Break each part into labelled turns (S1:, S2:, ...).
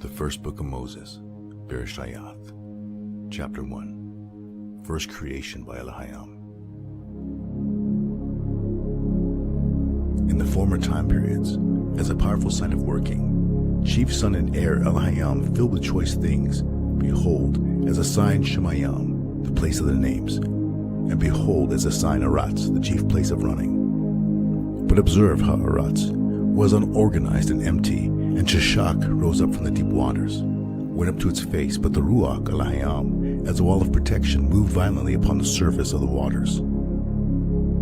S1: The First Book of Moses, Bereshayath, Chapter 1, First Creation by Elohim. In the former time periods, as a powerful sign of working, chief son and heir Elohim filled with choice things, behold, as a sign Shemayim, the place of the names, and behold, as a sign Aratz, the chief place of running. But observe how Aratz was unorganized and empty, and Sheshach rose up from the deep waters, went up to its face, but the Ruach Elohim, as a wall of protection, moved violently upon the surface of the waters.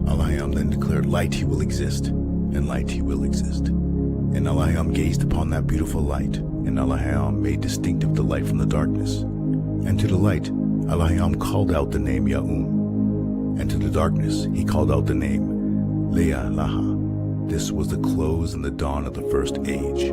S1: Elohim then declared, light he will exist, and light he will exist. And Elohim gazed upon that beautiful light, and Elohim made distinctive the light from the darkness. And to the light Elohim called out the name Ya'um, and to the darkness he called out the name Leah Laha. This was the close and the dawn of the first age.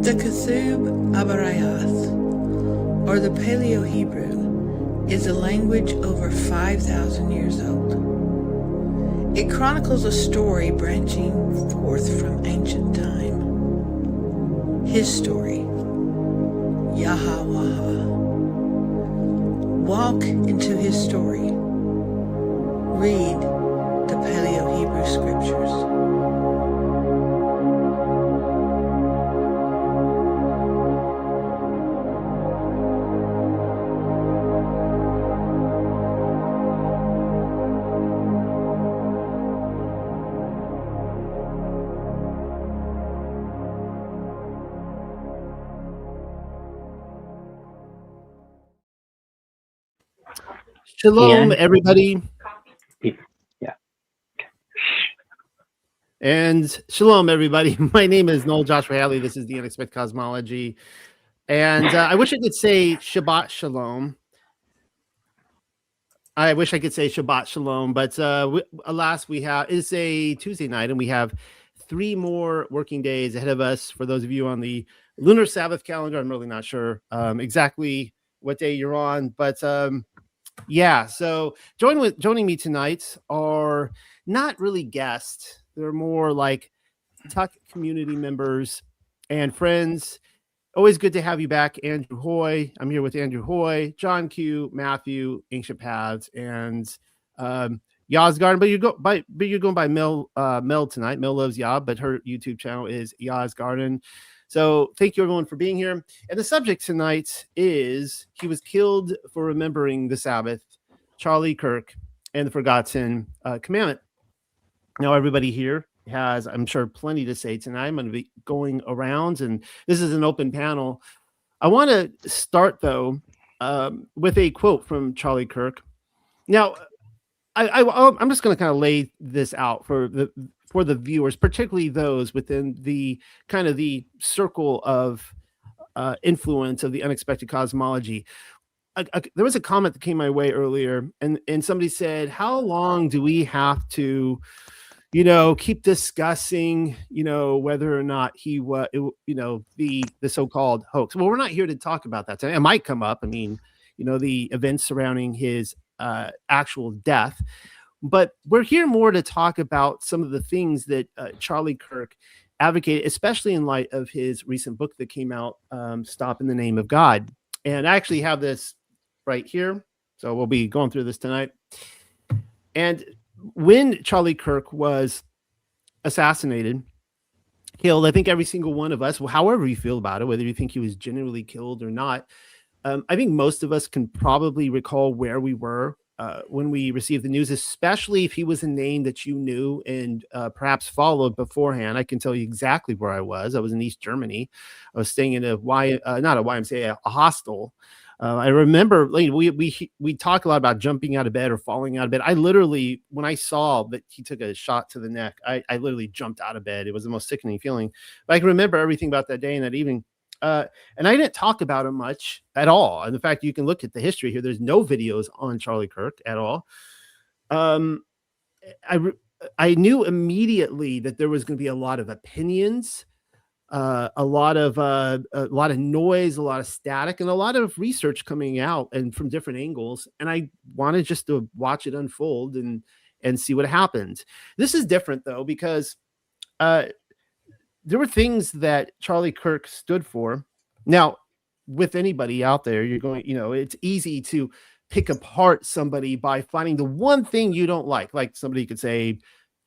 S2: The Ketub Abarayath, or the Paleo-Hebrew, is a language over 5,000 years old. It chronicles a story branching forth from ancient time. His story, Yahweh. Walk into his story. Read the Paleo-Hebrew scriptures.
S3: Shalom, everybody.
S4: Yeah.
S3: And shalom, everybody. My name is noelhadley. This is the Unexpected Cosmology. And I wish I could say Shabbat Shalom. I wish I could say Shabbat Shalom, but alas, it's a Tuesday night, and we have 3 more working days ahead of us. For those of you on the lunar Sabbath calendar, I'm really not sure exactly what day you're on, but yeah, so joining me tonight are not really guests. They're more like Tuck community members and friends. Always good to have you back, Andrew Hoy. I'm here with Andrew Hoy, John Q, Matthew, Ancient Paths, and Yah's Garden. But you're going by Mel tonight. Mel loves Yah, but her YouTube channel is Yah's Garden. So thank you everyone for being here. And the subject tonight is he was killed for remembering the Sabbath, Charlie Kirk, and the Forgotten Commandment. Now everybody here has, I'm sure, plenty to say tonight. I'm going to be going around, and this is an open panel. I want to start though with a quote from Charlie Kirk. Now, I'm just going to kind of lay this out for the viewers, particularly those within the kind of the circle of influence of the Unexpected Cosmology. There was a comment that came my way earlier, and somebody said, how long do we have to, keep discussing, whether or not he was, the so-called hoax? Well, we're not here to talk about that today. It might come up. I mean, the events surrounding his actual death. But we're here more to talk about some of the things that Charlie Kirk advocated, especially in light of his recent book that came out, Stop in the Name of God. And I actually have this right here. So we'll be going through this tonight. And when Charlie Kirk was assassinated, killed, I think every single one of us, however you feel about it, whether you think he was genuinely killed or not, I think most of us can probably recall where we were when we received the news, especially if he was a name that you knew and perhaps followed beforehand. I can tell you exactly where I was. I was in East Germany. I was staying in a hostel. I remember we talk a lot about jumping out of bed or falling out of bed. I literally, when I saw that he took a shot to the neck, I literally jumped out of bed. It was the most sickening feeling. But I can remember everything about that day and that evening. And I didn't talk about him much at all. And in fact, you can look at the history here. There's no videos on Charlie Kirk at all. I knew immediately that there was going to be a lot of opinions a lot of noise, a lot of static, and a lot of research coming out and from different angles. And I wanted just to watch it unfold and see what happened. This is different though, because there were things that Charlie Kirk stood for. Now, with anybody out there, you're going, it's easy to pick apart somebody by finding the one thing you don't like. Like somebody could say,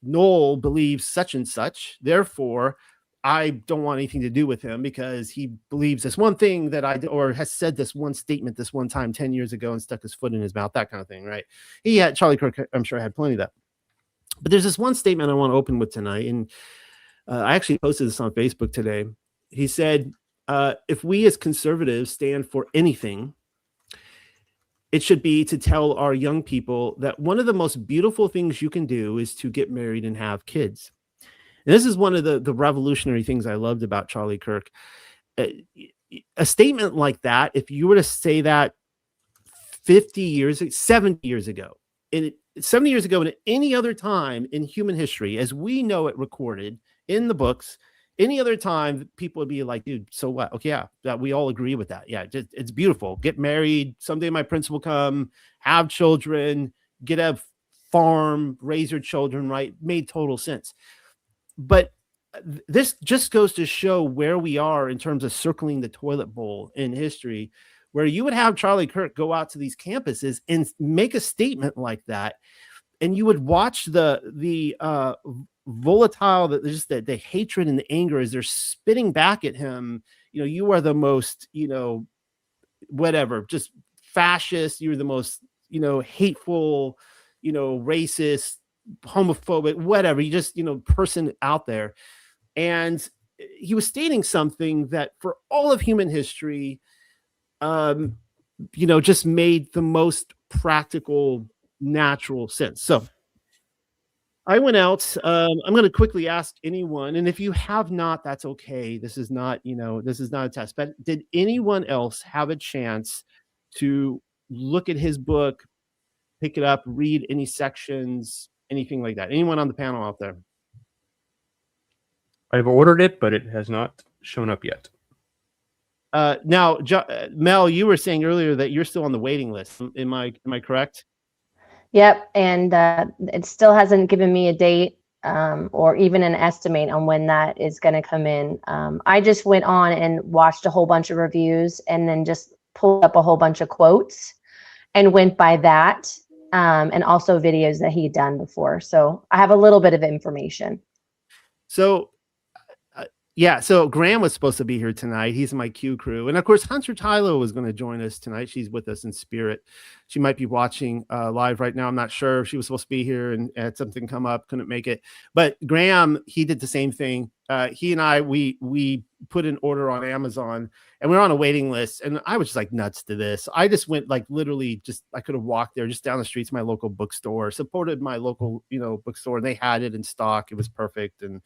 S3: Noel believes such and such, therefore I don't want anything to do with him because he believes this one thing that or has said this one statement this one time 10 years ago and stuck his foot in his mouth, that kind of thing, right? Charlie Kirk, I'm sure, had plenty of that. But there's this one statement I want to open with tonight, and I actually posted this on Facebook today. He said, if we as conservatives stand for anything, it should be to tell our young people that one of the most beautiful things you can do is to get married and have kids. And this is one of the revolutionary things I loved about Charlie Kirk. A statement like that, if you were to say that 70 years ago, and 70 years ago and at any other time in human history, as we know it recorded in the books, any other time, people would be like, dude, so what? Okay, yeah, that we all agree with that. Yeah, it's beautiful. Get married. Someday my prince will come, have children, get a farm, raise your children, right? Made total sense. But this just goes to show where we are in terms of circling the toilet bowl in history, where you would have Charlie Kirk go out to these campuses and make a statement like that. And you would watch the volatile, the hatred and the anger as they're spitting back at him. You are the most, whatever, just fascist. You're the most, hateful, racist, homophobic, whatever, you just, person out there. And he was stating something that for all of human history, just made the most practical, natural sense. So I went out. I'm going to quickly ask anyone, and if you have not, that's okay. This is not a test. But did anyone else have a chance to look at his book, pick it up, read any sections, anything like that? Anyone on the panel out there?
S5: I've ordered it, but it has not shown up yet.
S3: Now, Mel, you were saying earlier that you're still on the waiting list. Am I correct?
S6: Yep, and it still hasn't given me a date or even an estimate on when that is going to come in. I just went on and watched a whole bunch of reviews and then just pulled up a whole bunch of quotes and went by that, and also videos that he'd done before. So I have a little bit of information.
S3: So yeah, so Graham was supposed to be here tonight. He's in my Q crew. And of course, Hunter Tylo was going to join us tonight. She's with us in spirit. She might be watching live right now. I'm not sure. She was supposed to be here and had something come up, couldn't make it. But Graham, he did the same thing. He and I, we put an order on Amazon and we were on a waiting list. And I was just like nuts to this. I just went like literally I could have walked there just down the street to my local bookstore, supported my local, bookstore, and they had it in stock. It was perfect. And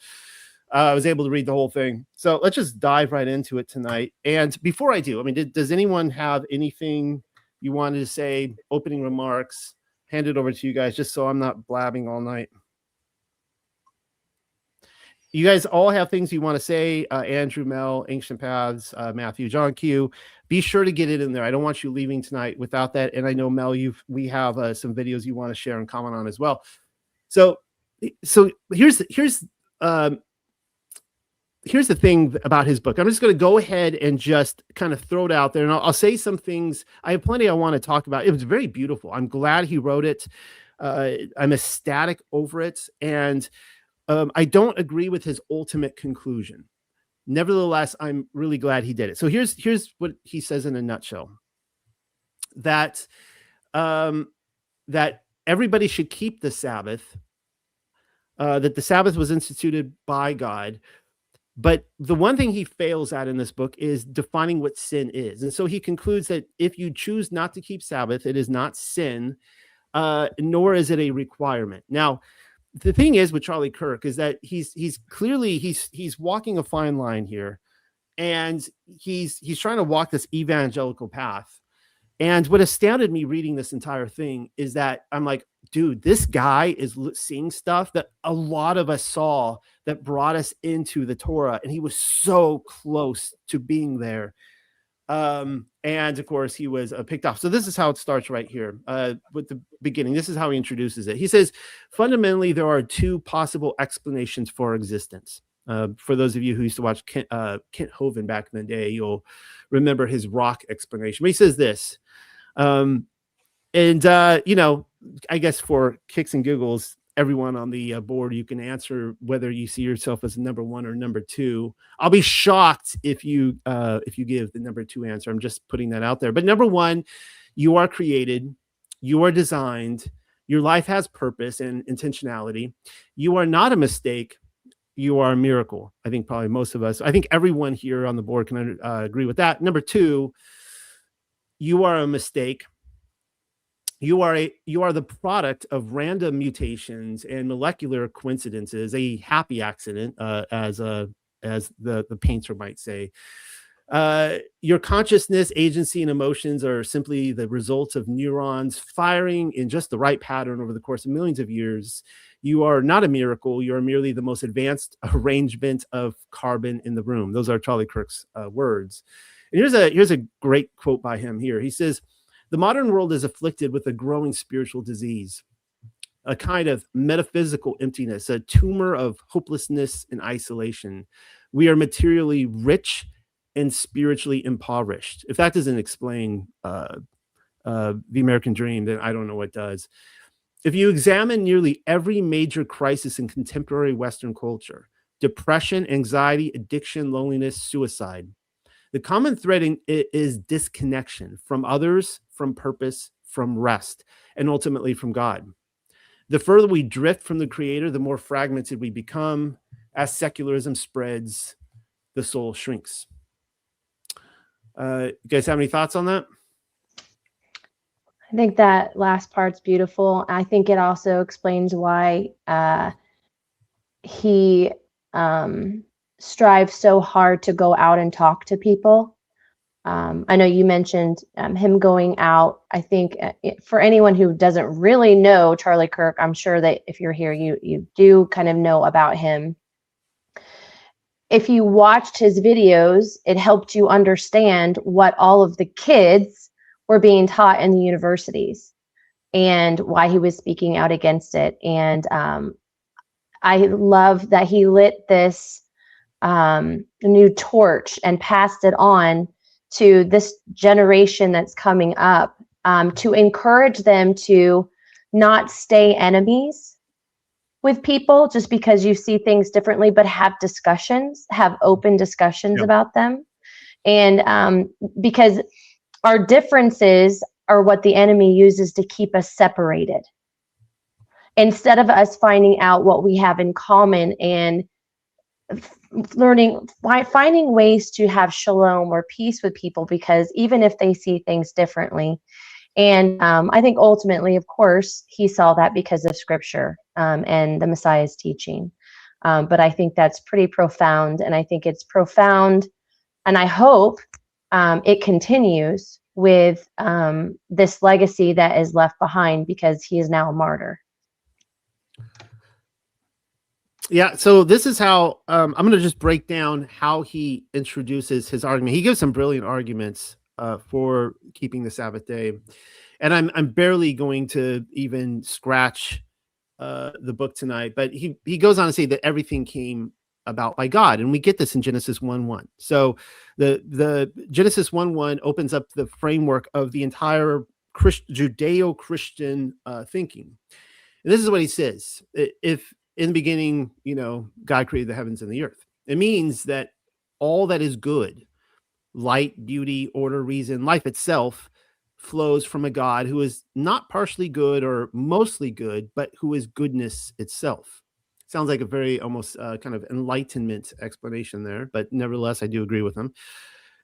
S3: I was able to read the whole thing. So let's just dive right into it tonight. And before I do, does anyone have anything you wanted to say, opening remarks? Hand it over to you guys, just so I'm not blabbing all night. You guys all have things you want to say. Andrew, Mel, Ancient Paths, Matthew, John Q. Be sure to get it in there. I don't want you leaving tonight without that. And I know, Mel, we have some videos you want to share and comment on as well. So here's the thing about his book. I'm just going to go ahead and just kind of throw it out there, and I'll say some things. I have plenty I want to talk about. It was very beautiful. I'm glad he wrote it. I'm ecstatic over it, and I don't agree with his ultimate conclusion. Nevertheless, I'm really glad he did it. So here's what he says in a nutshell: that everybody should keep the Sabbath. That the Sabbath was instituted by God. But the one thing he fails at in this book is defining what sin is. And so he concludes that if you choose not to keep Sabbath, it is not sin, nor is it a requirement. Now, the thing is with Charlie Kirk is that he's clearly walking a fine line here, and he's trying to walk this evangelical path. And what astounded me reading this entire thing is that I'm like, dude, this guy is seeing stuff that a lot of us saw that brought us into the Torah, and he was so close to being there. And of course, he was picked off. So this is how it starts right here with the beginning. This is how he introduces it. He says, fundamentally, there are two possible explanations for existence. For those of you who used to watch Kent Hovind back in the day, you'll remember his rock explanation. But he says this, you know, I guess for kicks and giggles, everyone on the board, you can answer whether you see yourself as number one or number two. I'll be shocked if you give the number two answer. I'm just putting that out there. But number one, you are created, you are designed, your life has purpose and intentionality. You are not a mistake. You are a miracle. I think probably most of us, I think everyone here on the board can agree with that. Number two, you are a mistake. You are the product of random mutations and molecular coincidences, a happy accident, as the painter might say. Your consciousness, agency, and emotions are simply the results of neurons firing in just the right pattern over the course of millions of years. You are not a miracle. You are merely the most advanced arrangement of carbon in the room. Those are Charlie Kirk's words. And here's a great quote by him here. He says, "The modern world is afflicted with a growing spiritual disease, a kind of metaphysical emptiness, a tumor of hopelessness and isolation. We are materially rich and spiritually impoverished." If that doesn't explain the American dream, then I don't know what does. If you examine nearly every major crisis in contemporary Western culture, depression, anxiety, addiction, loneliness, suicide, the common thread is disconnection from others, from purpose, from rest, and ultimately from God. The further we drift from the Creator, the more fragmented we become. As secularism spreads, the soul shrinks. You guys have any thoughts on that?
S6: I think that last part's beautiful. I think it also explains why he strives so hard to go out and talk to people. I know you mentioned him going out. I think for anyone who doesn't really know Charlie Kirk, I'm sure that if you're here, you do kind of know about him. If you watched his videos, it helped you understand what all of the kids were being taught in the universities and why he was speaking out against it. And I love that he lit this new torch and passed it on to this generation that's coming up, to encourage them to not stay enemies with people just because you see things differently, but have discussions, have open discussions about them. And because our differences are what the enemy uses to keep us separated. Instead of us finding out what we have in common and finding ways to have shalom or peace with people, because even if they see things differently. And I think ultimately, of course, he saw that because of scripture and the Messiah's teaching. But I think that's pretty profound. And I think it's profound. And I hope it continues with this legacy that is left behind, because he is now a martyr.
S3: Yeah, so this is how I'm going to just break down how he introduces his argument. He gives some brilliant arguments for keeping the Sabbath day, and I'm barely going to even scratch the book tonight. But he goes on to say that everything came about by God, and we get this in Genesis 1:1. So the Genesis 1:1 opens up the framework of the entire Judeo-Christian thinking. And this is what he says: if in the beginning, God created the heavens and the earth, it means that all that is good, light, beauty, order, reason, life itself, flows from a God who is not partially good or mostly good, but who is goodness itself. Sounds like a very almost kind of enlightenment explanation there, but nevertheless, I do agree with him.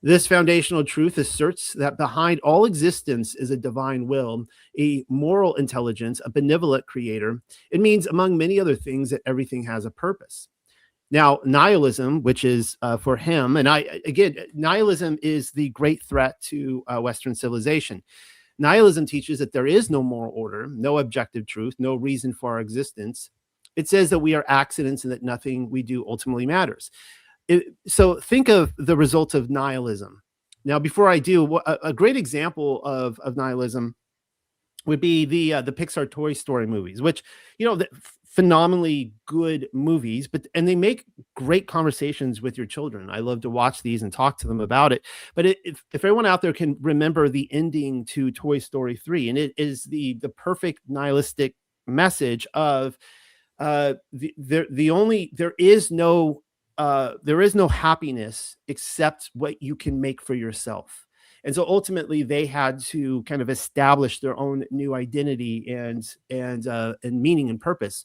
S3: This foundational truth asserts that behind all existence is a divine will, a moral intelligence, a benevolent creator. It means, among many other things, that everything has a purpose. Now, nihilism, which is for him, and nihilism is the great threat to Western civilization. Nihilism teaches that there is no moral order, no objective truth, no reason for our existence. It says that we are accidents and that nothing we do ultimately matters. So think of the results of nihilism. Now, before I do, a great example of nihilism would be the Pixar Toy Story movies, which, phenomenally good movies, and they make great conversations with your children. I love to watch these and talk to them about it. But if everyone out there can remember the ending to Toy Story 3, and it is the perfect nihilistic message of there is no happiness except what you can make for yourself. And so ultimately they had to kind of establish their own new identity and meaning and purpose.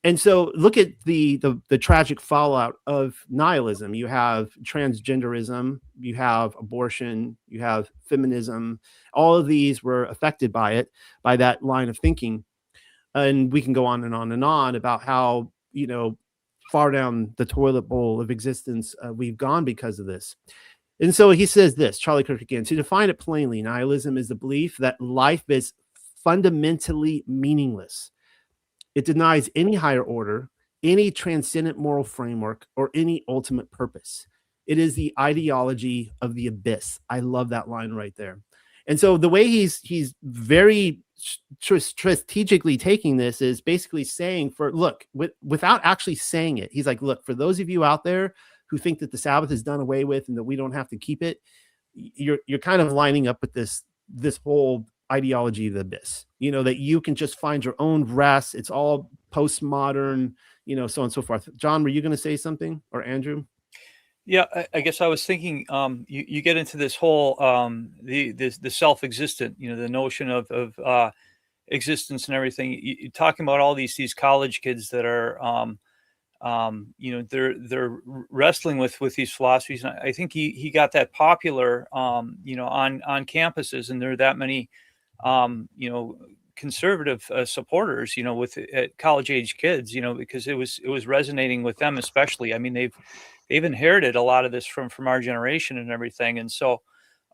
S3: And so look at the tragic fallout of nihilism. You have transgenderism, you have abortion, you have feminism. All of these were affected by that line of thinking. And we can go on and on and on about how, far down the toilet bowl of existence we've gone because of this. And so he says this, Charlie Kirk again, to define it plainly, nihilism is the belief that life is fundamentally meaningless. It denies any higher order, any transcendent moral framework, or any ultimate purpose. It is the ideology of the abyss. I love that line right there. And so the way he's very strategically taking this is basically saying without actually saying it, he's like, look, for those of you out there who think that the Sabbath is done away with and that we don't have to keep it, you're kind of lining up with this whole ideology of the abyss, that you can just find your own rest. It's all postmodern, so on and so forth. John, were you going to say something, or Andrew?
S7: Yeah, I guess I was thinking, you get into this whole the self-existent, the notion of existence and everything. You're talking about all these college kids that are, they're wrestling with these philosophies. And I think he got that popular, on campuses, and there are that many, conservative supporters, with college age kids, because it was resonating with them especially. I mean, they've inherited a lot of this from our generation and everything. And so,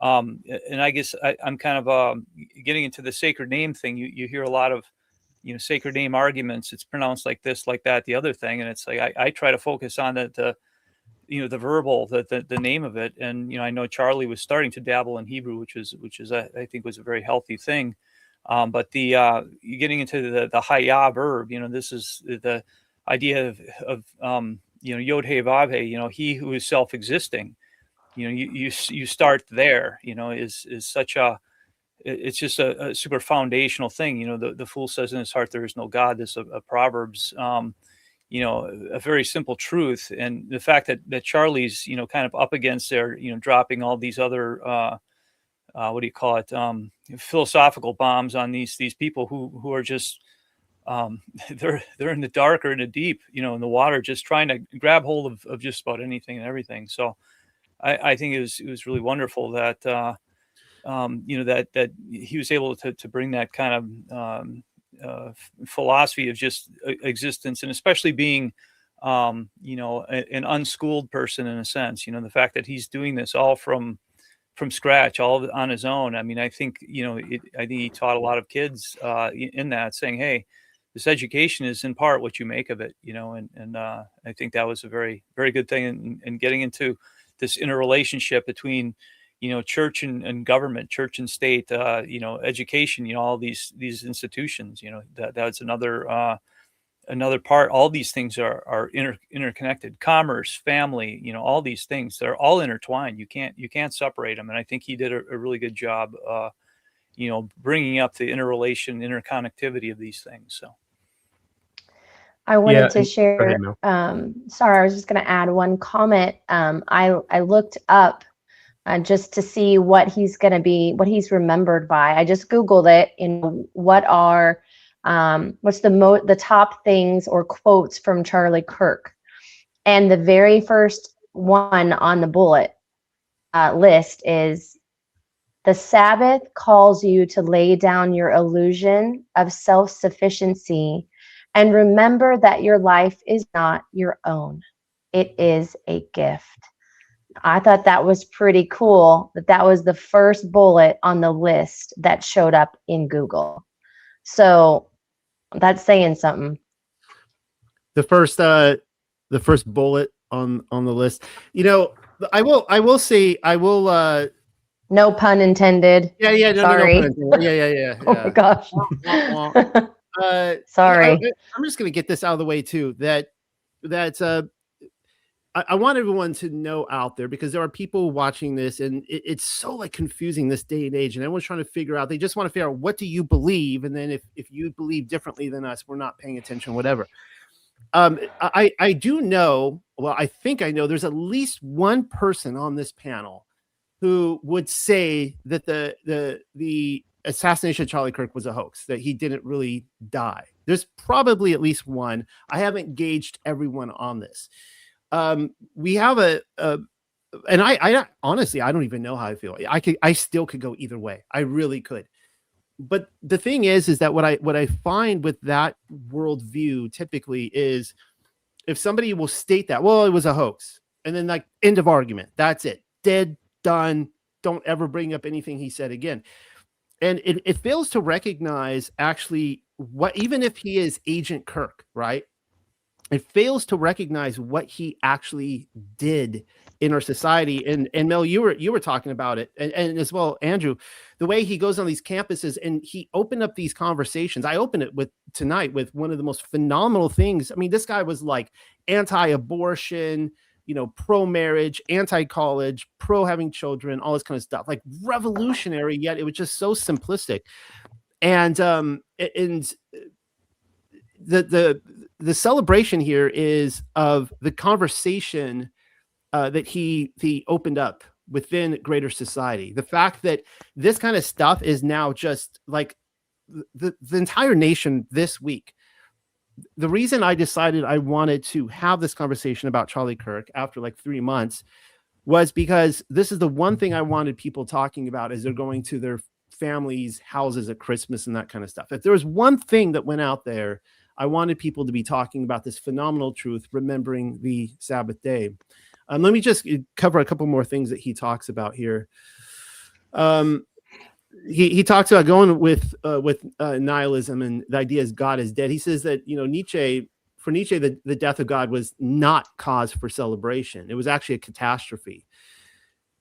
S7: and I guess I'm kind of getting into the sacred name thing. You hear a lot of, sacred name arguments. It's pronounced like this, like that, the other thing. And it's like, I try to focus on the verbal, the name of it. And, I know Charlie was starting to dabble in Hebrew, which is I think was a very healthy thing. But you're getting into the hayah verb, this is the idea of Yod He Vav He, he who is self-existing, you start there, is such it's just a super foundational thing. The fool says in his heart, there is no God. This a Proverbs, a very simple truth. And the fact that Charlie's, kind of up against there, dropping all these other, what do you call it? Philosophical bombs on these people who are just, they're in the dark or in the deep, in the water, just trying to grab hold of just about anything and everything. So I think it was really wonderful that, that he was able to bring that kind of philosophy of just existence, and especially being, an unschooled person in a sense, the fact that he's doing this all from scratch, all on his own. I mean, I think, I think he taught a lot of kids in that, saying, hey, this education is in part what you make of it, and I think that was a very, very good thing. And getting into this interrelationship between, church and government, church and state, education, all these institutions, that's another part. All these things are interconnected. Commerce, family, all these things, they're all intertwined. You can't separate them. And I think he did a really good job, bringing up the interconnectivity of these things. So.
S6: I wanted to share,
S5: go ahead, Mel.
S6: Sorry, I was just going to add one comment. I looked up just to see what he's remembered by. I just Googled it, what are, what's the top things or quotes from Charlie Kirk. And the very first one on the bullet list is, the Sabbath calls you to lay down your illusion of self-sufficiency and remember that your life is not your own. it is a gift. I thought that was pretty cool that was the first bullet on the list that showed up in Google. So that's saying something.
S3: The first bullet on the list. You know, I will say
S6: No pun intended.
S3: yeah, no,
S6: Sorry.
S3: no pun intended. Yeah.
S6: Oh my gosh. Sorry.
S3: I'm just going to get this out of the way too, that I want everyone to know out there, because there are people watching this and it's so like confusing this day and age, and everyone's trying to figure out, they just want to figure out, what do you believe? And then if you believe differently than us, we're not paying attention, whatever. I do know, well, I think I know there's at least one person on this panel who would say that the assassination of Charlie Kirk was a hoax, that he didn't really die. There's probably at least one. I haven't gauged everyone on this. We have and I honestly, I don't even know how I feel. I still could go either way. I really could. But the thing is that what I find with that worldview typically is, if somebody will state that, well, it was a hoax, and then like end of argument, that's it, dead, done, don't ever bring up anything he said again. And it fails to recognize actually what, even if he is Agent Kirk, right? It fails to recognize what he actually did in our society. And Mel, you were talking about it, and as well, Andrew, the way he goes on these campuses and he opened up these conversations. I opened it with tonight with one of the most phenomenal things. I mean, this guy was like anti-abortion, you know, pro-marriage, anti-college, pro having children, all this kind of stuff, like revolutionary, yet it was just so simplistic. And the celebration here is of the conversation that he opened up within greater society. The fact that this kind of stuff is now just like the entire nation this week. The reason I decided I wanted to have this conversation about Charlie Kirk after like 3 months was because this is the one thing I wanted people talking about as they're going to their families' houses at Christmas and that kind of stuff. If there was one thing that went out there, I wanted people to be talking about this phenomenal truth, remembering the Sabbath day. Let me just cover a couple more things that he talks about here. He talks about going with nihilism, and the idea is God is dead. He says that, you know, for Nietzsche, the death of God was not cause for celebration. It was actually a catastrophe.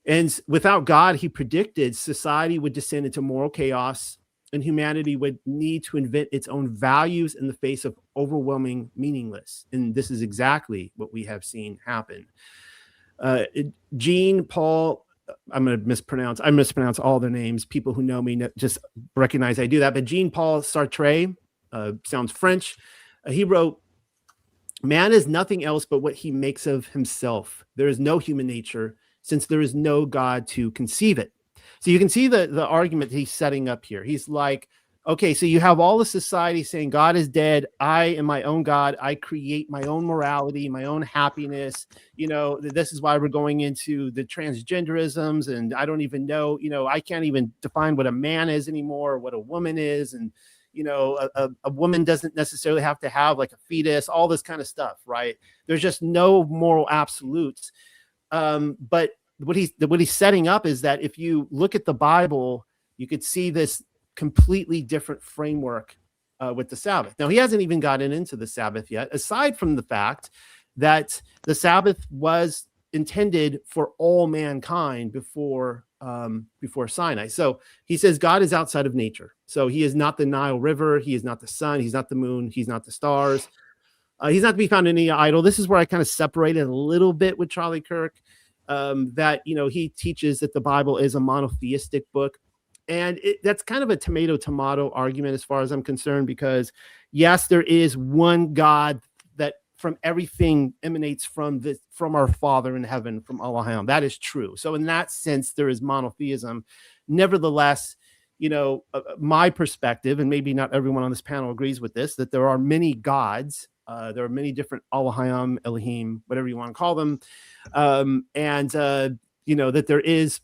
S3: And without God, he predicted society would descend into moral chaos, and humanity would need to invent its own values in the face of overwhelming meaningless. And this is exactly what we have seen happen. Jean Paul, I mispronounce all their names. People who know me just recognize I do that. But Jean-Paul Sartre, sounds French. He wrote, "Man is nothing else but what he makes of himself. There is no human nature, since there is no God to conceive it." So you can see the argument he's setting up here. He's like, okay, so you have all the society saying God is dead. I am my own God. I create my own morality, my own happiness. You know, this is why we're going into the transgenderisms. And I don't even know, you know, I can't even define what a man is anymore, or what a woman is. And, you know, a woman doesn't necessarily have to have like a fetus, all this kind of stuff, right? There's just no moral absolutes. But what he's setting up is that if you look at the Bible, you could see this completely different framework with the Sabbath. Now, he hasn't even gotten into the Sabbath yet, aside from the fact that the Sabbath was intended for all mankind before Sinai. So he says God is outside of nature. So he is not the Nile River. He is not the sun. He's not the moon. He's not the stars. He's not to be found in any idol. This is where I kind of separated a little bit with Charlie Kirk, that, you know, he teaches that the Bible is a monotheistic book. And that's kind of a tomato argument as far as I'm concerned, because yes, there is one God that from everything emanates from our Father in heaven, from Elohim. That is true. So in that sense, there is monotheism. Nevertheless, you know, my perspective, and maybe not everyone on this panel agrees with this, that there are many gods. There are many different Elohim, whatever you want to call them. You know, that there is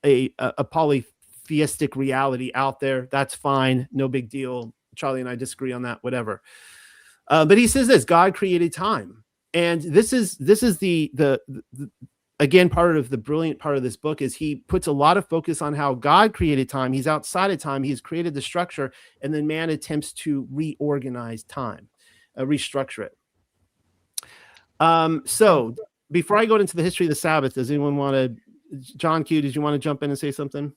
S3: a polytheistic reality out there. That's fine. No big deal. Charlie and I disagree on that, whatever. But he says this: God created time. And this is the again, part of the brilliant part of this book is he puts a lot of focus on how God created time. He's outside of time. He's created the structure, and then man attempts to reorganize time, restructure it. So before I go into the history of the Sabbath, does anyone want to, John Q, did you want to jump in and say something?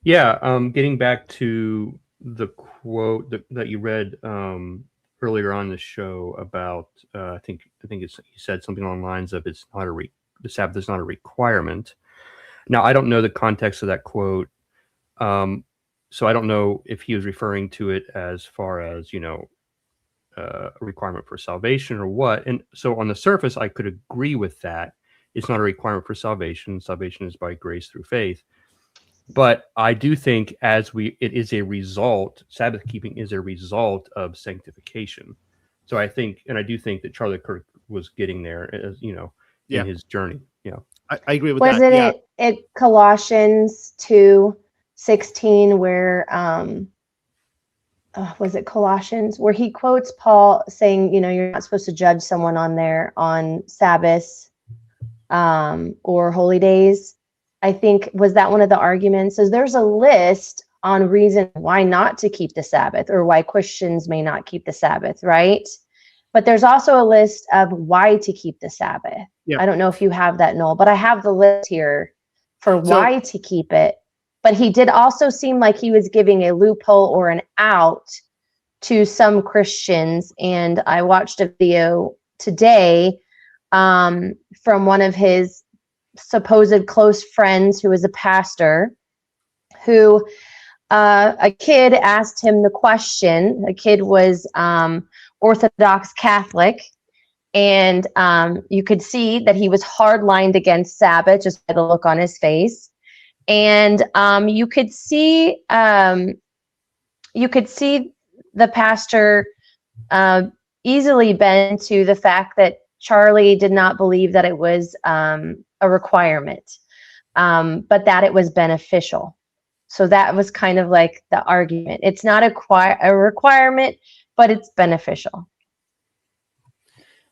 S5: Yeah, getting back to the quote that you read earlier on the show about, I think you said something along the lines of it's not the Sabbath is not a requirement. Now, I don't know the context of that quote, so I don't know if he was referring to it as far as, a requirement for salvation or what. And so on the surface, I could agree with that. It's not a requirement for salvation. Salvation is by grace through faith. But I do think it is a result, Sabbath keeping is a result of sanctification. So I do think that Charlie Kirk was getting there, as in his journey. Yeah,
S3: I agree with
S6: Wasn't
S3: that.
S6: it Colossians 2:16 where was it Colossians where he quotes Paul saying, you're not supposed to judge someone on Sabbaths or holy days. I think, was that one of the arguments? So there's a list on reason why not to keep the Sabbath or why Christians may not keep the Sabbath, right? But there's also a list of why to keep the Sabbath.
S3: Yeah.
S6: I don't know if you have that, Noel, but I have the list here for why to keep it. But he did also seem like he was giving a loophole or an out to some Christians. And I watched a video today from one of his supposed close friends who is a pastor, who a kid asked him the question. A kid was Orthodox Catholic, and you could see that he was hard-lined against Sabbath just by the look on his face. And you could see the pastor easily bend to the fact that Charlie did not believe that it was a requirement, but that it was beneficial. So that was kind of like the argument. It's not a requirement, but it's beneficial.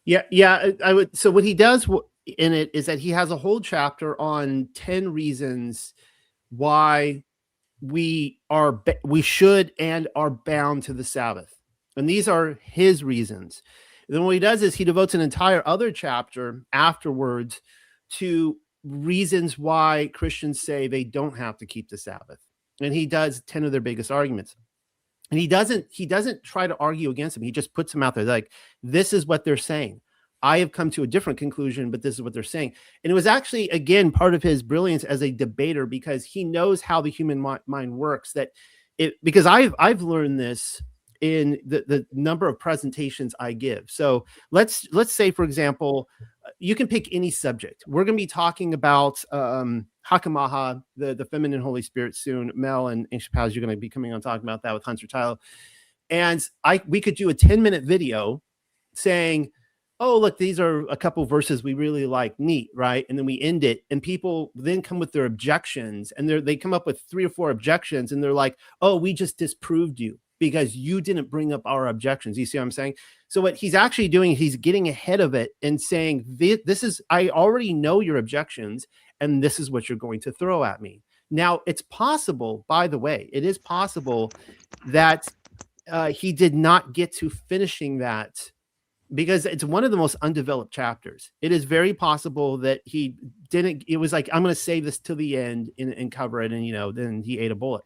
S3: Yeah, I would. So what he does in it is that he has a whole chapter on 10 reasons why we should and are bound to the Sabbath. And these are his reasons. And then what he does is he devotes an entire other chapter afterwards to reasons why Christians say they don't have to keep the Sabbath. And he does 10 of their biggest arguments. And he doesn't try to argue against them. He just puts them out there like, this is what they're saying. I have come to a different conclusion, but this is what they're saying. And it was actually, again, part of his brilliance as a debater, because he knows how the human mind works. Because I've learned this in the number of presentations I give. So let's say, for example, you can pick any subject. We're going to be talking about Hakamaha, the feminine Holy Spirit soon. Mel and Shapaz, you're going to be coming on talking about that with Hunter Tyler. And we could do a 10-minute video saying, oh, look, these are a couple verses we really like, neat, right? And then we end it, and people then come with their objections, and they come up with 3 or 4 objections, and they're like, oh, we just disproved you because you didn't bring up our objections. You see what I'm saying? So what he's actually doing, he's getting ahead of it and saying, I already know your objections, and this is what you're going to throw at me. Now, it's possible, by the way, it is possible that he did not get to finishing that, because it's one of the most undeveloped chapters. It is very possible that he didn't. It was like, I'm going to save this till the end and cover it. And, then he ate a bullet.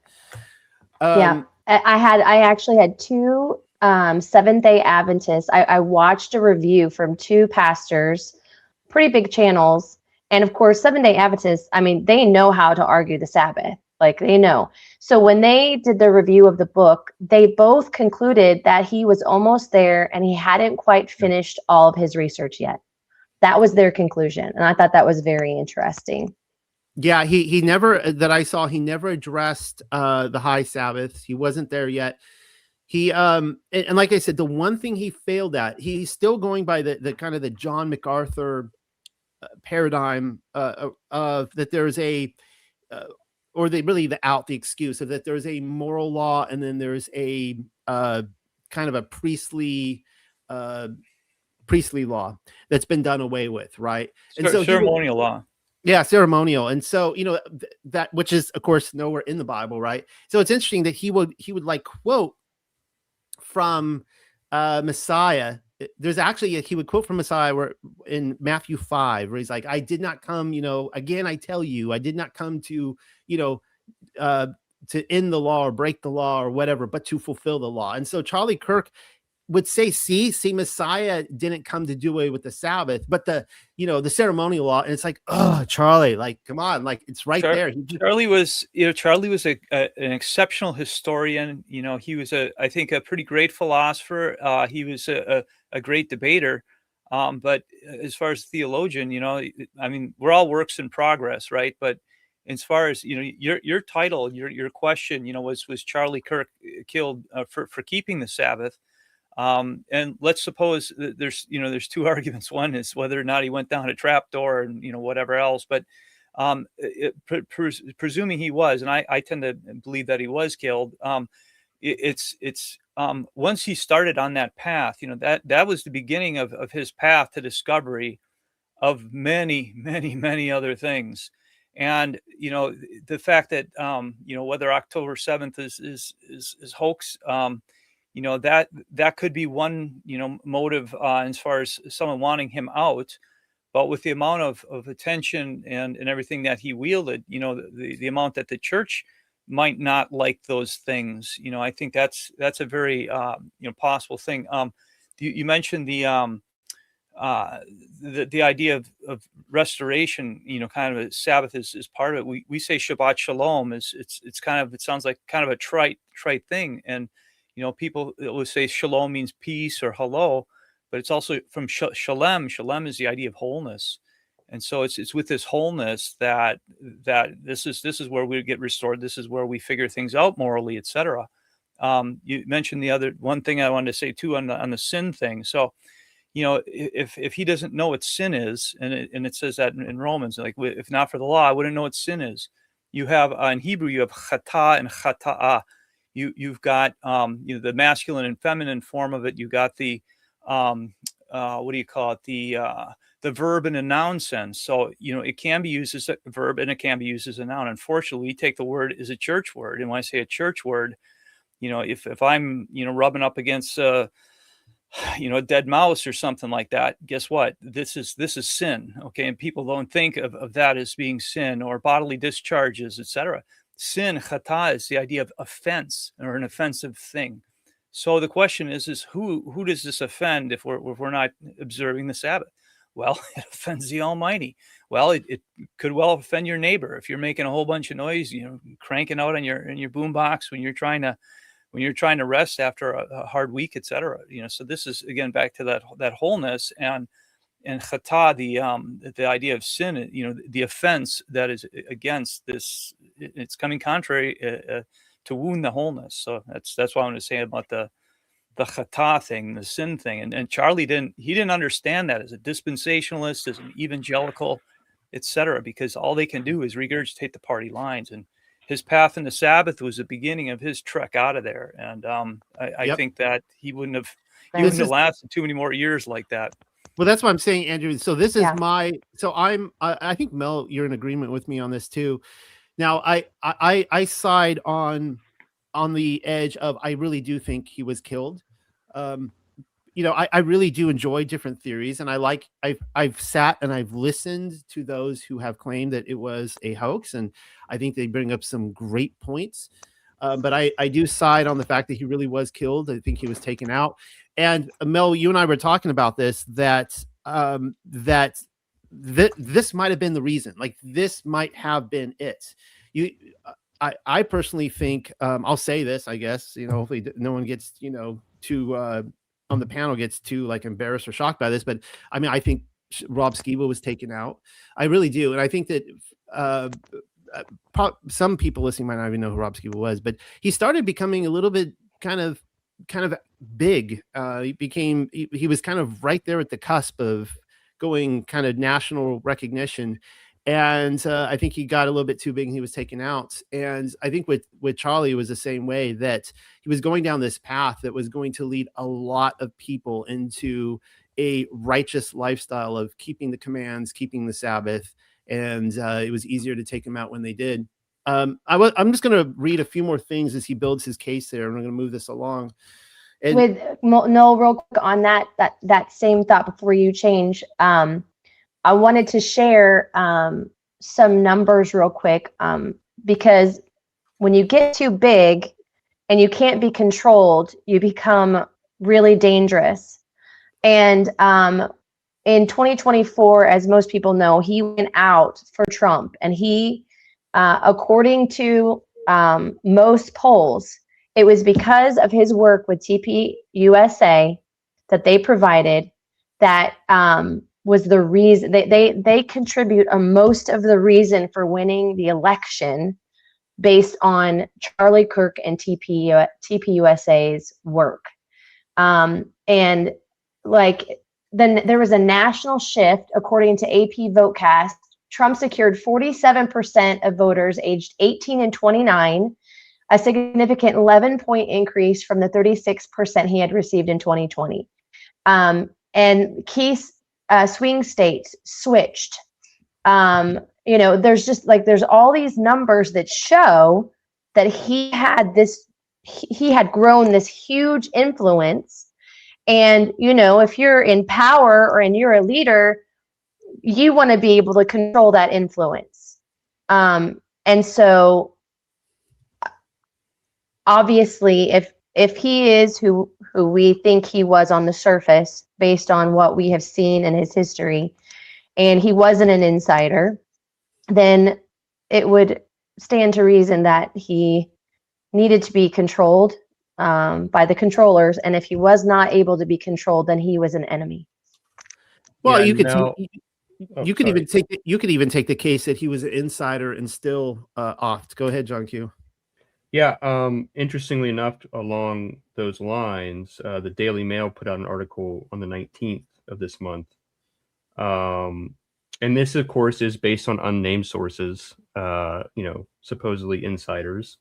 S6: Yeah. I actually had 2 Seventh-day Adventists. I watched a review from 2 pastors, pretty big channels. And of course, Seventh-day Adventists, they know how to argue the Sabbath. Like, they know. So when they did the review of the book, they both concluded that he was almost there and he hadn't quite finished all of his research yet. That was their conclusion. And I thought that was very interesting.
S3: Yeah, he never, that I saw, he never addressed the high Sabbath. He wasn't there yet. He and like I said, the one thing he failed at, he's still going by the kind of the John MacArthur paradigm of that there's a or the excuse of that there's a moral law, and then there's a kind of a priestly priestly law that's been done away with, right? And so
S7: ceremonial law.
S3: Yeah, ceremonial. And so, that, which is of course nowhere in the Bible, right? So it's interesting that he would like quote from Messiah. There's actually he would quote from Messiah where in Matthew 5, where he's like, I did not come, again I tell you, I did not come to, to end the law or break the law or whatever, but to fulfill the law. And so Charlie Kirk would say, see, Messiah didn't come to do away with the Sabbath, but the ceremonial law. And it's like, oh, Charlie, like, come on, like it's right there.
S7: Charlie was an exceptional historian. He was I think a pretty great philosopher. He was a great debater. But as far as theologian, I mean, we're all works in progress, right? But as far as, your title, your question, was Charlie Kirk killed for keeping the Sabbath? And let's suppose that there's two arguments. One is whether or not he went down a trap door and, whatever else, but, presuming he was, and I tend to believe that he was killed. Once he started on that path, that was the beginning of his path to discovery of many, many, many other things. And, the fact that, whether October 7th is hoax, that could be one, motive as far as someone wanting him out. But with the amount of attention and everything that he wielded, the amount that the church might not like those things, I think that's a very, possible thing. You mentioned the idea of restoration, kind of a Sabbath is part of it. We say Shabbat Shalom it sounds like kind of a trite thing. And, people will say shalom means peace or hello, but it's also from shalem. Shalem is the idea of wholeness. And so it's with this wholeness that this is where we get restored. This is where we figure things out morally, etc. You mentioned the other one thing I wanted to say too on the sin thing. So, if he doesn't know what sin is, and it says that in Romans, like if not for the law, I wouldn't know what sin is. You have in Hebrew, you have chata and chata'a. You've got the masculine and feminine form of it. You got the what do you call it? The verb in a noun sense. So it can be used as a verb and it can be used as a noun. Unfortunately, we take the word as a church word, and when I say a church word, if I'm rubbing up against a dead mouse or something like that, guess what? This is sin, okay? And people don't think of that as being sin or bodily discharges, etc. Sin, chata, is the idea of offense or an offensive thing. So the question is who does this offend if we're not observing the Sabbath? Well, it offends the Almighty. Well, it could well offend your neighbor if you're making a whole bunch of noise, cranking out on your boombox when you're trying to rest after a hard week, etc. So this is again back to that wholeness and chata, the idea of sin, the offense that is against this, it's coming contrary to wound the wholeness. So that's what I want to say about the chata thing, the sin thing. And Charlie didn't understand that as a dispensationalist, as an evangelical, etc., because all they can do is regurgitate the party lines. And his path in the Sabbath was the beginning of his trek out of there. And I think that he wouldn't have lasted too many more years like that.
S3: Well, that's what I'm saying, Andrew. So this is I think Mel, you're in agreement with me on this too. Now I side on the edge of, I really do think he was killed. I really do enjoy different theories, and I've sat and I've listened to those who have claimed that it was a hoax, and I think they bring up some great points. But I do side on the fact that he really was killed. I think he was taken out. And Mel, you and I were talking about this, that this might have been the reason. Like, this might have been it. I personally think, I'll say this, I guess, hopefully no one gets, too on the panel gets too like embarrassed or shocked by this, but I mean, I think Rob Skiba was taken out. I really do. And I think that some people listening might not even know who Rob Skiba was, but he started becoming a little bit kind of big. He was kind of right there at the cusp of going kind of national recognition. And I think he got a little bit too big and he was taken out. And I think with Charlie, it was the same way, that he was going down this path that was going to lead a lot of people into a righteous lifestyle of keeping the commands, keeping the Sabbath, and it was easier to take him out when they did. I'm just going to read a few more things as he builds his case there, and I'm going to move this along. And
S6: With Noel, real quick on that same thought before you change, I wanted to share some numbers real quick, because when you get too big and you can't be controlled, you become really dangerous. And in 2024, as most people know, he went out for Trump, and he, according to most polls, it was because of his work with TP USA that they provided that was the reason they contribute most of the reason for winning the election, based on Charlie Kirk and TP USA's work. And like, then there was a national shift. According to AP Votecast, Trump secured 47% of voters aged 18 and 29, a significant 11-point increase from the 36% he had received in 2020. And key swing states switched. There's just like, there's all these numbers that show that he had grown this huge influence. And, if you're in power and you're a leader, you want to be able to control that influence. And so obviously, if he is who we think he was on the surface, based on what we have seen in his history, and he wasn't an insider, then it would stand to reason that he needed to be controlled by the controllers. And if he was not able to be controlled, then he was an enemy.
S3: Well,
S5: Yeah,
S3: you could
S5: now-
S3: you could even take the case that he was an insider and still off. Go ahead, John Q.
S5: Yeah, interestingly enough, along those lines, the Daily Mail put out an article on the 19th of this month. And this, of course, is based on unnamed sources, supposedly insiders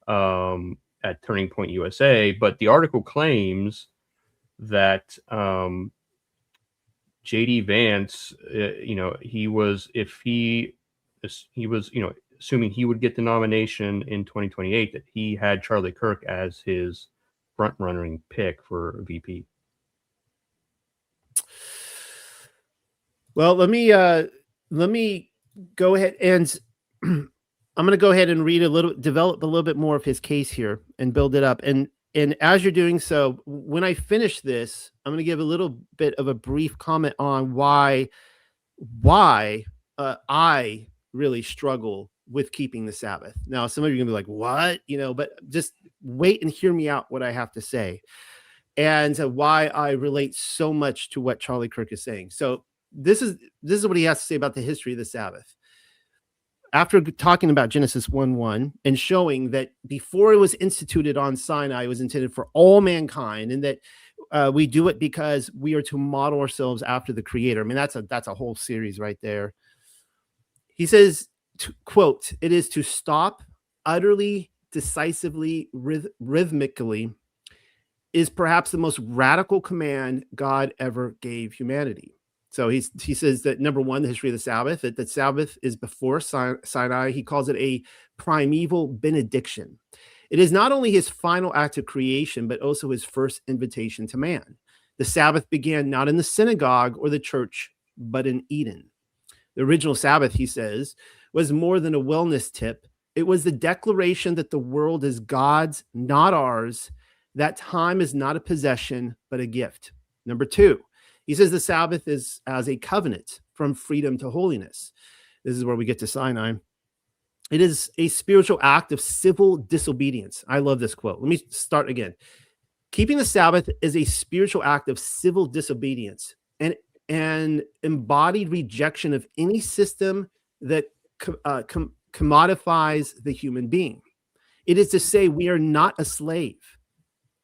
S5: at Turning Point USA. But the article claims that J.D. Vance, he was assuming he would get the nomination in 2028, that he had Charlie Kirk as his front-running pick for VP.
S3: Well, let me go ahead and I'm going to go ahead and develop a little bit more of his case here and build it up. And as you're doing so, when I finish this, I'm going to give a little bit of a brief comment on why I really struggle with keeping the Sabbath. Now, some of you are going to be like, what? But just wait and hear me out what I have to say, and why I relate so much to what Charlie Kirk is saying. So this is what he has to say about the history of the Sabbath. After talking about Genesis 1:1 and showing that before it was instituted on Sinai, it was intended for all mankind, and that we do it because we are to model ourselves after the Creator. I mean, that's a whole series right there. He says, quote, "It is to stop utterly, decisively, rhythmically, is perhaps the most radical command God ever gave humanity." So he says that, number one, the history of the Sabbath, that the Sabbath is before Sinai. He calls it a primeval benediction. It is not only his final act of creation, but also his first invitation to man. The Sabbath began not in the synagogue or the church, but in Eden. The original Sabbath, he says, was more than a wellness tip. It was the declaration that the world is God's, not ours, that time is not a possession, but a gift. Number two, he says the Sabbath is as a covenant from freedom to holiness. This is where we get to Sinai. It is a spiritual act of civil disobedience. I love this quote. Let me start again. Keeping the Sabbath is a spiritual act of civil disobedience and embodied rejection of any system that commodifies the human being. It is to say we are not a slave,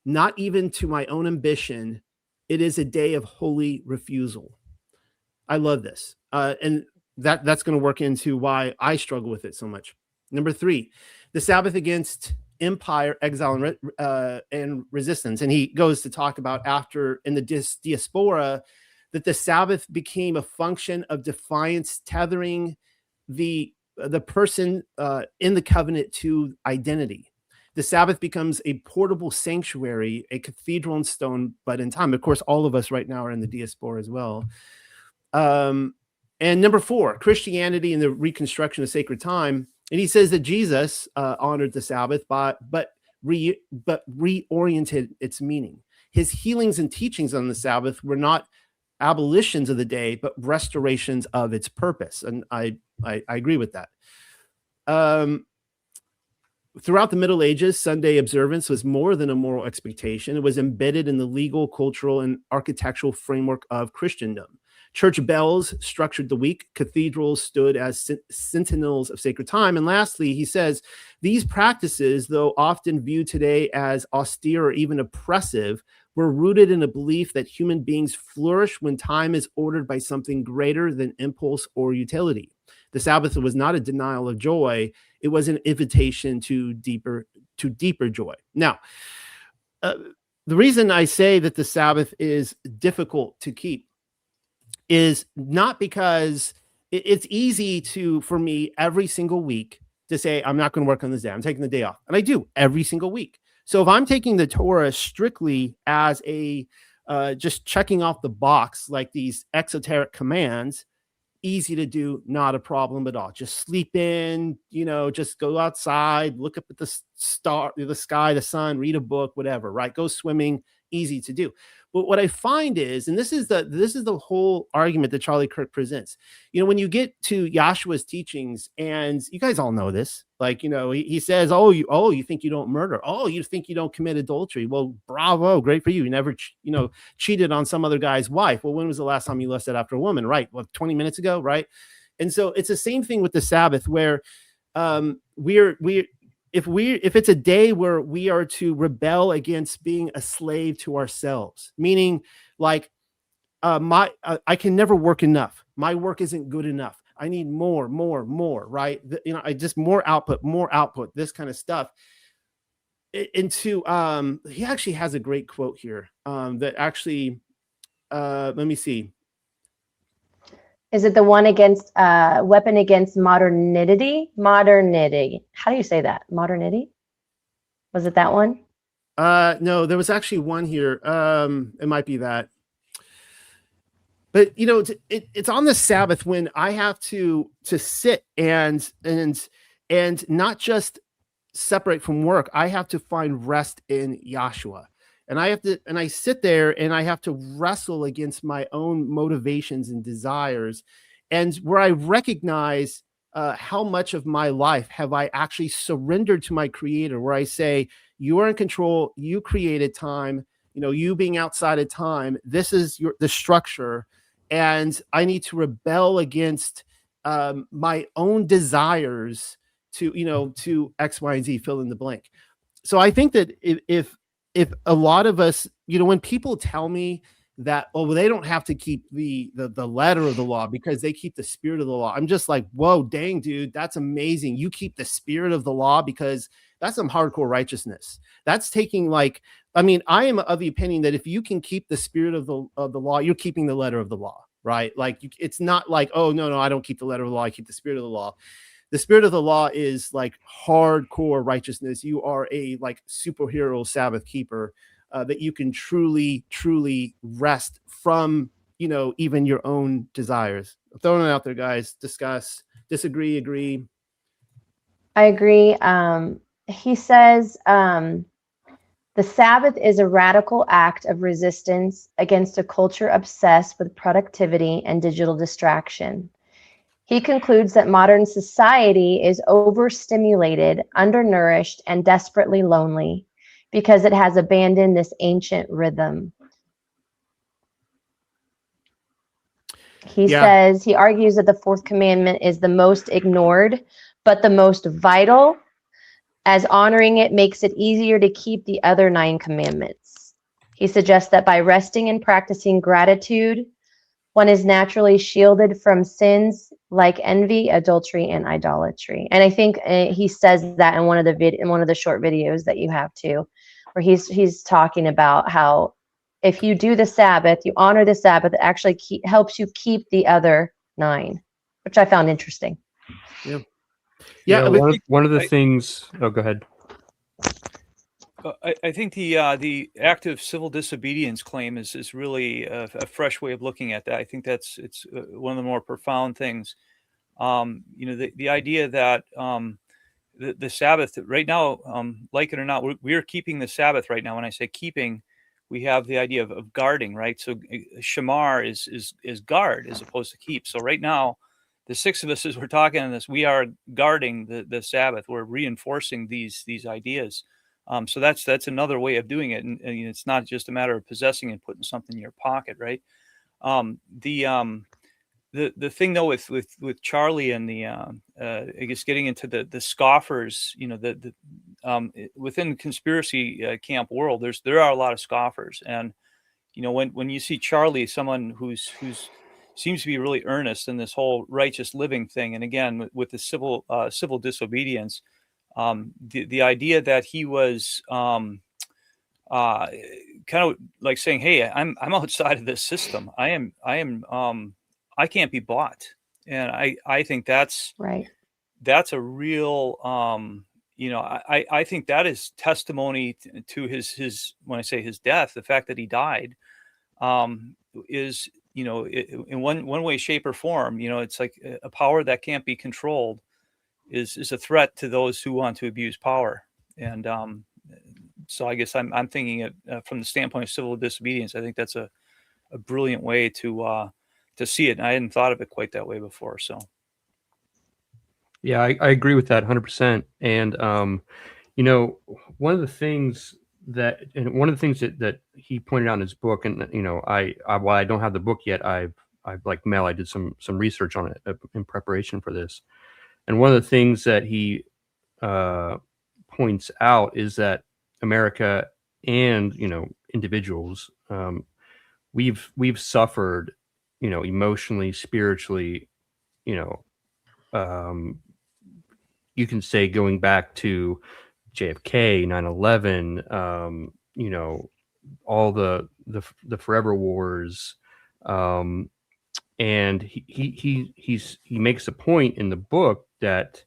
S3: not even to my own ambition. It is a day of holy refusal. I love this. And that's going to work into why I struggle with it so much. Number three, the Sabbath against empire, exile, and resistance. And he goes to talk about after in the diaspora, that the Sabbath became a function of defiance, tethering the person in the covenant to identity. The Sabbath becomes a portable sanctuary, a cathedral in stone, but in time. Of course, all of us right now are in the diaspora as well. And number 4, Christianity and the reconstruction of sacred time. And he says that Jesus honored the Sabbath, but reoriented its meaning. His healings and teachings on the Sabbath were not abolitions of the day, but restorations of its purpose. And I agree with that. Throughout the Middle Ages, Sunday observance was more than a moral expectation. It was embedded in the legal, cultural, and architectural framework of Christendom. Church bells structured the week. Cathedrals stood as sentinels of sacred time. And lastly, he says, these practices, though often viewed today as austere or even oppressive, were rooted in a belief that human beings flourish when time is ordered by something greater than impulse or utility. The Sabbath was not a denial of joy. It was an invitation to deeper joy. Now, the reason I say that the Sabbath is difficult to keep is not because it's easy for me every single week to say, I'm not going to work on this day. I'm taking the day off. And I do every single week. So if I'm taking the Torah strictly as a just checking off the box, like these exoteric commands, easy to do, not a problem at all. Just sleep in, just go outside, look up at the sky, the sun, read a book, whatever, right? Go swimming, easy to do. But what I find is, and this is the whole argument that Charlie Kirk presents, when you get to Yahshua's teachings, and you guys all know this, like, he says, you think you don't murder. Oh, you think you don't commit adultery. Well, bravo. Great for you. You never, cheated on some other guy's wife. Well, when was the last time you lusted after a woman? Right. Well, 20 minutes ago. Right. And so it's the same thing with the Sabbath, where if it's a day where we are to rebel against being a slave to ourselves, meaning like I can never work enough. My work isn't good enough. I need more, right? I just more output, this kind of stuff. He actually has a great quote here that actually, let me see.
S6: Is it the one against weapon against modernity? Modernity. How do you say that? Modernity? Was it that one?
S3: No, there was actually one here. It might be that. But it's on the Sabbath when I have to sit and not just separate from work. I have to find rest in Yahshua. And I sit there and I have to wrestle against my own motivations and desires, and where I recognize how much of my life have I actually surrendered to my Creator, where I say, you are in control, you created time, you being outside of time, this is the structure, and I need to rebel against my own desires to X, Y, and Z, fill in the blank. So I think that if a lot of us, when people tell me that, they don't have to keep the letter of the law because they keep the spirit of the law, I'm just like, whoa, dang, dude, that's amazing. You keep the spirit of the law, because that's some hardcore righteousness. That's taking I am of the opinion that if you can keep the spirit of the law, you're keeping the letter of the law, right? Like it's not like, oh, no, I don't keep the letter of the law, I keep the spirit of the law. The spirit of the law is like hardcore righteousness. You are a superhero Sabbath keeper that you can truly, truly rest from, even your own desires. I'm throwing it out there, guys. Discuss, disagree, agree.
S6: I agree. He says the Sabbath is a radical act of resistance against a culture obsessed with productivity and digital distraction. He concludes that modern society is overstimulated, undernourished, and desperately lonely because it has abandoned this ancient rhythm. He argues that the fourth commandment is the most ignored, but the most vital, as honoring it makes it easier to keep the other 9 commandments. He suggests that by resting and practicing gratitude, one is naturally shielded from sins like envy, adultery, and idolatry. And I think he says that in one of the short videos that you have too, where he's talking about how if you do the Sabbath, you honor the Sabbath, it actually helps you keep the other 9, which I found interesting.
S3: Yeah.
S5: Yeah,
S3: but-
S5: one of the things. Oh, go ahead.
S7: I think the active civil disobedience claim is really a fresh way of looking at that. I think it's one of the more profound things. The idea that the Sabbath right now, like it or not, we're keeping the Sabbath right now. When I say keeping, we have the idea of guarding, right? So shamar is guard as opposed to keep. So right now, the 6 of us, as we're talking on this, we are guarding the Sabbath. We're reinforcing these ideas. So that's another way of doing it, and it's not just a matter of possessing and putting something in your pocket, right? The thing though with Charlie and the I guess getting into the scoffers, within the conspiracy camp world, there are a lot of scoffers, and when you see Charlie, someone who's seems to be really earnest in this whole righteous living thing, and again with the civil disobedience, the idea that he was kind of like saying, hey, I'm outside of this system. I can't be bought. And I think that's
S6: right.
S7: That's a real, I think that is testimony to his, when I say his death, the fact that he died, is, in one way, shape or form, it's like a power that can't be controlled is a threat to those who want to abuse power. And so I guess I'm thinking it from the standpoint of civil disobedience. I think that's a brilliant way to see it. And I hadn't thought of it quite that way before. So.
S5: Yeah, I agree with that 100%. And, one of the things that he pointed out in his book, and, while I don't have the book yet, I've like Mel, I did some research on it in preparation for this. And one of the things that he points out is that America and, individuals, we've suffered, emotionally, spiritually, you can say going back to JFK, 9/11, all the forever wars, and he makes a point in the book that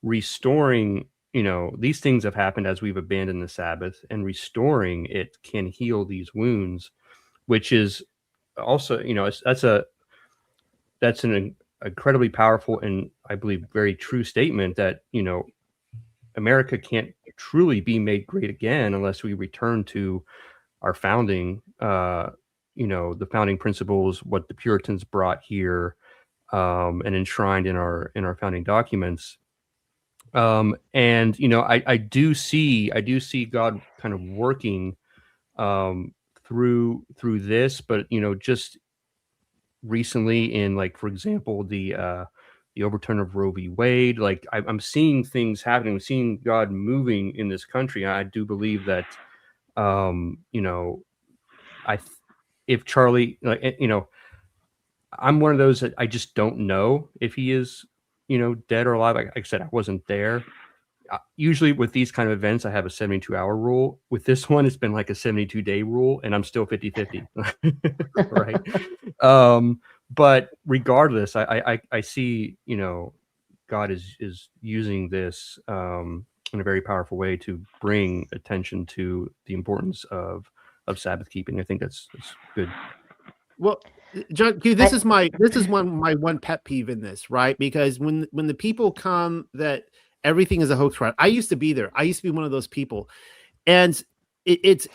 S5: restoring, these things have happened as we've abandoned the Sabbath, and restoring it can heal these wounds, which is also, that's an incredibly powerful and I believe very true statement that, America can't truly be made great again unless we return to our founding, the founding principles, what the Puritans brought here, and enshrined in our founding documents. And, I do see God kind of working, through this, but, just recently in, like, for example, the overturn of Roe v. Wade, like I'm seeing things happening. I'm seeing God moving in this country. I do believe that, if Charlie, I'm one of those that I just don't know if he is, dead or alive. Like I said, I wasn't there. Usually with these kind of events, I have a 72-hour rule. With this one, it's been like a 72-day rule, and I'm still 50-50. Right. But regardless, I see, God is using this in a very powerful way to bring attention to the importance of Sabbath keeping. I think that's good.
S3: Well, John, this is my one pet peeve in this, right? Because when the people come that everything is a hoax, right? I used to be there. I used to be one of those people, and it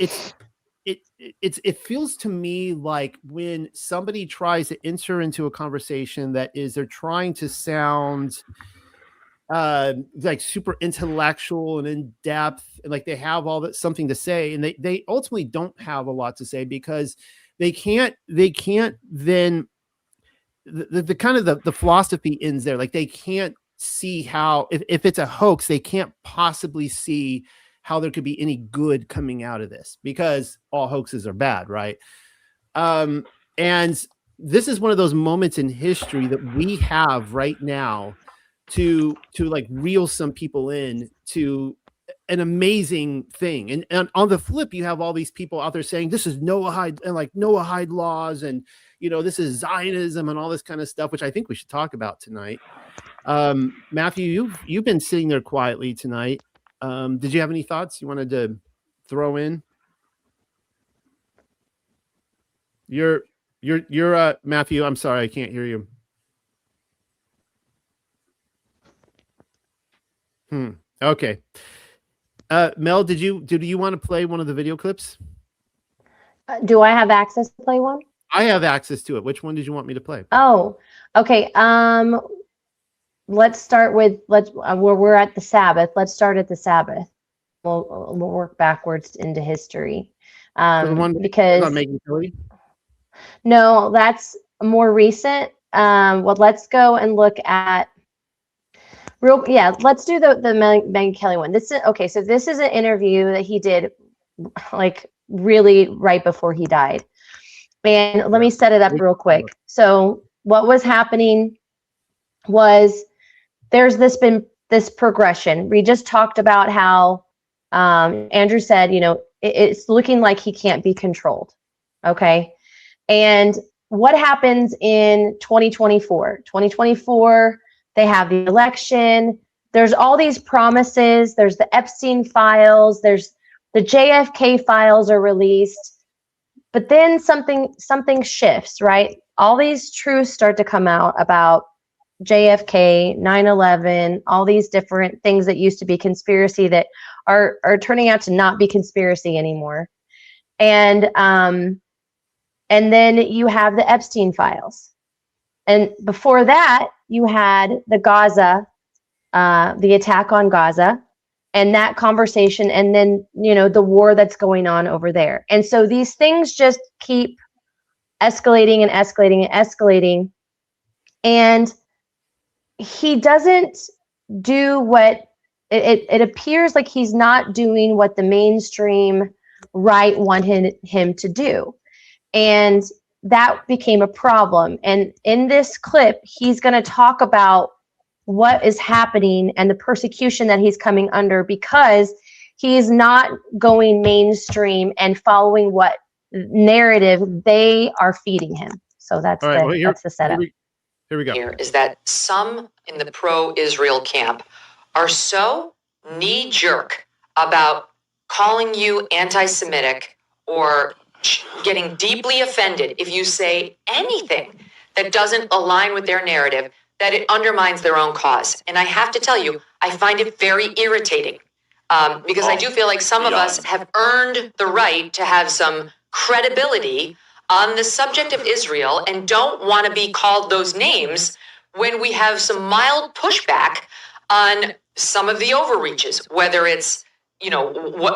S3: feels to me like when somebody tries to enter into a conversation they're trying to sound like super intellectual and in depth, and like they have all that something to say, and they ultimately don't have a lot to say because they can't then the kind of the philosophy ends there. Like they can't see how, if it's a hoax, they can't possibly see how there could be any good coming out of this because all hoaxes are bad, right? And this is one of those moments in history that we have right now to like reel some people in to an amazing thing. And on the flip, you have all these people out there saying this is Noahide and like Noahide laws, and this is Zionism and all this kind of stuff, which I think we should talk about tonight. Matthew, you've been sitting there quietly tonight. Did you have any thoughts you wanted to throw in? You're Matthew, I'm sorry, I can't hear you. Okay. Mel, did you want to play one of the video clips?
S6: Do I have access to play one?
S3: I have access to it. Which one did you want me to play?
S6: Oh, okay. Let's start with where we're at the Sabbath. Let's start at the Sabbath. We'll work backwards into history. Because no, that's more recent. Well, let's go and look at let's do the Megan Kelly one. This is okay. So this is an interview that he did like really right before he died. And let me set it up real quick. So what was happening was there's been this progression. We just talked about how Andrew said, it's looking like he can't be controlled. Okay. And what happens in 2024? 2024, they have the election. There's all these promises. There's the Epstein files. There's the JFK files are released. But then something shifts, right? All these truths start to come out about JFK, 9/11, all these different things that used to be conspiracy that are turning out to not be conspiracy anymore. And then you have the Epstein files. And before that, you had the Gaza, the attack on Gaza, and that conversation, and then, the war that's going on over there. And so these things just keep escalating and escalating and escalating. And he doesn't do what it appears like he's not doing what the mainstream right wanted him to do. And that became a problem. And in this clip, he's going to talk about what is happening and the persecution that he's coming under because he's not going mainstream and following what narrative they are feeding him. So that's that's the setup.
S3: Here we go.
S8: Here is that some in the pro-Israel camp are so knee-jerk about calling you anti-Semitic or getting deeply offended if you say anything that doesn't align with their narrative, that it undermines their own cause. And I have to tell you, I find it very irritating because I do feel like some of us have earned the right to have some credibility on the subject of Israel and don't want to be called those names when we have some mild pushback on some of the overreaches, whether it's,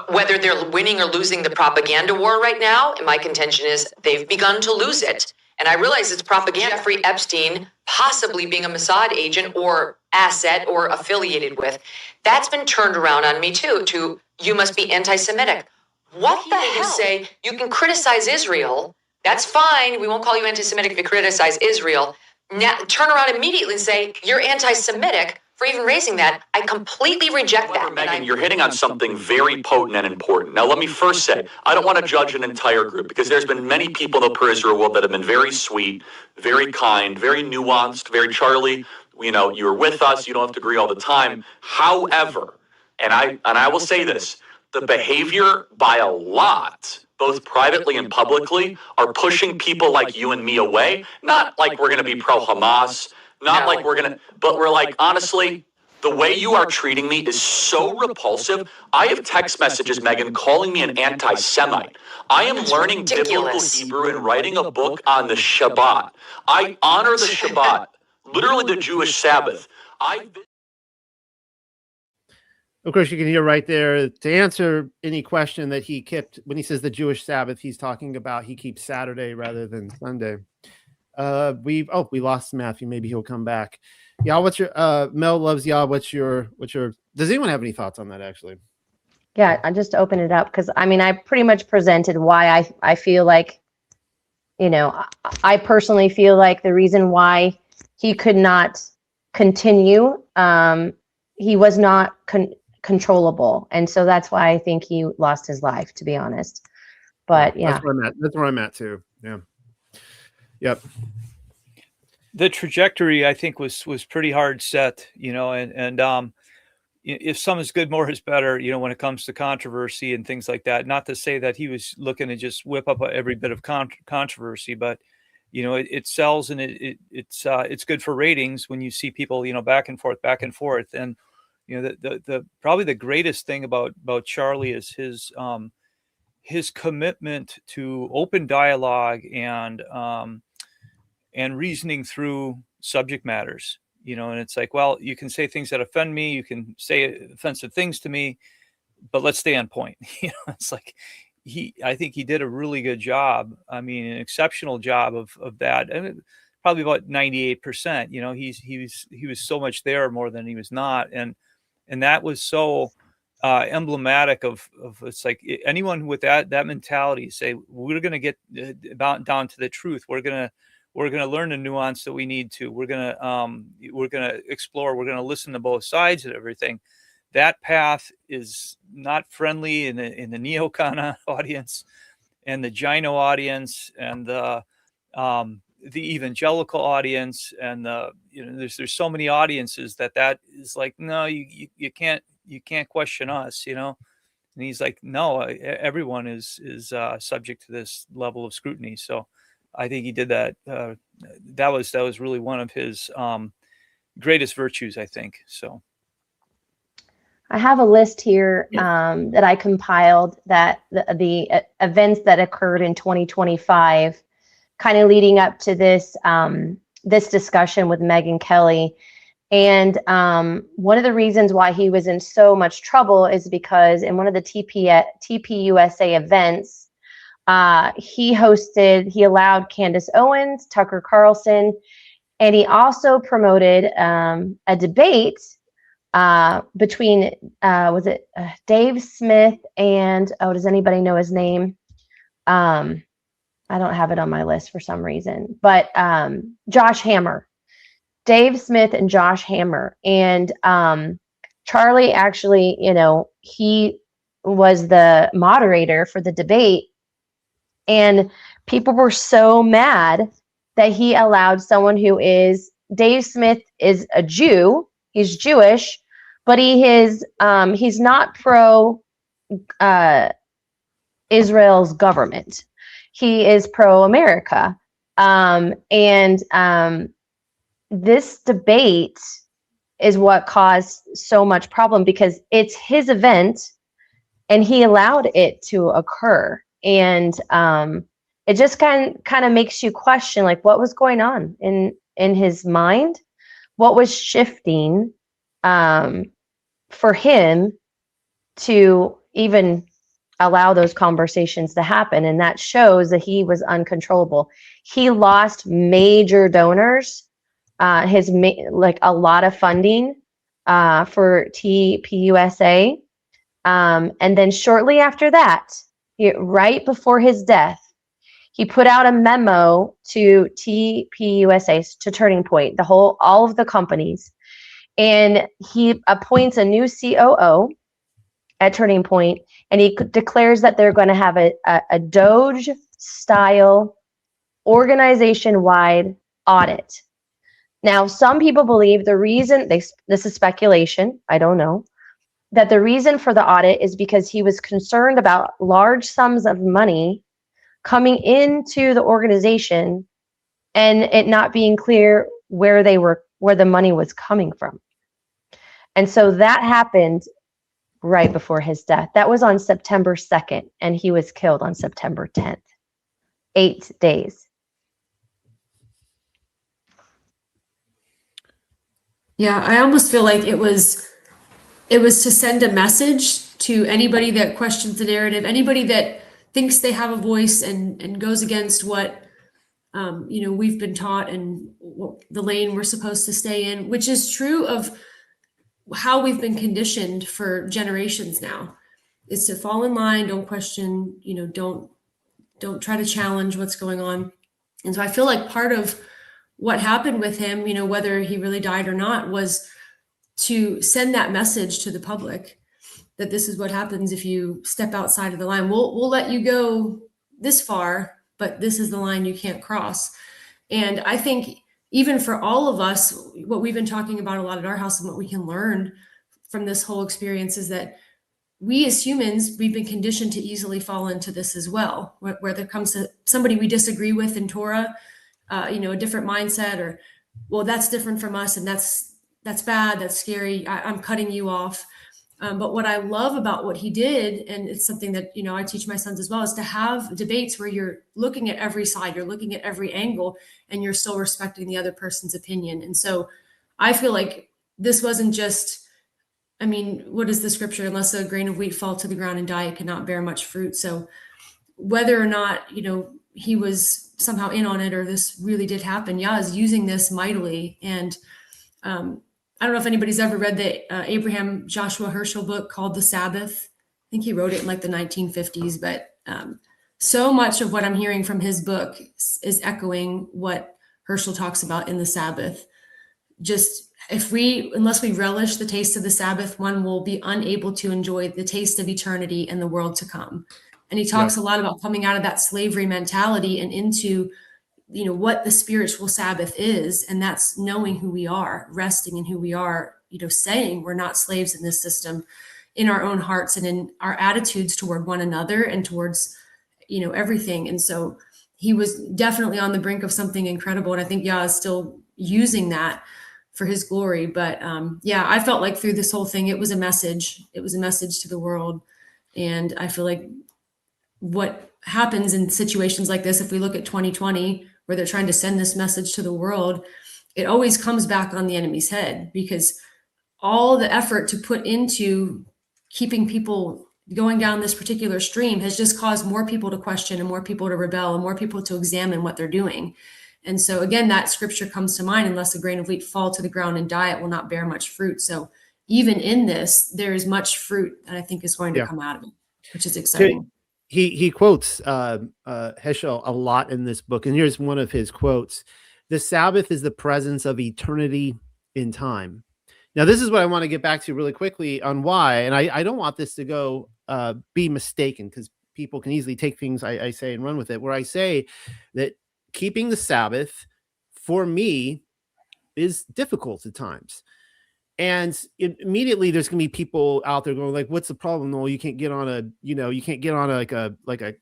S8: whether they're winning or losing the propaganda war right now. And my contention is they've begun to lose it. And I realize it's propaganda. Jeffrey Epstein possibly being a Mossad agent or asset or affiliated with, that's been turned around on me too, to you must be anti-Semitic. What the hell? Say you can criticize Israel. That's fine. We won't call you anti-Semitic if you criticize Israel. Now turn around immediately and say you're anti-Semitic for even raising that. I completely reject that.
S9: Megan, you're hitting on something very potent and important. Now, let me first say, I don't want to judge an entire group because there's been many people in the pro-Israel world that have been very sweet, very kind, very nuanced, very Charlie. You're with us. You don't have to agree all the time. However, and I will say this, the behavior by a lot, both privately and publicly, are pushing people like you and me away. Not like we're going to be pro-Hamas, not like we're going to, but we're like, honestly, the way you are treating me is so repulsive. I have text messages, Megan, calling me an anti-Semite. I am learning biblical Hebrew and writing a book on the Shabbat. I honor the Shabbat, literally the Jewish Sabbath.
S3: Of course, you can hear right there, to answer any question that he kept, when he says the Jewish Sabbath, he's talking about he keeps Saturday rather than Sunday. We lost Matthew. Maybe he'll come back. Yeah, what's your Mel loves Yah? What's your does anyone have any thoughts on that actually?
S6: Yeah, I just opened it up because I pretty much presented why I feel like, I personally feel like the reason why he could not continue, he was not controllable. And so that's why I think he lost his life, to be honest. But yeah.
S3: That's where I'm at. That's where I'm at too. Yeah. Yep.
S7: The trajectory, I think, was pretty hard set, and if some is good, more is better, when it comes to controversy and things like that. Not to say that he was looking to just whip up every bit of controversy, but it sells, and it's good for ratings when you see people, back and forth. And the probably the greatest thing about Charlie is his commitment to open dialogue and reasoning through subject matters, and it's like, well, you can say things that offend me, you can say offensive things to me, but let's stay on point. It's like I think he did a really good job. I mean, an exceptional job of that. And probably about 98%, he was so much there more than he was not. And that was so emblematic of it's like anyone with that mentality say, we're going to get down to the truth. We're going to learn the nuance that we need to. We're going to explore. We're going to listen to both sides and everything. That path is not friendly in the neocon audience and the gyno audience and the evangelical audience. And there's so many audiences that is like, no, you can't question us, And he's like, no, everyone is subject to this level of scrutiny. So I think he did that. That was really one of his greatest virtues, I think. So
S6: I have a list here that I compiled that the events that occurred in 2025, kind of leading up to this this discussion with Megyn Kelly. And one of the reasons why he was in so much trouble is because in one of the TPUSA events, he allowed Candace Owens, Tucker Carlson, and he also promoted a debate between, was it Dave Smith and, does anybody know his name? I don't have it on my list for some reason, but Josh Hammer. Dave Smith and Josh Hammer. And Charlie actually, he was the moderator for the debate. And people were so mad that he allowed someone who is, Dave Smith is a Jew, he's Jewish, but he's not pro Israel's government. He is pro America. This debate is what caused so much problem because it's his event and he allowed it to occur. And it just kind of makes you question, like, what was going on in his mind? What was shifting for him to even allow those conversations to happen? And that shows that he was uncontrollable. He lost major donors, a lot of funding for TPUSA. And then shortly after that, right before his death, he put out a memo to TPUSA, to Turning Point, all of the companies, and he appoints a new COO at Turning Point, and he declares that they're going to have a Doge-style organization-wide audit. Now, some people believe the reason, this is speculation, I don't know, that the reason for the audit is because he was concerned about large sums of money coming into the organization and it not being clear where the money was coming from. And so that happened right before his death. That was on September 2nd, and he was killed on September 10th. 8 days.
S10: Yeah, I almost feel like it was to send a message to anybody that questions the narrative, anybody that thinks they have a voice and goes against what we've been taught and the lane we're supposed to stay in, which is true of how we've been conditioned for generations now. Is to fall in line, don't question, don't try to challenge what's going on. And so I feel like part of what happened with him, whether he really died or not, was to send that message to the public that this is what happens if you step outside of the line. We'll let you go this far, but this is the line you can't cross. And I think even for all of us, what we've been talking about a lot at our house and what we can learn from this whole experience is that we as humans, we've been conditioned to easily fall into this as well, where there comes to somebody we disagree with in Torah, a different mindset, or, well, that's different from us, and that's bad, that's scary, I'm cutting you off. But what I love about what he did, and it's something that, I teach my sons as well, is to have debates where you're looking at every side, you're looking at every angle, and you're still respecting the other person's opinion. And so I feel like this wasn't just, what is the scripture? Unless a grain of wheat fall to the ground and die, it cannot bear much fruit. So whether or not, he was somehow in on it, or this really did happen, Yah is using this mightily. And I don't know if anybody's ever read the Abraham Joshua Herschel book called The Sabbath. I think he wrote it in like the 1950s, but so much of what I'm hearing from his book is echoing what Herschel talks about in The Sabbath. Just unless we relish the taste of the Sabbath, one will be unable to enjoy the taste of eternity and the world to come. And he talks a lot about coming out of that slavery mentality and into, what the spiritual Sabbath is. And that's knowing who we are, resting in who we are, saying we're not slaves in this system, in our own hearts and in our attitudes toward one another and towards, everything. And so he was definitely on the brink of something incredible. And I think Yah is still using that for his glory. But I felt like through this whole thing, it was a message. It was a message to the world. And I feel like what happens in situations like this, if we look at 2020, where they're trying to send this message to the world, it always comes back on the enemy's head, because all the effort to put into keeping people going down this particular stream has just caused more people to question and more people to rebel and more people to examine what they're doing. And so again, that scripture comes to mind: unless a grain of wheat fall to the ground and die, it will not bear much fruit. So even in this, there is much fruit that I think is going to come out of it, which is exciting.
S3: He quotes Heschel a lot in this book, and here's one of his quotes: "The Sabbath is the presence of eternity in time." Now, this is what I want to get back to really quickly on why, and I don't want this to go be mistaken, because people can easily take things I say and run with it, where I say that keeping the Sabbath for me is difficult at times. And immediately there's going to be people out there going like, what's the problem? Well, you can't get on like a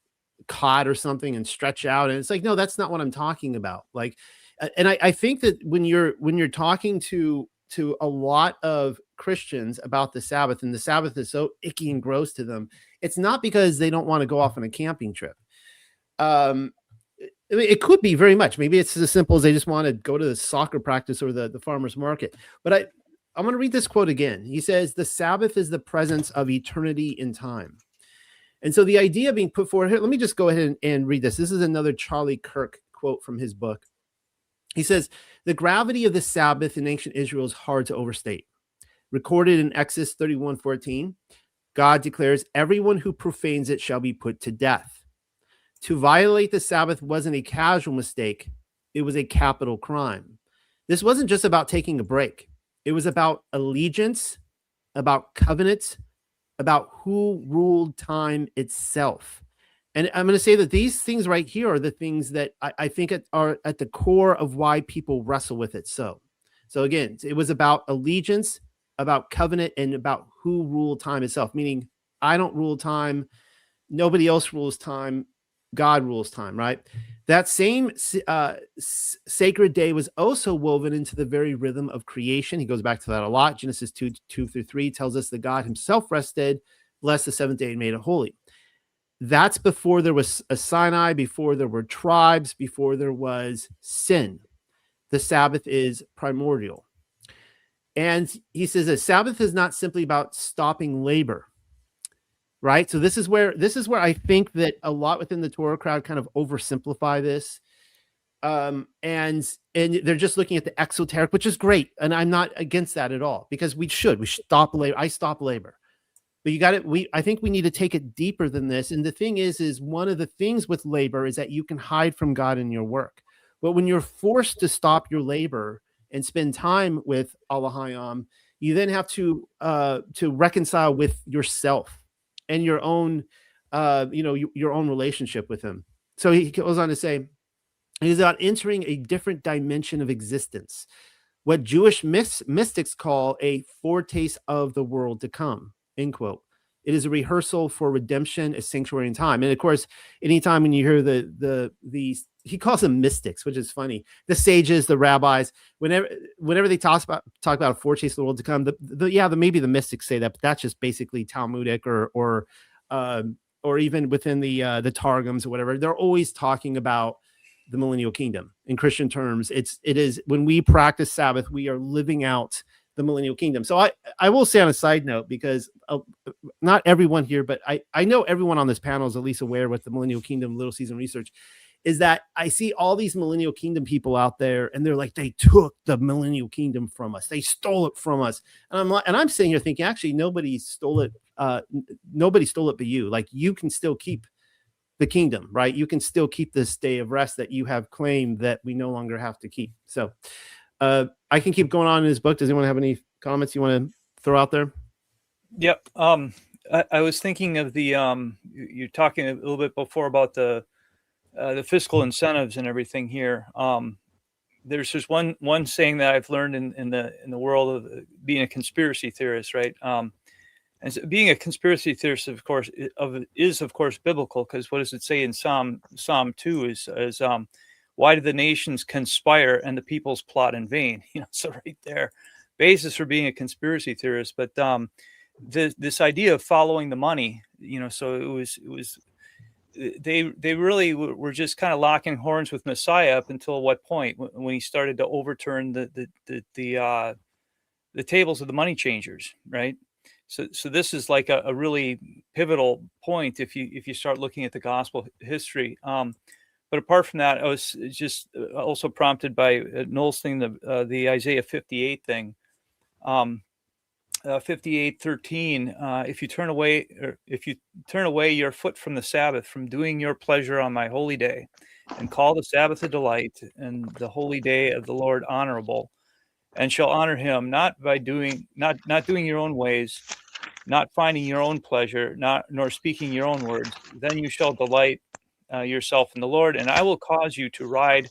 S3: cot or something and stretch out. And it's like, no, that's not what I'm talking about. Like, and I think that when you're talking to a lot of Christians about the Sabbath, and the Sabbath is so icky and gross to them, it's not because they don't want to go off on a camping trip. It could be very much. Maybe it's as simple as they just want to go to the soccer practice or the farmer's market. But I'm going to read this quote again. He says, "The Sabbath is the presence of eternity in time." And so the idea being put forward here, let me just go ahead and read this. This is another Charlie Kirk quote from his book. He says, "The gravity of the Sabbath in ancient Israel is hard to overstate. Recorded in Exodus 31:14, God declares, 'Everyone who profanes it shall be put to death.' To violate the Sabbath wasn't a casual mistake. It was a capital crime. This wasn't just about taking a break. It was about allegiance, about covenant, about who ruled time itself." And I'm going to say that these things right here are the things that I think are at the core of why people wrestle with it. So again, it was about allegiance, about covenant, and about who ruled time itself, meaning I don't rule time. Nobody else rules time. God rules time, right? That same sacred day was also woven into the very rhythm of creation. He goes back to that a lot. Genesis 2:2-3 tells us that God himself rested, blessed the seventh day, and made it holy. That's before there was a Sinai, before there were tribes, before there was sin. The Sabbath is primordial. And he says that Sabbath is not simply about stopping labor. Right. So this is where I think that a lot within the Torah crowd kind of oversimplify this. And they're just looking at the exoteric, which is great. And I'm not against that at all, because we should stop labor. I stop labor. But I think we need to take it deeper than this. And the thing is one of the things with labor is that you can hide from God in your work. But when you're forced to stop your labor and spend time with Allah Hayam, you then have to reconcile with yourself and your own, your own relationship with him. So he goes on to say, it is about entering a different dimension of existence, what Jewish mystics call a foretaste of the world to come, end quote. It is a rehearsal for redemption, a sanctuary in time. And of course, anytime when you hear the he calls them mystics, which is funny, the sages, the rabbis, whenever they talk about a foretaste of the world to come, maybe the mystics say that, but that's just basically Talmudic or even within the Targums or whatever. They're always talking about the millennial kingdom. In Christian terms, it is when we practice Sabbath, we are living out the millennial kingdom. So I will say on a side note, because not everyone here, but I know everyone on this panel is at least aware with the millennial kingdom little season research, is that I see all these millennial kingdom people out there, and they're like, they took the millennial kingdom from us, they stole it from us, and I'm sitting here thinking, actually, nobody stole it but you. Like, you can still keep the kingdom, right? You can still keep this day of rest that you have claimed that we no longer have to keep. So I can keep going on in his book. Does anyone have any comments you want to throw out there?
S7: Yep. I was thinking of the you're talking a little bit before about the fiscal incentives and everything here. There's just one saying that I've learned in the world of being a conspiracy theorist, right? And so being a conspiracy theorist, of course, is of course biblical, because what does it say in Psalm 2 is why do the nations conspire and the peoples plot in vain? So right there, basis for being a conspiracy theorist. But this idea of following the money, so it was they really were just kind of locking horns with Messiah up until what point, when he started to overturn the tables of the money changers, right? So this is like a really pivotal point if you start looking at the gospel history. But apart from that, I was just also prompted by Noel's thing, the Isaiah 58 thing, 58:13. If you turn away your foot from the Sabbath, from doing your pleasure on my holy day, and call the Sabbath a delight, and the holy day of the Lord honorable, and shall honor him not doing your own ways, not finding your own pleasure, nor speaking your own words, then you shall delight yourself in the Lord, and I will cause you to ride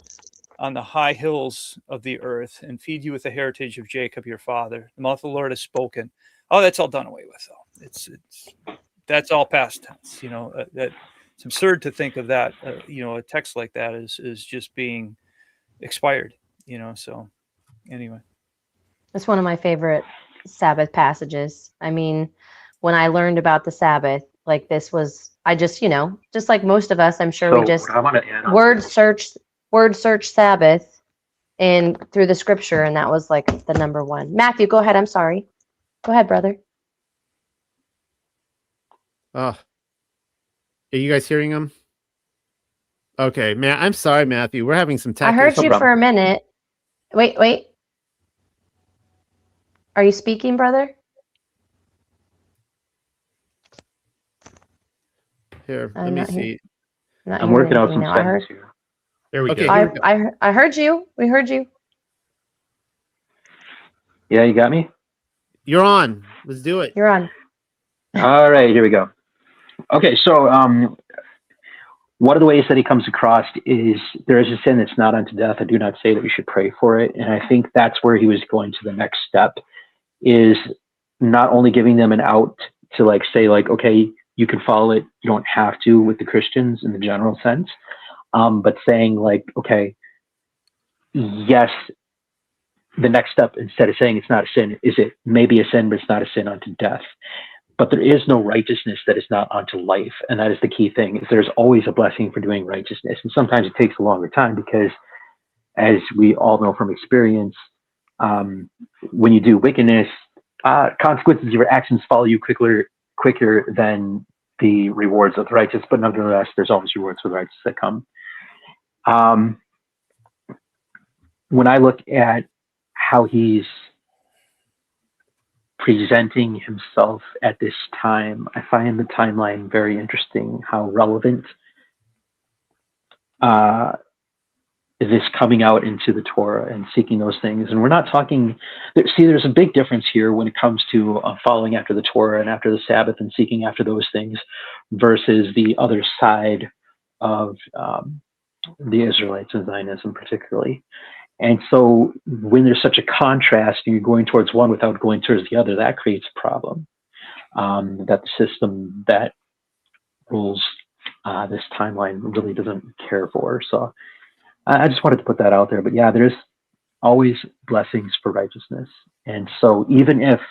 S7: on the high hills of the earth, and feed you with the heritage of Jacob your father. The mouth of the Lord has spoken. Oh, that's all done away with, though. That's all past tense. That it's absurd to think of that. A text like that is just being expired. So anyway,
S6: It's one of my favorite Sabbath passages. I mean, when I learned about the Sabbath, like, this was, I just, just like most of us, I'm sure we just word search Sabbath and through the scripture, and that was like the number one. Matthew, go ahead. I'm sorry. Go ahead, brother.
S3: Oh, are you guys hearing him? Okay, man. I'm sorry, Matthew. We're having some tech.
S6: I heard you for a minute. Wait. Are you speaking, brother?
S3: Here, let me see.
S4: I'm working out some settings here.
S5: There we
S3: Okay,
S5: go.
S6: I heard you. We heard you.
S4: Yeah, you got me?
S3: You're on. Let's do it.
S6: You're on.
S4: All right, here we go. Okay, so one of the ways that he comes across is there is a sin that's not unto death. I do not say that we should pray for it. And I think that's where he was going to the next step, is not only giving them an out to say, okay, you can follow it, you don't have to, with the Christians in the general sense, but saying okay, yes, the next step, instead of saying it's not a sin, is it may be a sin, but it's not a sin unto death. But there is no righteousness that is not unto life. And that is the key thing, is there's always a blessing for doing righteousness. And sometimes it takes a longer time because, as we all know from experience, when you do wickedness, consequences of your actions follow you quicker than the rewards of the righteous. But nonetheless, there's always rewards for the righteous that come. When I look at how he's presenting himself at this time, I find the timeline very interesting, how relevant this coming out into the Torah and seeking those things. And we're not talking, there's a big difference here when it comes to following after the Torah and after the Sabbath and seeking after those things versus the other side of the Israelites and Zionism particularly. And so when there's such a contrast and you're going towards one without going towards the other, that creates a problem that the system that rules this timeline really doesn't care for. So I just wanted to put that out there. But yeah, there's always blessings for righteousness. And so even if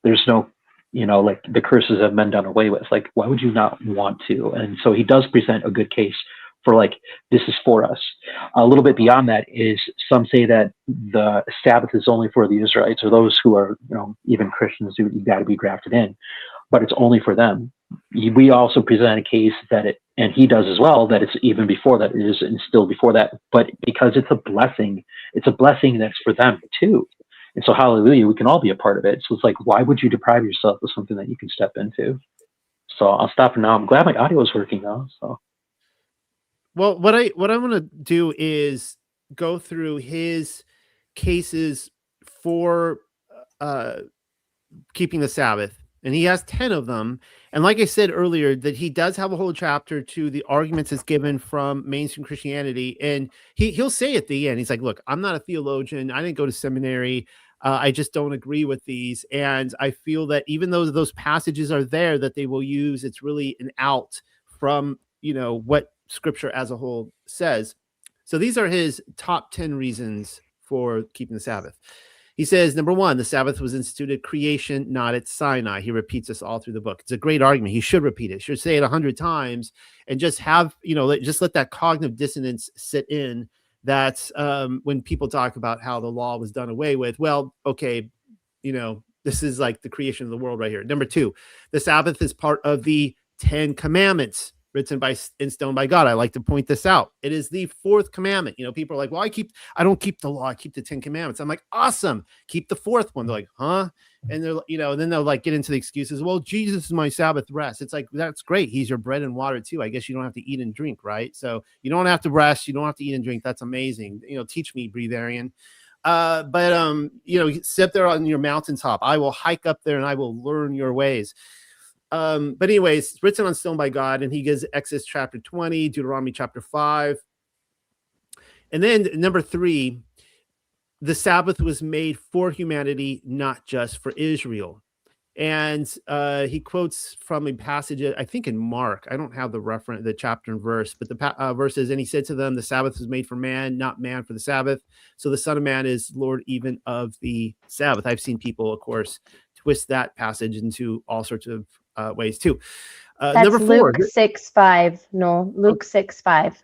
S4: there's no, like the curses have been done away with, like, why would you not want to? And so he does present a good case for like, this is for us. A little bit beyond that is some say that the Sabbath is only for the Israelites or those who are, even Christians who got to be grafted in, but it's only for them. We also present a case that and he does as well, that it's even before that, it is instilled before that, but because it's a blessing that's for them too. And so hallelujah, we can all be a part of it. So it's like, why would you deprive yourself of something that you can step into? So I'll stop for now. I'm glad my audio is working now. So.
S3: Well, what I want to do is go through his cases for keeping the Sabbath, and he has 10 of them. And like I said earlier, that he does have a whole chapter to the arguments that's given from mainstream Christianity, and he'll say at the end, he's like, "Look, I'm not a theologian. I didn't go to seminary. I just don't agree with these, and I feel that even though those passages are there that they will use, it's really an out from what Scripture as a whole says." So these are his top 10 reasons for keeping the Sabbath. He says, number 1, the Sabbath was instituted at creation, not at Sinai. He repeats this all through the book. It's a great argument. He should repeat it. He should say it 100 times and just have, just let that cognitive dissonance sit in. That's when people talk about how the law was done away with. Well, okay, this is like the creation of the world right here. Number 2, the Sabbath is part of the 10 Commandments written in stone by God. I like to point this out. It is the 4th commandment. People are like, well, I don't keep the law. I keep the 10 commandments. I'm like, awesome. Keep the 4th one. They're like, huh? And they're, then they'll like get into the excuses. Well, Jesus is my Sabbath rest. It's like, that's great. He's your bread and water too. I guess you don't have to eat and drink, right? So you don't have to rest. You don't have to eat and drink. That's amazing. Teach me, breatharian. But sit there on your mountaintop. I will hike up there and I will learn your ways. But anyways, written on stone by God, and he gives Exodus chapter 20, Deuteronomy chapter 5. And then number 3, the Sabbath was made for humanity, not just for Israel. And he quotes from a passage, I think in Mark. I don't have the chapter and verse, but the verses, and he said to them, the Sabbath was made for man, not man for the Sabbath. So the Son of Man is Lord even of the Sabbath. I've seen people, of course, twist that passage into all sorts of ways too.
S6: That's
S3: number 4,
S6: Luke 6:5. No, Luke 6:5.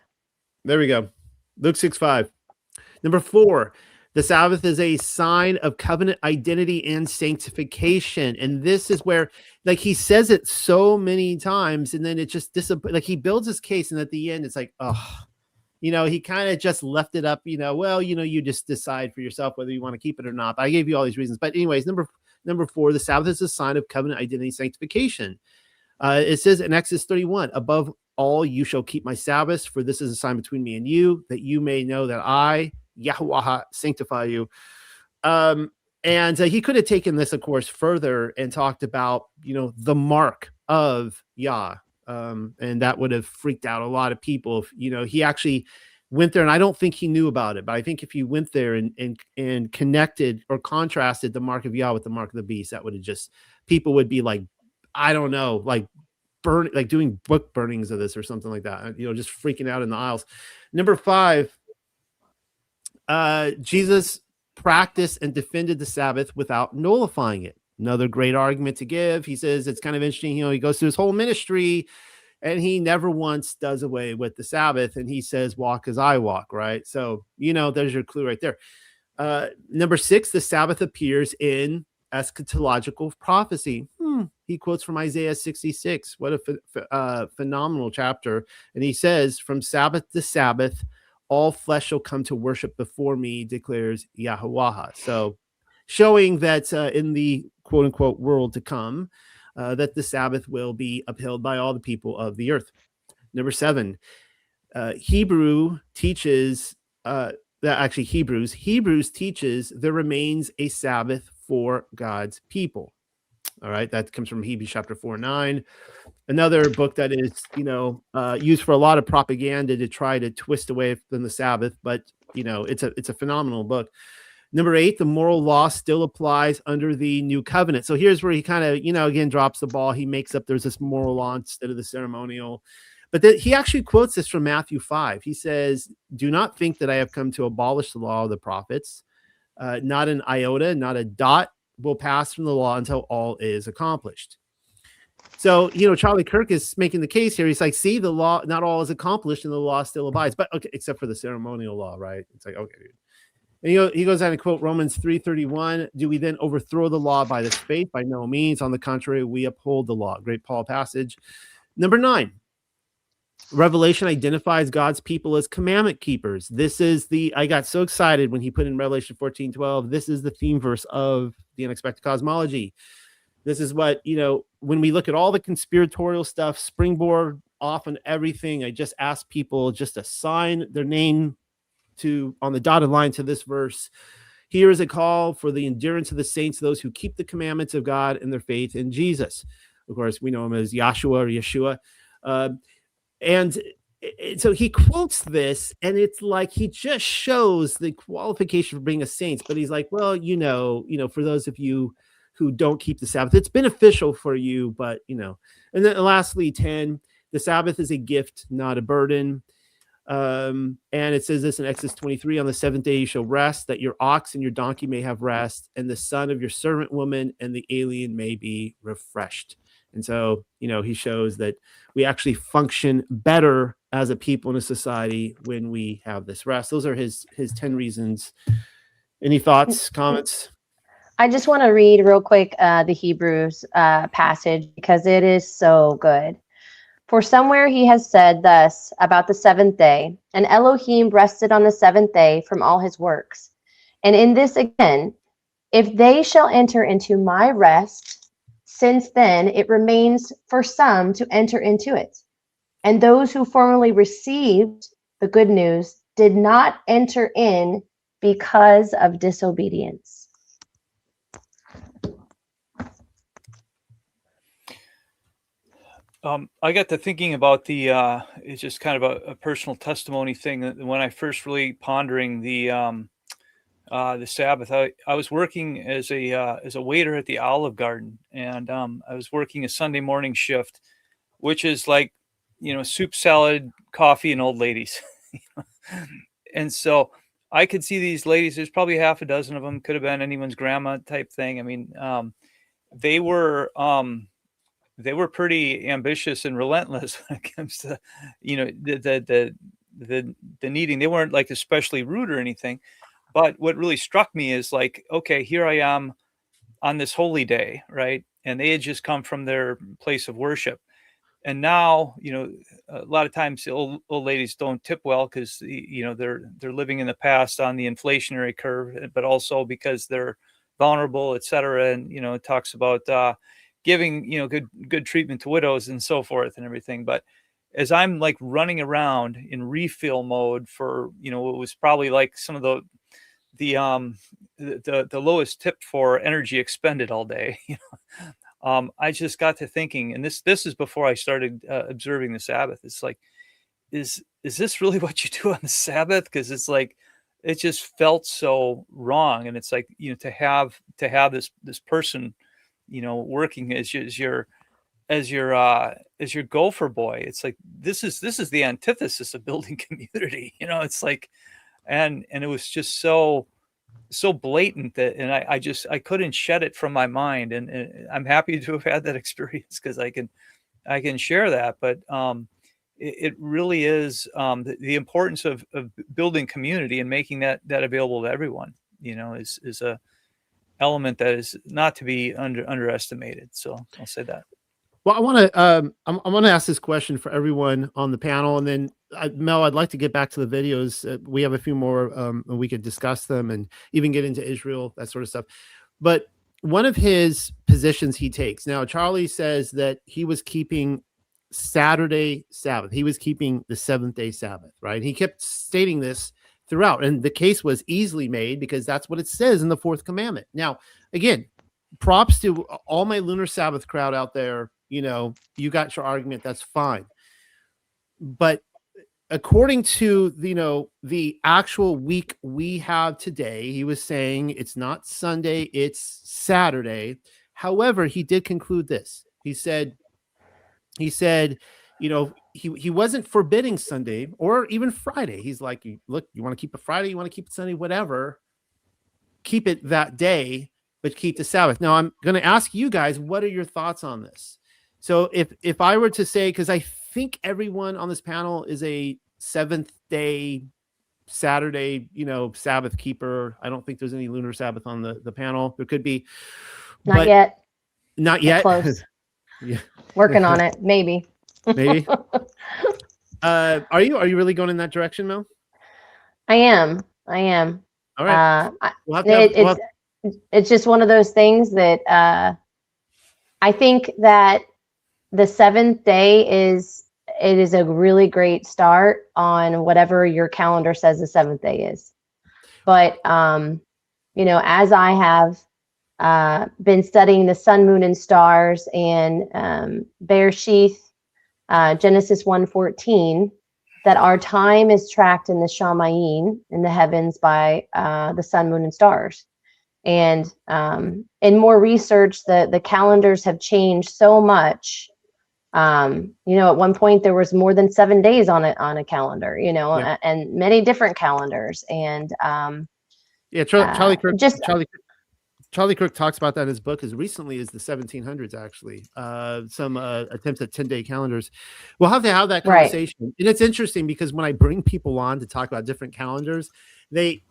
S3: There we go. Luke 6:5. Number 4, the Sabbath is a sign of covenant identity and sanctification. And this is where, like, he says it so many times, and then it just like he builds his case, and at the end, it's like, oh, he kind of just left it up, well, you just decide for yourself whether you want to keep it or not. But I gave you all these reasons. But anyways, Number 4, the Sabbath is a sign of covenant identity sanctification. It says in Exodus 31, above all, you shall keep my Sabbaths, for this is a sign between me and you, that you may know that I, Yahweh, sanctify you. And he could have taken this, of course, further and talked about, the mark of Yah. And that would have freaked out a lot of people if, he actually went there, and I don't think he knew about it, but I think if you went there and connected or contrasted the mark of Yah with the mark of the beast, that would have just, people would be like, I don't know, like doing book burnings of this or something like that, just freaking out in the aisles. Number 5, Jesus practiced and defended the Sabbath without nullifying it. Another great argument to give. He says it's kind of interesting, he goes through his whole ministry, and he never once does away with the Sabbath. And he says, walk as I walk, right? So, there's your clue right there. Number 6, the Sabbath appears in eschatological prophecy. He quotes from Isaiah 66. What a phenomenal chapter. And he says, from Sabbath to Sabbath, all flesh shall come to worship before me, declares Yahweh. So showing that in the quote unquote world to come, that the Sabbath will be upheld by all the people of the earth. Number 7, Hebrew teaches that actually Hebrews teaches there remains a Sabbath for God's people. All right. That comes from Hebrews chapter 4:9. Another book that is, used for a lot of propaganda to try to twist away from the Sabbath, but it's a phenomenal book. Number 8, the moral law still applies under the new covenant. So here's where he kind of, again, drops the ball. He makes up there's this moral law instead of the ceremonial. But he actually quotes this from Matthew 5. He says, "Do not think that I have come to abolish the law of the prophets. Not an iota, not a dot will pass from the law until all is accomplished." So, Charlie Kirk is making the case here. He's like, see, the law, not all is accomplished and the law still abides. But okay, except for the ceremonial law, right? It's like, okay, dude. And he goes on to quote Romans 3:31. "Do we then overthrow the law by this faith? By no means. On the contrary, we uphold the law." Great Paul passage. Number 9, Revelation identifies God's people as commandment keepers. This is I got so excited when he put in Revelation 14:12. This is the theme verse of the unexpected cosmology. This is what, when we look at all the conspiratorial stuff, springboard off on everything, I just ask people just to sign their name on the dotted line to this verse. Here is a call for the endurance of the saints, those who keep the commandments of God and their faith in Jesus. Of course, we know him as Yahshua or Yeshua. And so he quotes this, and it's like he just shows the qualification for being a saint. But he's like, well, for those of you who don't keep the Sabbath, it's beneficial for you, but, And then lastly, 10, the Sabbath is a gift, not a burden. And it says this in Exodus 23, "On the 7th day you shall rest, that your ox and your donkey may have rest, and the son of your servant woman and the alien may be refreshed." And so, he shows that we actually function better as a people in a society when we have this rest. Those are his 10 reasons. Any thoughts, comments?
S6: I just want to read real quick the Hebrews passage because it is so good. "For somewhere he has said thus about the 7th day, and Elohim rested on the 7th day from all his works. And in this again, if they shall enter into my rest, since then it remains for some to enter into it. And those who formerly received the good news did not enter in because of disobedience."
S7: I got to thinking about it's just kind of a personal testimony thing. That when I first really pondering the Sabbath, I was working as a waiter at the Olive Garden, and I was working a Sunday morning shift, which is like, soup, salad, coffee, and old ladies. And so I could see these ladies. There's probably half a dozen of them. Could have been anyone's grandma type thing. I mean, they were pretty ambitious and relentless when it comes to, the needing. They weren't like especially rude or anything, but what really struck me is like, okay, here I am on this holy day, right? And they had just come from their place of worship, and now, a lot of times old ladies don't tip well because they're living in the past on the inflationary curve, but also because they're vulnerable, etc. And it talks about giving good treatment to widows and so forth and everything. But as I'm like running around in refill mode for it was probably like some of the lowest tip for energy expended all day, I just got to thinking, and this is before I started observing the Sabbath. It's like, is this really what you do on the Sabbath? Because it's like, it just felt so wrong. And it's like, to have this person working as your gopher boy. It's like, this is the antithesis of building community. It's like, and it was just so blatant that, and I couldn't shed it from my mind. And I'm happy to have had that experience because I can share that. But it really is the importance of building community and making that available to everyone, is a element that is not to be underestimated. So I'll say that.
S3: Well, I want to ask this question for everyone on the panel, and then Mel, I'd like to get back to the videos. We have a few more, and we could discuss them and even get into Israel, that sort of stuff. But one of his positions he takes now, Charlie says that he was keeping Saturday Sabbath. He was keeping the 7th day Sabbath, right? He kept stating this throughout. And the case was easily made because that's what it says in the 4th commandment. Now, again, props to all my lunar Sabbath crowd out there. You got your argument. That's fine. But according to, the actual week we have today, he was saying it's not Sunday, it's Saturday. However, he did conclude this. He said, he wasn't forbidding Sunday or even Friday. He's like, look, you want to keep it Friday, you want to keep it Sunday, whatever, keep it that day, but keep the Sabbath. Now, I'm going to ask you guys, what are your thoughts on this? So if I were to say, because I think everyone on this panel is a 7th day Saturday, Sabbath keeper. I don't think there's any lunar Sabbath on the panel. There could be.
S6: Not yet.
S3: Not yet.
S6: Close.
S3: Yeah.
S6: Working on it. Maybe.
S3: Maybe. Are you really going in that direction, Mel?
S6: I am.
S3: All right.
S6: It's just one of those things that I think that the 7th day is a really great start on whatever your calendar says the 7th day is. But as I have been studying the sun, moon, and stars, and Bereshith, Genesis 1:14, that our time is tracked in the Shamayim, in the heavens, by the sun, moon, and stars. And in more research, the calendars have changed so much. At one point there was more than 7 days on a calendar,
S3: Yeah.
S6: and many different calendars. And
S3: Charlie Kirk talks about that in his book as recently as the 1700s, actually. Some attempts at 10-day calendars. We'll have to have that conversation. Right. And it's interesting because when I bring people on to talk about different calendars, they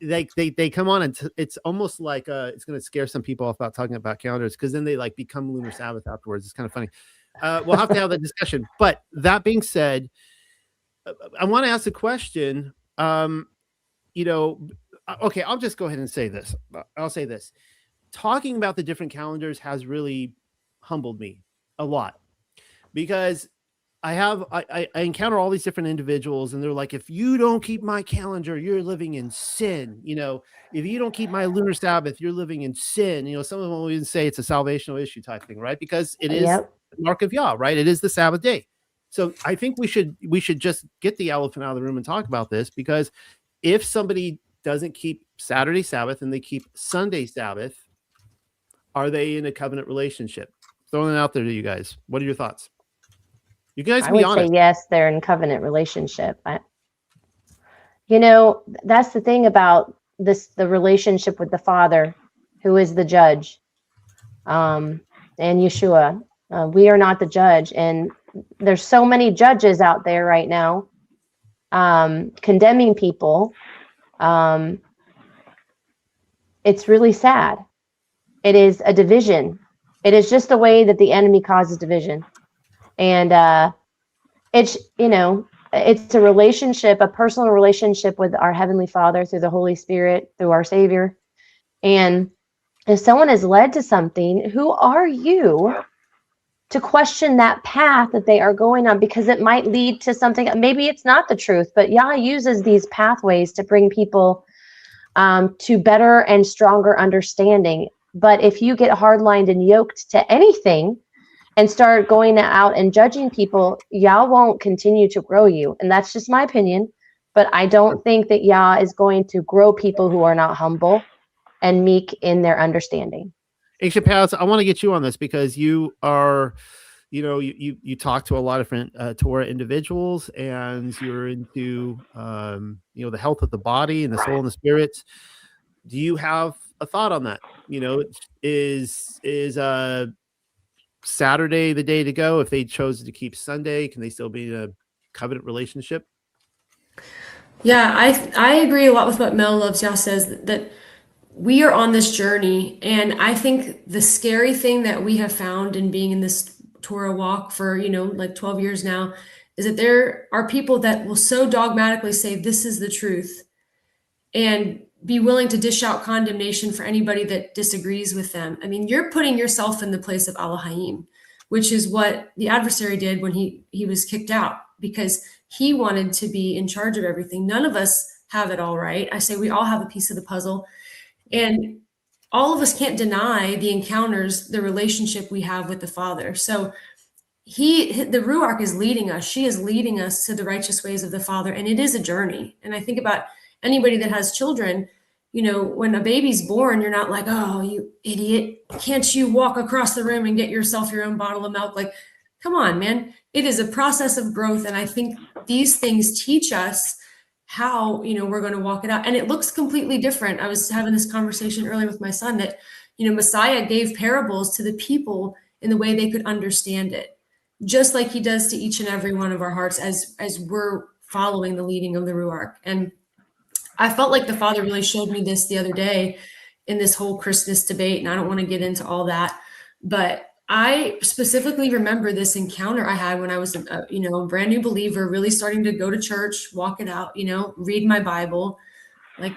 S3: come on and it's almost like it's going to scare some people off about talking about calendars, because then they become lunar Sabbath afterwards. It's kind of funny. We'll have to have that discussion. But that being said, I want to ask a question. Okay, I'll just go ahead and say this. I'll say this. Talking about the different calendars has really humbled me a lot, because I encounter all these different individuals, and they're like, if you don't keep my calendar, you're living in sin. If you don't keep my lunar Sabbath, you're living in sin. Some of them will even say it's a salvational issue type thing, right? Because it is the mark of Yah, right? It is the Sabbath day. So I think we should just get the elephant out of the room and talk about this, because if somebody doesn't keep Saturday Sabbath and they keep Sunday Sabbath, are they in a covenant relationship? Throwing it out there to you guys. What are your thoughts? You guys be honest.
S6: I would say yes, they're in covenant relationship. That's the thing about the relationship with the Father, who is the judge, and Yeshua. We are not the judge. And there's so many judges out there right now condemning people. It's really sad. It is a division. It is just the way that the enemy causes division. And it's a relationship, a personal relationship with our Heavenly Father through the Holy Spirit, through our Savior. And if someone is led to something, who are you to question that path that they are going on? Because it might lead to something. Maybe it's not the truth, but Yah uses these pathways to bring people to better and stronger understanding. But if you get hardlined and yoked to anything and start going out and judging people, Yah won't continue to grow you. And that's just my opinion. But I don't think that Yah is going to grow people who are not humble and meek in their understanding.
S3: Ancient Palace, I want to get you on this, because you are, you talk to a lot of different Torah individuals, and you're into, the health of the body and the soul and the spirits. Do you have a thought on that? Is Saturday the day to go? If they chose to keep Sunday, can they still be in a covenant relationship?
S10: Yeah, I agree a lot with what Mel Loves Yah says, that we are on this journey. And I think the scary thing that we have found in being in this Torah walk for, 12 years now, is that there are people that will so dogmatically say this is the truth and be willing to dish out condemnation for anybody that disagrees with them. I mean, you're putting yourself in the place of Elohim, which is what the adversary did when he was kicked out, because he wanted to be in charge of everything. None of us have it all right. I say we all have a piece of the puzzle. And all of us can't deny the encounters, the relationship we have with the Father. So the Ruach is leading us. She is leading us to the righteous ways of the Father. And it is a journey. And I think about anybody that has children, when a baby's born, you're not like, oh, you idiot, can't you walk across the room and get yourself your own bottle of milk? Like, come on, man. It is a process of growth. And I think these things teach us how, we're going to walk it out. And it looks completely different. I was having this conversation earlier with my son that, Messiah gave parables to the people in the way they could understand it, just like he does to each and every one of our hearts as we're following the leading of the Ruach. And I felt like the Father really showed me this the other day in this whole Christmas debate. And I don't want to get into all that, but I specifically remember this encounter I had when I was, a brand new believer, really starting to go to church, walk it out, read my Bible, like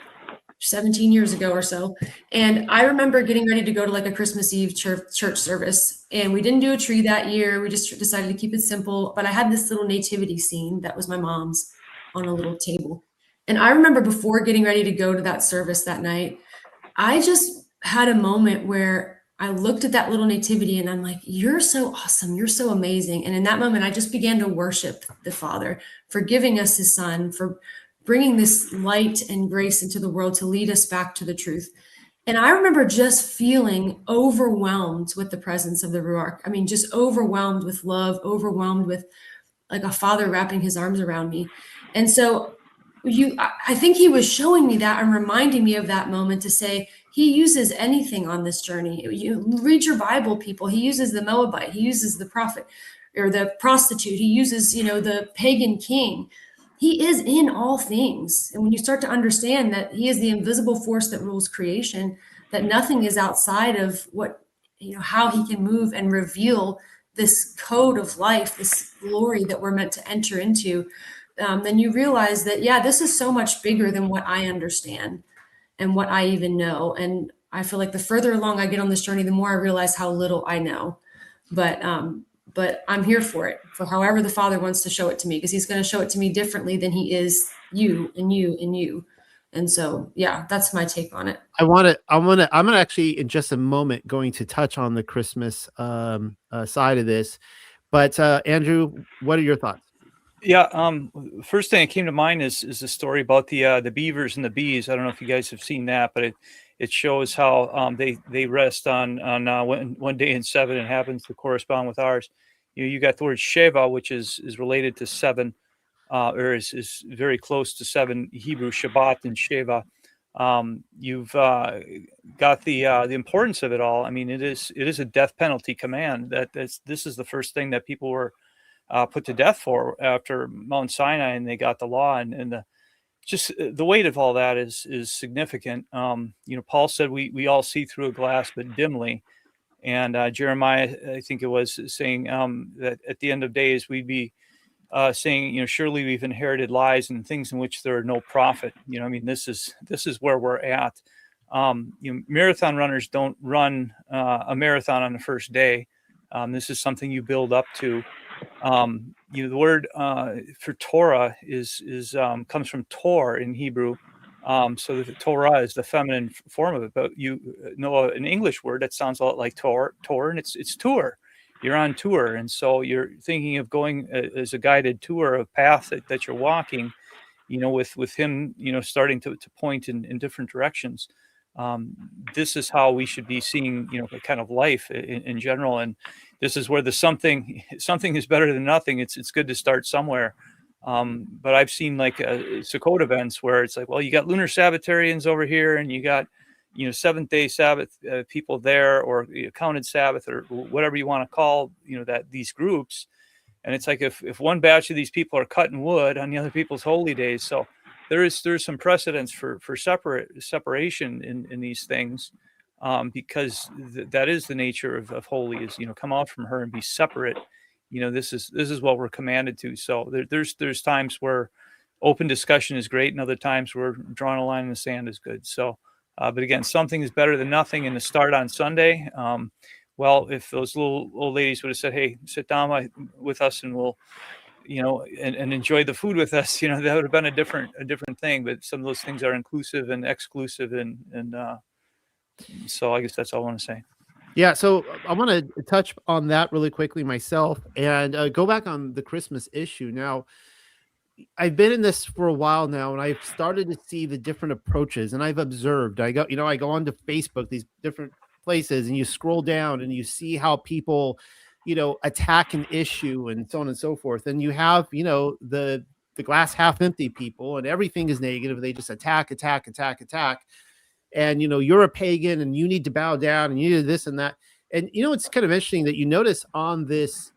S10: 17 years ago or so. And I remember getting ready to go to like a Christmas Eve church service. And we didn't do a tree that year. We just decided to keep it simple. But I had this little nativity scene that was my mom's on a little table. And I remember before getting ready to go to that service that night, I just had a moment where I looked at that little nativity and I'm like, you're so awesome. You're so amazing. And in that moment, I just began to worship the Father for giving us his Son, for bringing this light and grace into the world to lead us back to the truth. And I remember just feeling overwhelmed with the presence of the Ruach. I mean, just overwhelmed with love, overwhelmed with like a father wrapping his arms around me. And so I think he was showing me that and reminding me of that moment to say, he uses anything on this journey. You read your Bible, people. He uses the Moabite. He uses the prophet or the prostitute. He uses, the pagan king. He is in all things. And when you start to understand that he is the invisible force that rules creation, that nothing is outside of what, how he can move and reveal this code of life, this glory that we're meant to enter into, then you realize that, this is so much bigger than what I understand and what I even know. And I feel like the further along I get on this journey, the more I realize how little I know. But I'm here for it, for however the Father wants to show it to me, because he's going to show it to me differently than he is you and you and you. And so, that's my take on it.
S3: I'm actually in just a moment going to touch on the Christmas side of this, but Andrew, what are your thoughts?
S7: First thing that came to mind is the story about the beavers and the bees. I don't know if you guys have seen that, but it shows how they rest on one day in 7. It happens to correspond with ours. You got the word Sheva, which is related to 7, or is very close to 7 Hebrew, Shabbat and Sheva. You've got the importance of it all. I mean, it is a death penalty command. This is the first thing that people were put to death for after Mount Sinai, and they got the law, and the weight of all that is significant. Paul said we all see through a glass, but dimly, and Jeremiah, I think it was, saying that at the end of days we'd be saying, surely we've inherited lies and things in which there are no profit. This is where we're at. Marathon runners don't run a marathon on the first day. This is something you build up to. The word for Torah is comes from Tor in Hebrew. So the Torah is the feminine form of it, but you know an English word that sounds a lot like Tor, and it's tour. You're on tour, and so you're thinking of going as a guided tour of path that you're walking. With him, starting to point in different directions. This is how we should be seeing, the kind of life in general. And this is where the something is better than nothing. It's good to start somewhere. But I've seen like Sukkot events where it's like, well, you got lunar Sabbatarians over here, and you got, Seventh-day Sabbath people there, or counted Sabbath, or whatever you want to call, that these groups. And it's like if one batch of these people are cutting wood on the other people's holy days. So there's some precedence for separation in these things, because that is the nature of holy, is come out from her and be separate. This is what we're commanded to. So there's times where open discussion is great, and other times where drawing a line in the sand is good. So but again, something is better than nothing. And to start on Sunday, well, if those little old ladies would have said, hey, sit down with us and we'll and enjoy the food with us, that would have been a different thing. But some of those things are inclusive and exclusive, and so I guess that's all I want to say.
S3: Yeah, so I want to touch on that really quickly myself and go back on the Christmas issue. Now, I've been in this for a while now, and I've started to see the different approaches, and I've observed. I go onto Facebook, these different places, and you scroll down and you see how people, attack an issue and so on and so forth. And you have, the glass half empty people, and everything is negative. They just attack. And you're a pagan and you need to bow down and you need this and that. And it's kind of interesting that you notice on this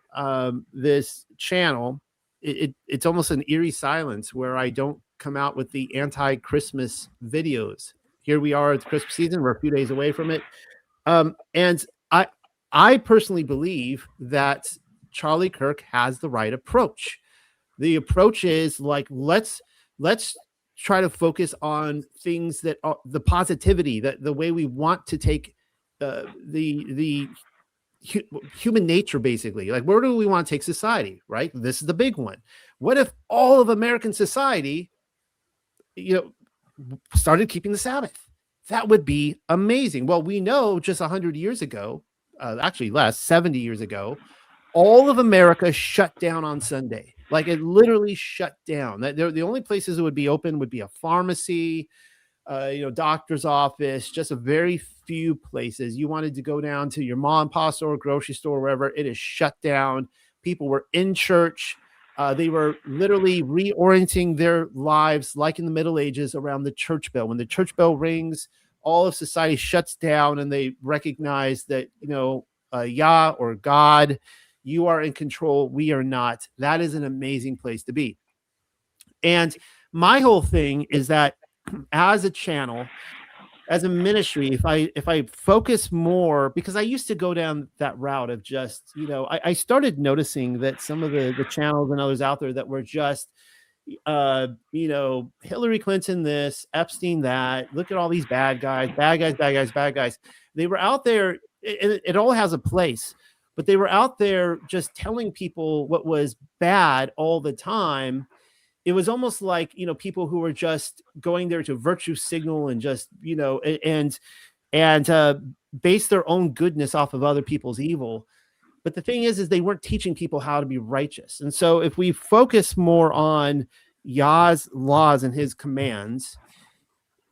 S3: this channel, it's almost an eerie silence where I don't come out with the anti-Christmas videos. Here we are at the Christmas season, we're a few days away from it. And I personally believe that Charlie Kirk has the right approach. The approach is like, let's try to focus on things that are the positivity, that the way we want to take the human nature, basically. Like, where do we want to take society, right? This is the big one. What if all of American society, started keeping the Sabbath? That would be amazing. Well, we know just 100 years ago, actually less, 70 years ago, all of America shut down on Sunday. Like, it literally shut down. The only places that would be open would be a pharmacy, doctor's office, just a very few places. You wanted to go down to your mom and pop store, grocery store, wherever, it is shut down. People were in church. They were literally reorienting their lives like in the Middle Ages around the church bell. When the church bell rings, all of society shuts down and they recognize that, Yah or God, you are in control. We are not. That is an amazing place to be. And my whole thing is that as a channel, as a ministry, if I focus more, because I used to go down that route of just, I started noticing that some of the channels and others out there that were just, Hillary Clinton this, Epstein that, look at all these bad guys. They were out there. It all has a place. But they were out there just telling people what was bad all the time. It was almost like, people who were just going there to virtue signal and just, and base their own goodness off of other people's evil. But the thing is they weren't teaching people how to be righteous. And so if we focus more on Yah's laws and his commands,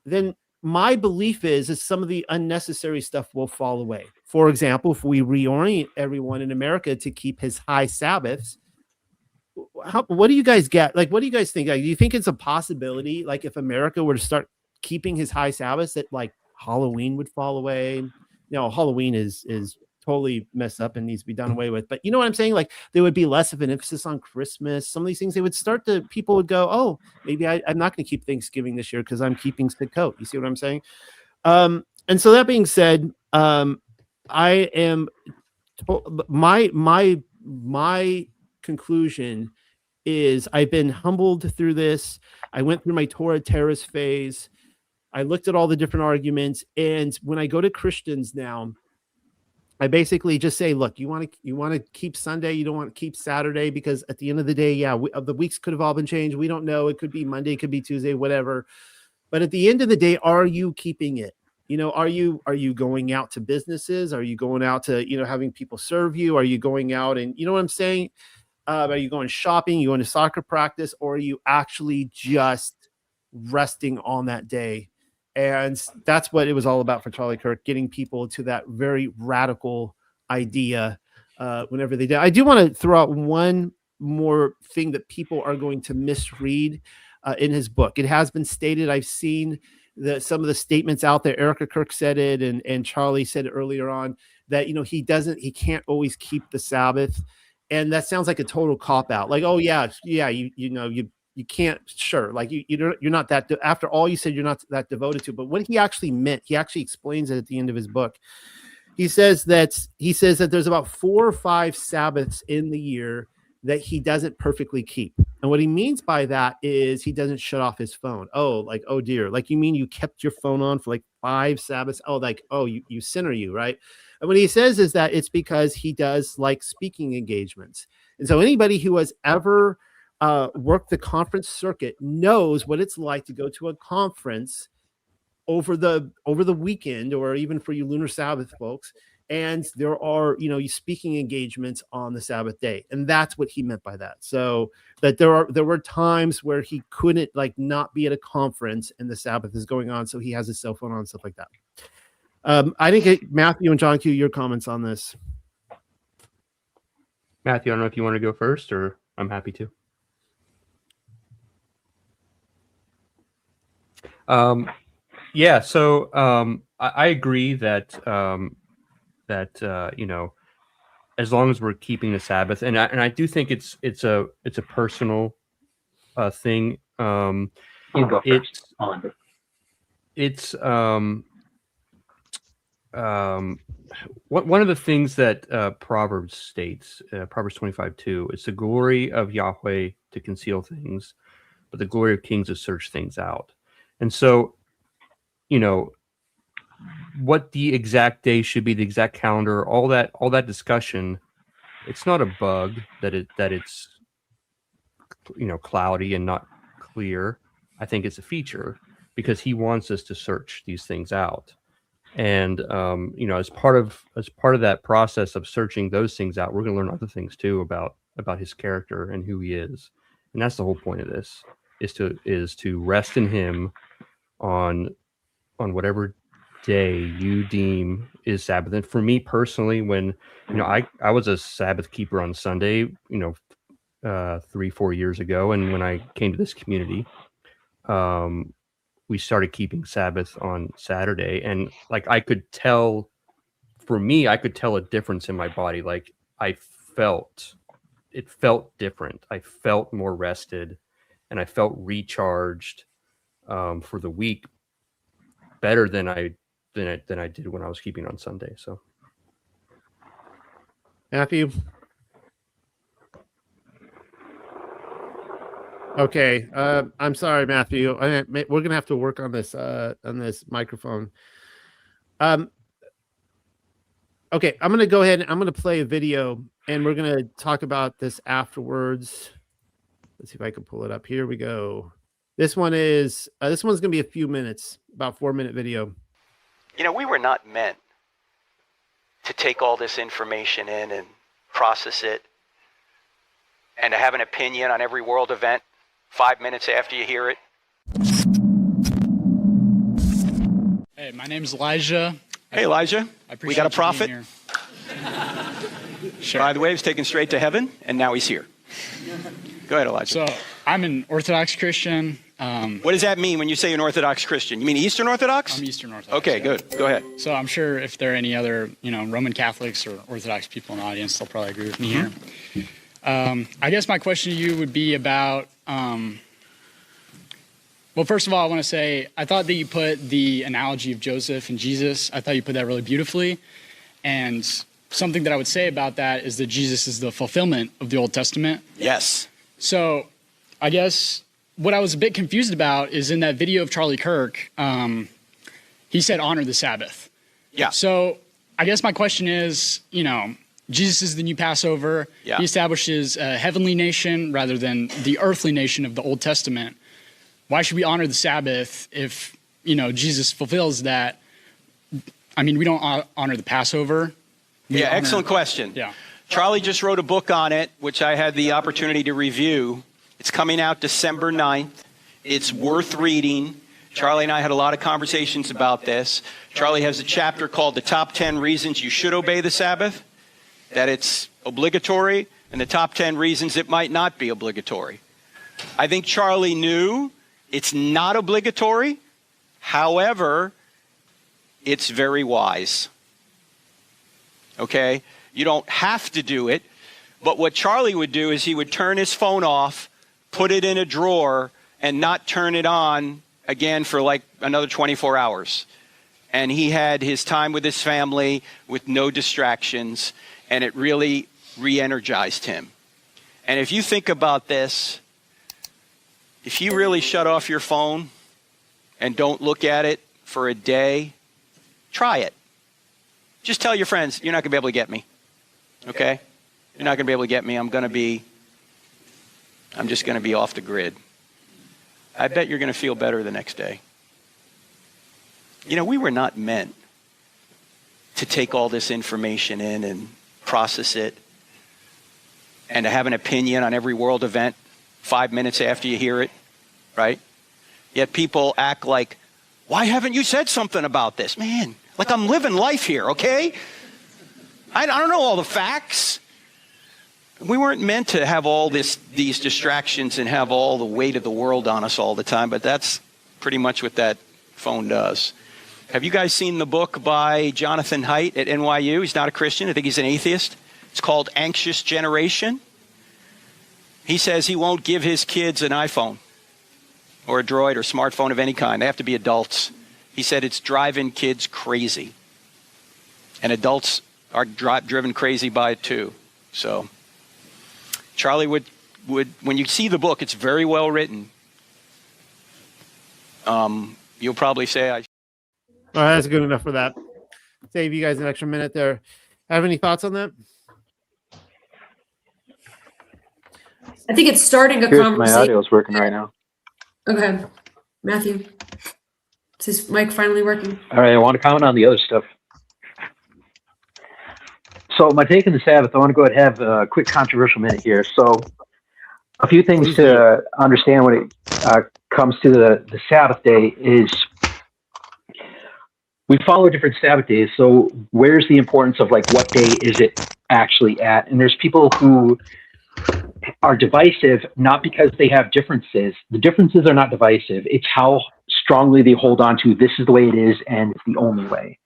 S3: then my belief is some of the unnecessary stuff will fall away. For example, if we reorient everyone in America to keep his high Sabbaths, what do you guys get? Like, what do you guys think? Like, do you think it's a possibility, like, if America were to start keeping his high Sabbaths, that like Halloween would fall away? Halloween is totally messed up and needs to be done away with. But you know what I'm saying? Like, there would be less of an emphasis on Christmas. Some of these things, people would go, oh, maybe I'm not going to keep Thanksgiving this year because I'm keeping Sukkot. You see what I'm saying? And so that being said, I am my conclusion is I've been humbled through this. I went through my Torah terrorist phase. I looked at all the different arguments, and when I go to Christians now, I basically just say, look, you want to keep Sunday, you don't want to keep Saturday, because at the end of the day, the weeks could have all been changed. We don't know. It could be Monday, it could be Tuesday, whatever. But at the end of the day, are you keeping it? Are you going out to businesses? Are you going out to, having people serve you? Are you going out and, you know what I'm saying? Are you going shopping? You going to soccer practice? Or are you actually just resting on that day? And that's what it was all about for Charlie Kirk, getting people to that very radical idea whenever they did. I do want to throw out one more thing that people are going to misread in his book. It has been stated, I've seen some of the statements out there. Erica Kirk said it, and Charlie said it earlier on, that he can't always keep the Sabbath. And that sounds like a total cop-out. Like, oh yeah, you can't, sure. Like you're not that, after all you said, you're not that devoted to. But what he actually meant, he actually explains it at the end of his book. He says that there's about 4 or 5 Sabbaths in the year that he doesn't perfectly keep. And what he means by that is he doesn't shut off his phone. Oh, like, oh dear. Like, you mean you kept your phone on for like 5 Sabbaths? Oh, like, oh, you sinner, you, right? And what he says is that it's because he does like speaking engagements. And so anybody who has ever worked the conference circuit knows what it's like to go to a conference over the weekend, or even for you Lunar Sabbath folks. And there are, speaking engagements on the Sabbath day. And that's what he meant by that. So that there were times where he couldn't not be at a conference and the Sabbath is going on. So he has his cell phone on, stuff like that. I didn't get Matthew and John Q, your comments on this.
S5: Matthew, I don't know if you want to go first, or I'm happy to. Yeah, so I agree that as long as we're keeping the Sabbath, and I do think it's a personal thing.
S4: You go first.
S5: It's one of the things that Proverbs states, Proverbs 25:2, it's the glory of Yahweh to conceal things, but the glory of kings to search things out. And so, what the exact day should be, the exact calendar, all that discussion, it's not a bug that it's cloudy and not clear. I think it's a feature, because he wants us to search these things out. And as part of that process of searching those things out, we're going to learn other things too about his character and who he is. And that's the whole point of this, is to rest in him on whatever day you deem is Sabbath. And for me personally, when I was a Sabbath keeper on Sunday, 3-4 years ago, and when I came to this community, we started keeping Sabbath on Saturday, and I could tell a difference in my body. It felt different. I felt more rested, and I felt recharged for the week better than I did when I was keeping on Sunday. So,
S3: Matthew. Okay, I'm sorry, Matthew. We're gonna have to work on this microphone. Okay, I'm gonna go ahead and I'm gonna play a video, and we're gonna talk about this afterwards. Let's see if I can pull it up. Here we go. This one's gonna be a few minutes, about 4-minute video.
S11: We were not meant to take all this information in and process it, and to have an opinion on every world event 5 minutes after you hear it.
S12: Hey, my name's Elijah.
S11: Hey, Elijah. We got a prophet.
S12: Sure.
S11: By the way, he was taken straight to heaven, and now he's here. Go ahead, Elijah.
S12: So I'm an Orthodox Christian.
S11: What does that mean when you say an Orthodox Christian? You mean Eastern Orthodox?
S12: I'm Eastern Orthodox.
S11: Okay, good. Go ahead.
S12: So I'm sure if there are any other, Roman Catholics or Orthodox people in the audience, they'll probably agree with me here. I guess my question to you would be about, well, first of all, I want to say, I thought that you put the analogy of Joseph and Jesus, I thought you put that really beautifully. And something that I would say about that is that Jesus is the fulfillment of the Old Testament.
S11: Yes.
S12: So I guess what I was a bit confused about is in that video of Charlie Kirk, he said, honor the Sabbath.
S11: Yeah.
S12: So I guess my question is, Jesus is the new Passover.
S11: Yeah.
S12: He establishes a heavenly nation rather than the earthly nation of the Old Testament. Why should we honor the Sabbath if, Jesus fulfills that? I mean, we don't honor the Passover.
S11: Yeah, excellent question.
S12: Yeah.
S11: Charlie just wrote a book on it, which I had the opportunity to review. It's coming out December 9th. It's worth reading. Charlie and I had a lot of conversations about this. Charlie has a chapter called The Top 10 Reasons You Should Obey the Sabbath, that it's obligatory, and the top 10 reasons it might not be obligatory. I think Charlie knew it's not obligatory. However, it's very wise. Okay? You don't have to do it. But what Charlie would do is he would turn his phone off, put it in a drawer, and not turn it on again for another 24 hours. And he had his time with his family with no distractions, and it really re-energized him. And if you think about this, if you really shut off your phone and don't look at it for a day, try it. Just tell your friends, you're not going to be able to get me. Okay? You're not going to be able to get me. I'm going to be I'm just going to be off the grid. I bet you're going to feel better the next day. You know, we were not meant to take all this information in and process it and to have an opinion on every world event 5 minutes after you hear it, right? Yet people act like, why haven't you said something about this? Man, like I'm living life here, okay? I don't know all the facts. We weren't meant to have all these distractions and have all the weight of the world on us all the time, but that's pretty much what that phone does. Have you guys seen the book by Jonathan Haidt at NYU? He's not a Christian. I think he's an atheist. It's called Anxious Generation. He says he won't give his kids an iPhone or a Droid or smartphone of any kind. They have to be adults. He said it's driving kids crazy. And adults are driven crazy by it too. So Charlie would when you see the book, it's very well written. You'll probably say,
S3: All right, that's good enough for that. Save you guys an extra minute there. Have any thoughts on that?
S10: I think it's starting a
S4: My
S10: conversation.
S4: audio is working right now.
S10: Okay, Matthew, is his mic finally working?
S4: All right, I want to comment on the other stuff. So my take on the Sabbath, I want to go ahead and have a quick controversial minute here. So a few things to understand when it comes to the Sabbath day is we follow different Sabbath days. So where's the importance of like what day is it actually at? And there's people who are divisive, not because they have differences. The differences are not divisive. It's how strongly they hold on to this is the way it is and it's the only way.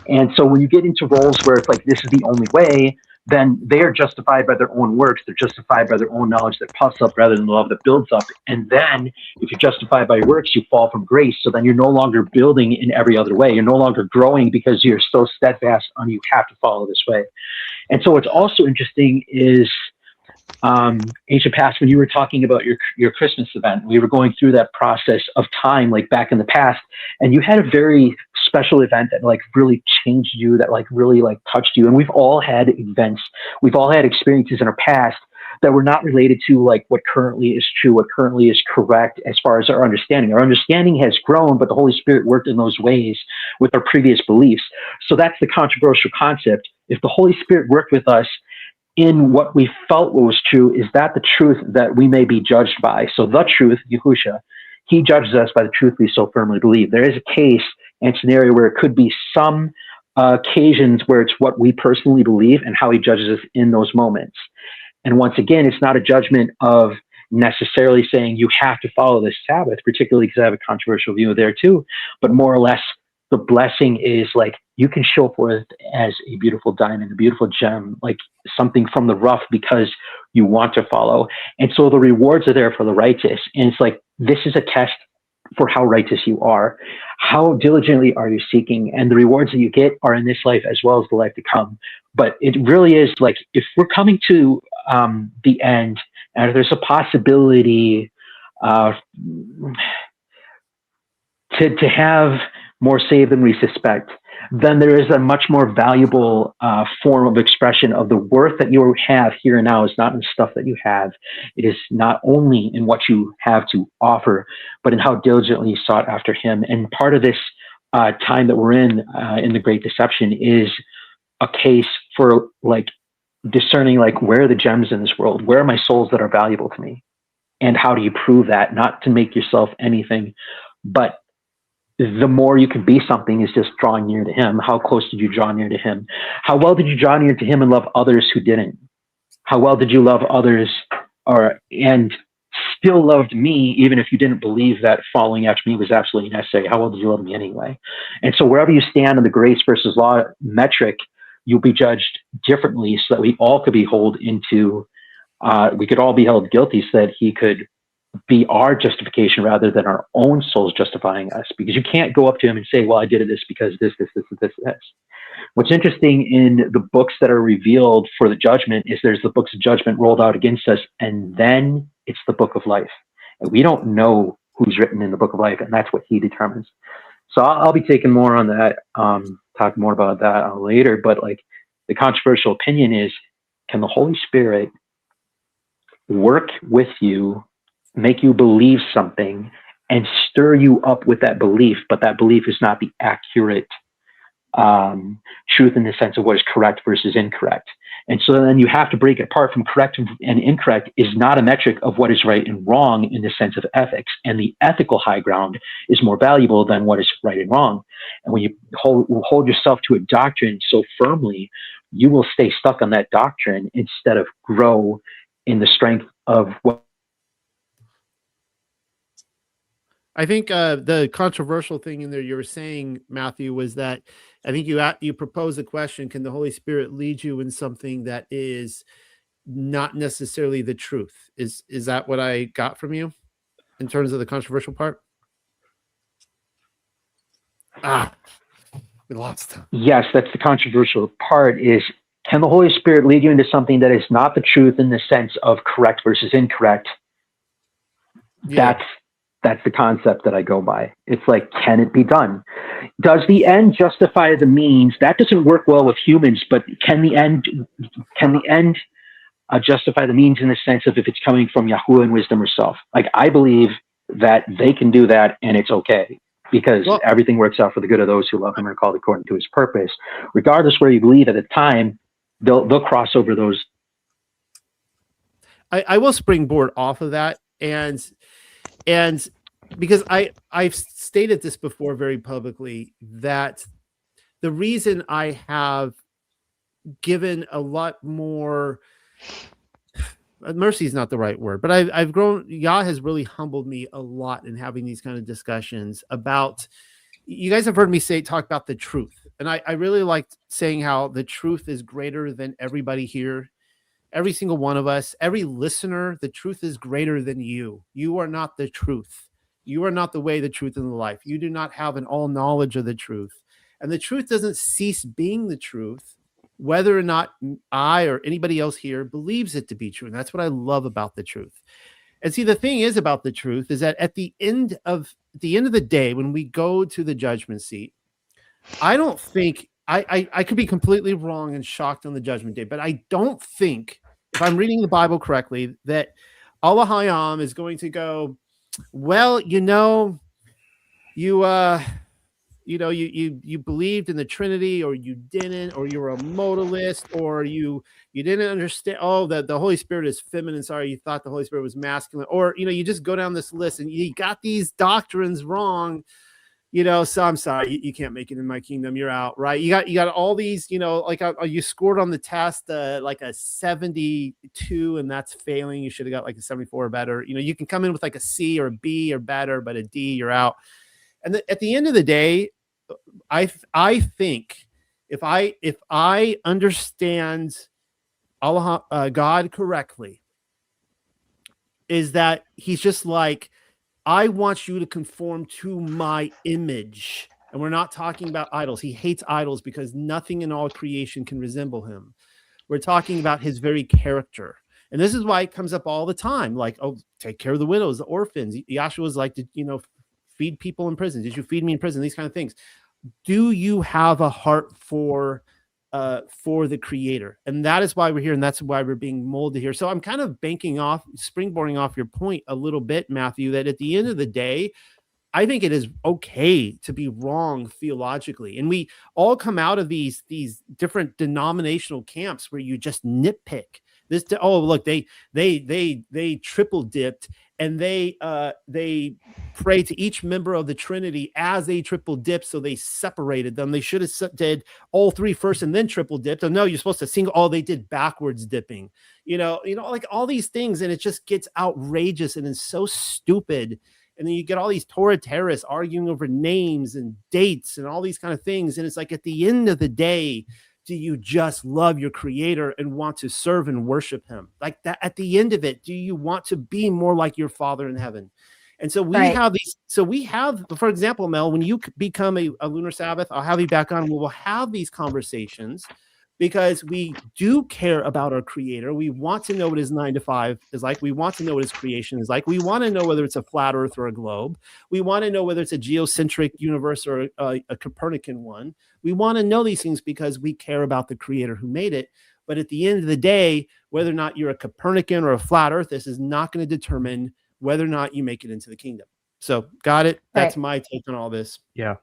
S4: And so when you get into roles where it's like this is the only way, then they are justified by their own works. They're justified by their own knowledge that puffs up rather than the love that builds up. And then if you're justified by your works, you fall from grace. So then you're no longer building in every other way. You're no longer growing because you're so steadfast on you have to follow this way. And so what's also interesting is ancient past, when you were talking about your Christmas event, we were going through that process of time, like back in the past, and you had a very special event that like really changed you, that like really like touched you. And we've all had events, we've all had experiences in our past that were not related to like what currently is true, what currently is correct as far as our understanding. Our understanding has grown, but the Holy Spirit worked in those ways with our previous beliefs. So that's the controversial concept. If the Holy Spirit worked with us in what we felt was true, is that the truth that we may be judged by? So the truth, Yahusha, he judges us by the truth we so firmly believe. There is a case and scenario where it could be some occasions where it's what we personally believe and how he judges us in those moments. And once again, it's not a judgment of necessarily saying you have to follow this Sabbath, particularly because I have a controversial view there too, but more or less the blessing is like you can show forth as a beautiful diamond, a beautiful gem, like something from the rough because you want to follow. And so the rewards are there for the righteous. And it's like, this is a test for how righteous you are. How diligently are you seeking? And the rewards that you get are in this life as well as the life to come. But it really is like, if we're coming to the end and if there's a possibility to have more save than we suspect, then there is a much more valuable form of expression of the worth that you have here and now is not in the stuff that you have. It is not only in what you have to offer, but in how diligently you sought after him. And part of this time that we're in the Great Deception is a case for like discerning, like, where are the gems in this world? Where are my souls that are valuable to me? And how do you prove that? Not to make yourself anything, but the more you can be something is just drawing near to him. How close did you draw near to him? How well did you draw near to him and love others who didn't? How well did you love others and still loved me, even if you didn't believe that following after me was absolutely necessary? How well did you love me anyway? And so wherever you stand in the grace versus law metric, you'll be judged differently so that we all could be held into, we could all be held guilty so that he could be our justification rather than our own souls justifying us. Because you can't go up to him and say, well, I did this because this. What's interesting in the books that are revealed for the judgment is there's the books of judgment rolled out against us, and then it's the book of life. And we don't know who's written in the book of life, and that's what he determines. So I'll be taking more on that, talk more about that later. But like the controversial opinion is, can the Holy Spirit work with you, make you believe something, and stir you up with that belief, but that belief is not the accurate truth in the sense of what is correct versus incorrect. And so then you have to break it apart from correct and incorrect is not a metric of what is right and wrong in the sense of ethics. And the ethical high ground is more valuable than what is right and wrong. And when you hold yourself to a doctrine so firmly, you will stay stuck on that doctrine instead of grow in the strength of what.
S3: I think the controversial thing in there you were saying, Matthew, was that I think you proposed the question: can the Holy Spirit lead you in something that is not necessarily the truth? Is that what I got from you in terms of the controversial part? We lost him.
S4: Yes, that's the controversial part. Is can the Holy Spirit lead you into something that is not the truth in the sense of correct versus incorrect?
S3: Yeah.
S4: That's the concept that I go by. It's like, can it be done? Does the end justify the means? That doesn't work well with humans, but can the end justify the means in the sense of if it's coming from Yahuwah and wisdom herself? Like, I believe that they can do that and it's okay because everything works out for the good of those who love him and are called according to his purpose. Regardless where you believe at the time, they'll cross over those.
S3: I will springboard off of that and because I've stated this before very publicly, that the reason I have given a lot more, mercy is not the right word, but I've grown, Yah has really humbled me a lot in having these kind of discussions about, you guys have heard me talk about the truth. And I really like saying how the truth is greater than everybody here. Every single one of us, every listener, the truth is greater than you. You are not the truth. You are not the way, the truth, and the life. You do not have an all knowledge of the truth. And the truth doesn't cease being the truth, whether or not I or anybody else here believes it to be true. And that's what I love about the truth. And see, the thing is about the truth is that at the end of the day, when we go to the judgment seat, I don't think, I could be completely wrong and shocked on the judgment day, but I don't think, if I'm reading the Bible correctly, that Allah Hayam is going to go, well, you believed in the Trinity, or you didn't, or you're a modalist, or you didn't understand. Oh, that the Holy Spirit is feminine. Sorry, you thought the Holy Spirit was masculine, or you just go down this list and you got these doctrines wrong. So I'm sorry, you can't make it in my kingdom. You're out, right? You got all these, like you scored on the test like a 72, and that's failing. You should have got like a 74 or better. You can come in with like a C or a B or better, but a D, you're out. And at the end of the day, I think if I understand Allah, God correctly, is that he's just like, I want you to conform to my image. And we're not talking about idols. He hates idols because nothing in all creation can resemble him. We're talking about his very character. And this is why it comes up all the time. Like, oh, take care of the widows, the orphans. Yahshua was like, feed people in prison. Did you feed me in prison? These kind of things. Do you have a heart for the creator? And that is why we're here. And that's why we're being molded here. So I'm kind of springboarding off your point a little bit, Matthew, that at the end of the day, I think it is okay to be wrong theologically. And we all come out of these different denominational camps where you just nitpick this. Look, they triple dipped, and they pray to each member of the Trinity as they triple dipped, so they separated them. They should have did all three first and then triple dipped. Oh no, you're supposed to single. Oh, they did backwards dipping. Like all these things, and it just gets outrageous and it's so stupid. And then you get all these Torah terrorists arguing over names and dates and all these kind of things. And it's like, at the end of the day, do you just love your creator and want to serve and worship him? Like that, at the end of it, do you want to be more like your Father in heaven? And so we have these. So we have, for example, Mel, when you become a lunar Sabbath, I'll have you back on. We will have these conversations because we do care about our creator. We want to know what his 9 to 5 is like. We want to know what his creation is like. We want to know whether it's a flat earth or a globe. We want to know whether it's a geocentric universe or a Copernican one. We want to know these things because we care about the creator who made it. But at the end of the day, whether or not you're a Copernican or a flat earth, this is not going to determine whether or not you make it into the kingdom. So got it. That's my take on all this.
S5: Yeah.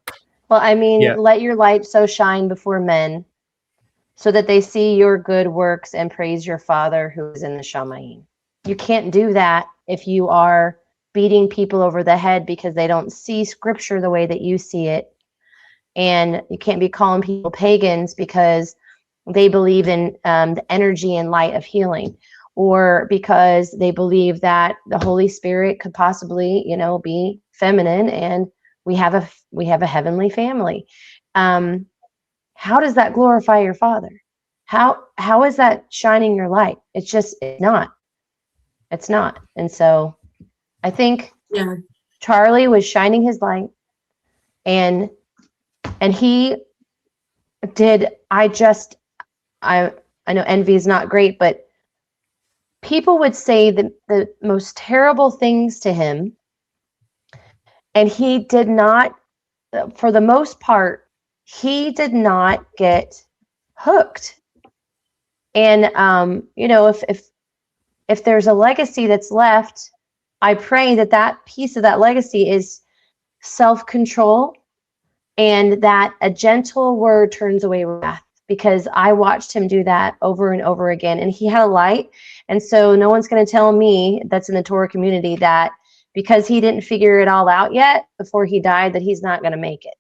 S6: Well, I mean,
S5: Yeah.
S6: let your light so shine before men so that they see your good works and praise your Father who is in the Shamayim. You can't do that if you are beating people over the head because they don't see scripture the way that you see it. And you can't be calling people pagans because they believe in the energy and light of healing, or because they believe that the Holy Spirit could possibly, be feminine and we have a heavenly family. How does that glorify your Father? How is that shining your light? It's not. It's not. And so I think Charlie was shining his light, and he did. I know envy is not great, but people would say the most terrible things to him, and he did not, for the most part, he did not get hooked. And if there's a legacy that's left, I pray that piece of that legacy is self-control, and that a gentle word turns away wrath, because I watched him do that over and over again, and he had a light. And so no one's going to tell me that's in the Torah community that because he didn't figure it all out yet before he died, that he's not going to make it.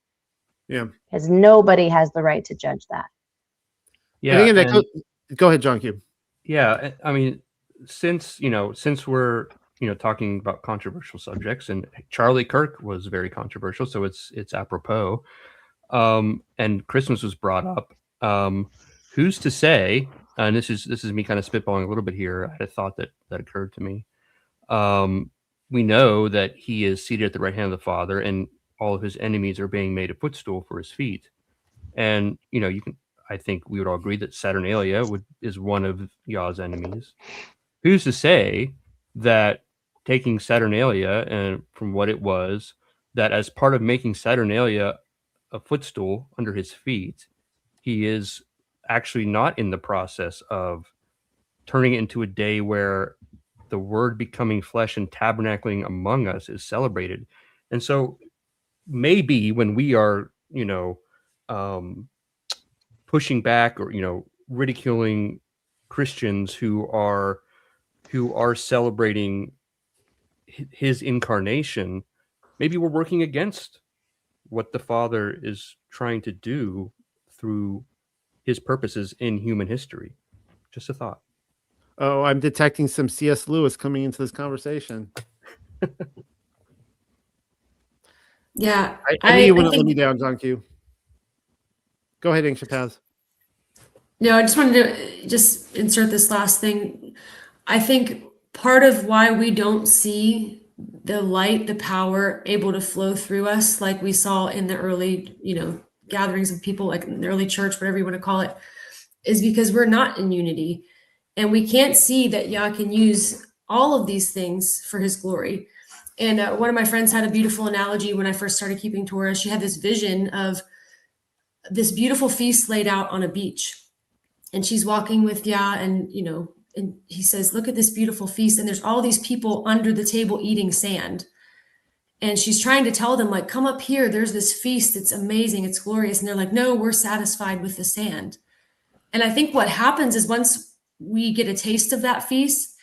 S3: Yeah.
S6: Because nobody has the right to judge that.
S5: Yeah.
S3: Go ahead, John Q.
S5: Yeah. I mean, since we're, talking about controversial subjects, and Charlie Kirk was very controversial, so it's apropos. And Christmas was brought up. Who's to say, and this is me kind of spitballing a little bit here. I had a thought that occurred to me. We know that he is seated at the right hand of the Father, and all of his enemies are being made a footstool for his feet. And I think we would all agree that Saturnalia is one of Yah's enemies. Who's to say that taking Saturnalia and from what it was, that as part of making Saturnalia a footstool under his feet, he is actually not in the process of turning it into a day where the word becoming flesh and tabernacling among us is celebrated. And so maybe when we are, pushing back or, ridiculing Christians who are celebrating his incarnation, maybe we're working against what the Father is trying to do through his purposes in human history. Just a thought.
S3: Oh, I'm detecting some C.S. Lewis coming into this conversation.
S10: Yeah.
S3: I knew you wouldn't let me down, John Q. Go ahead, Ancient Paz.
S10: No, I just wanted to just insert this last thing. I think part of why we don't see the light, the power able to flow through us like we saw in the early, gatherings of people, like in the early church, whatever you want to call it, is because we're not in unity. And we can't see that Yah can use all of these things for his glory. And one of my friends had a beautiful analogy when I first started keeping Torah. She had this vision of this beautiful feast laid out on a beach. And she's walking with Yah, and he says, look at this beautiful feast. And there's all these people under the table eating sand. And she's trying to tell them, like, come up here. There's this feast. It's amazing. It's glorious. And they're like, no, we're satisfied with the sand. And I think what happens is once we get a taste of that feast,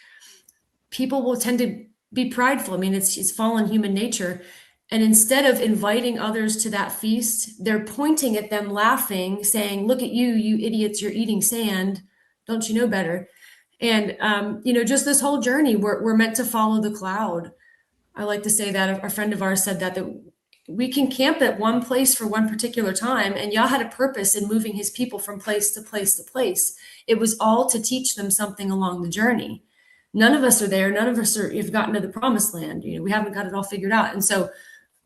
S10: people will tend to be prideful. I mean, it's fallen human nature. And instead of inviting others to that feast, they're pointing at them, laughing, saying, look at you, you idiots, you're eating sand. Don't you know better? And, just this whole journey, we're meant to follow the cloud. I like to say that a friend of ours said that we can camp at one place for one particular time, and Yah had a purpose in moving his people from place to place to place. It was all to teach them something along the journey. None of us are there. None of us have gotten to the promised land. We haven't got it all figured out. And so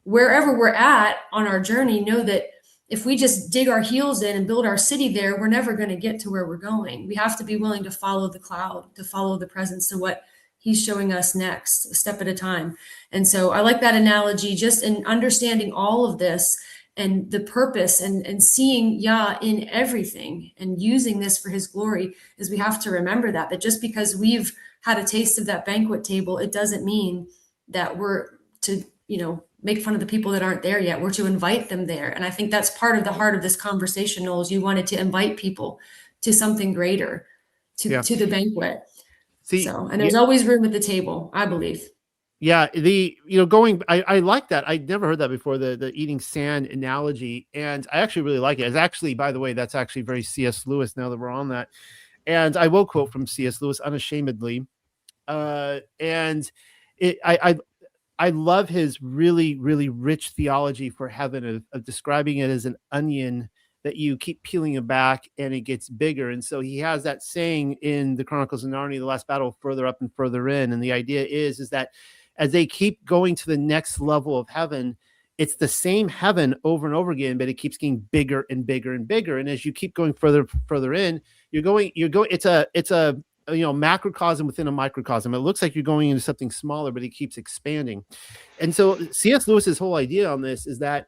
S10: wherever we're at on our journey, know that if we just dig our heels in and build our city there, we're never going to get to where we're going. We have to be willing to follow the cloud, to follow the presence, to what he's showing us next, a step at a time. And so I like that analogy, just in understanding all of this and the purpose and seeing Yah in everything and using this for his glory, is we have to remember that just because we've had a taste of that banquet table, it doesn't mean that we're to, make fun of the people that aren't there yet. We're to invite them there. And I think that's part of the heart of this conversation, Noel, is you wanted to invite people to something greater, to the banquet. And there's always room at the table, I believe.
S3: Yeah, I like that. I never heard that before, the eating sand analogy, and I actually really like it. It's actually, by the way, that's actually very C.S. Lewis, now that we're on that. And I will quote from C.S. Lewis unashamedly. I love his really, really rich theology for heaven of describing it as an onion that you keep peeling it back and it gets bigger. And so he has that saying in the Chronicles of Narnia, the last battle, further up and further in. And the idea is that as they keep going to the next level of heaven, it's the same heaven over and over again, but it keeps getting bigger and bigger and bigger. And as you keep going further in, it's a macrocosm within a microcosm. It looks like you're going into something smaller, but it keeps expanding. And so C.S. Lewis's whole idea on this is that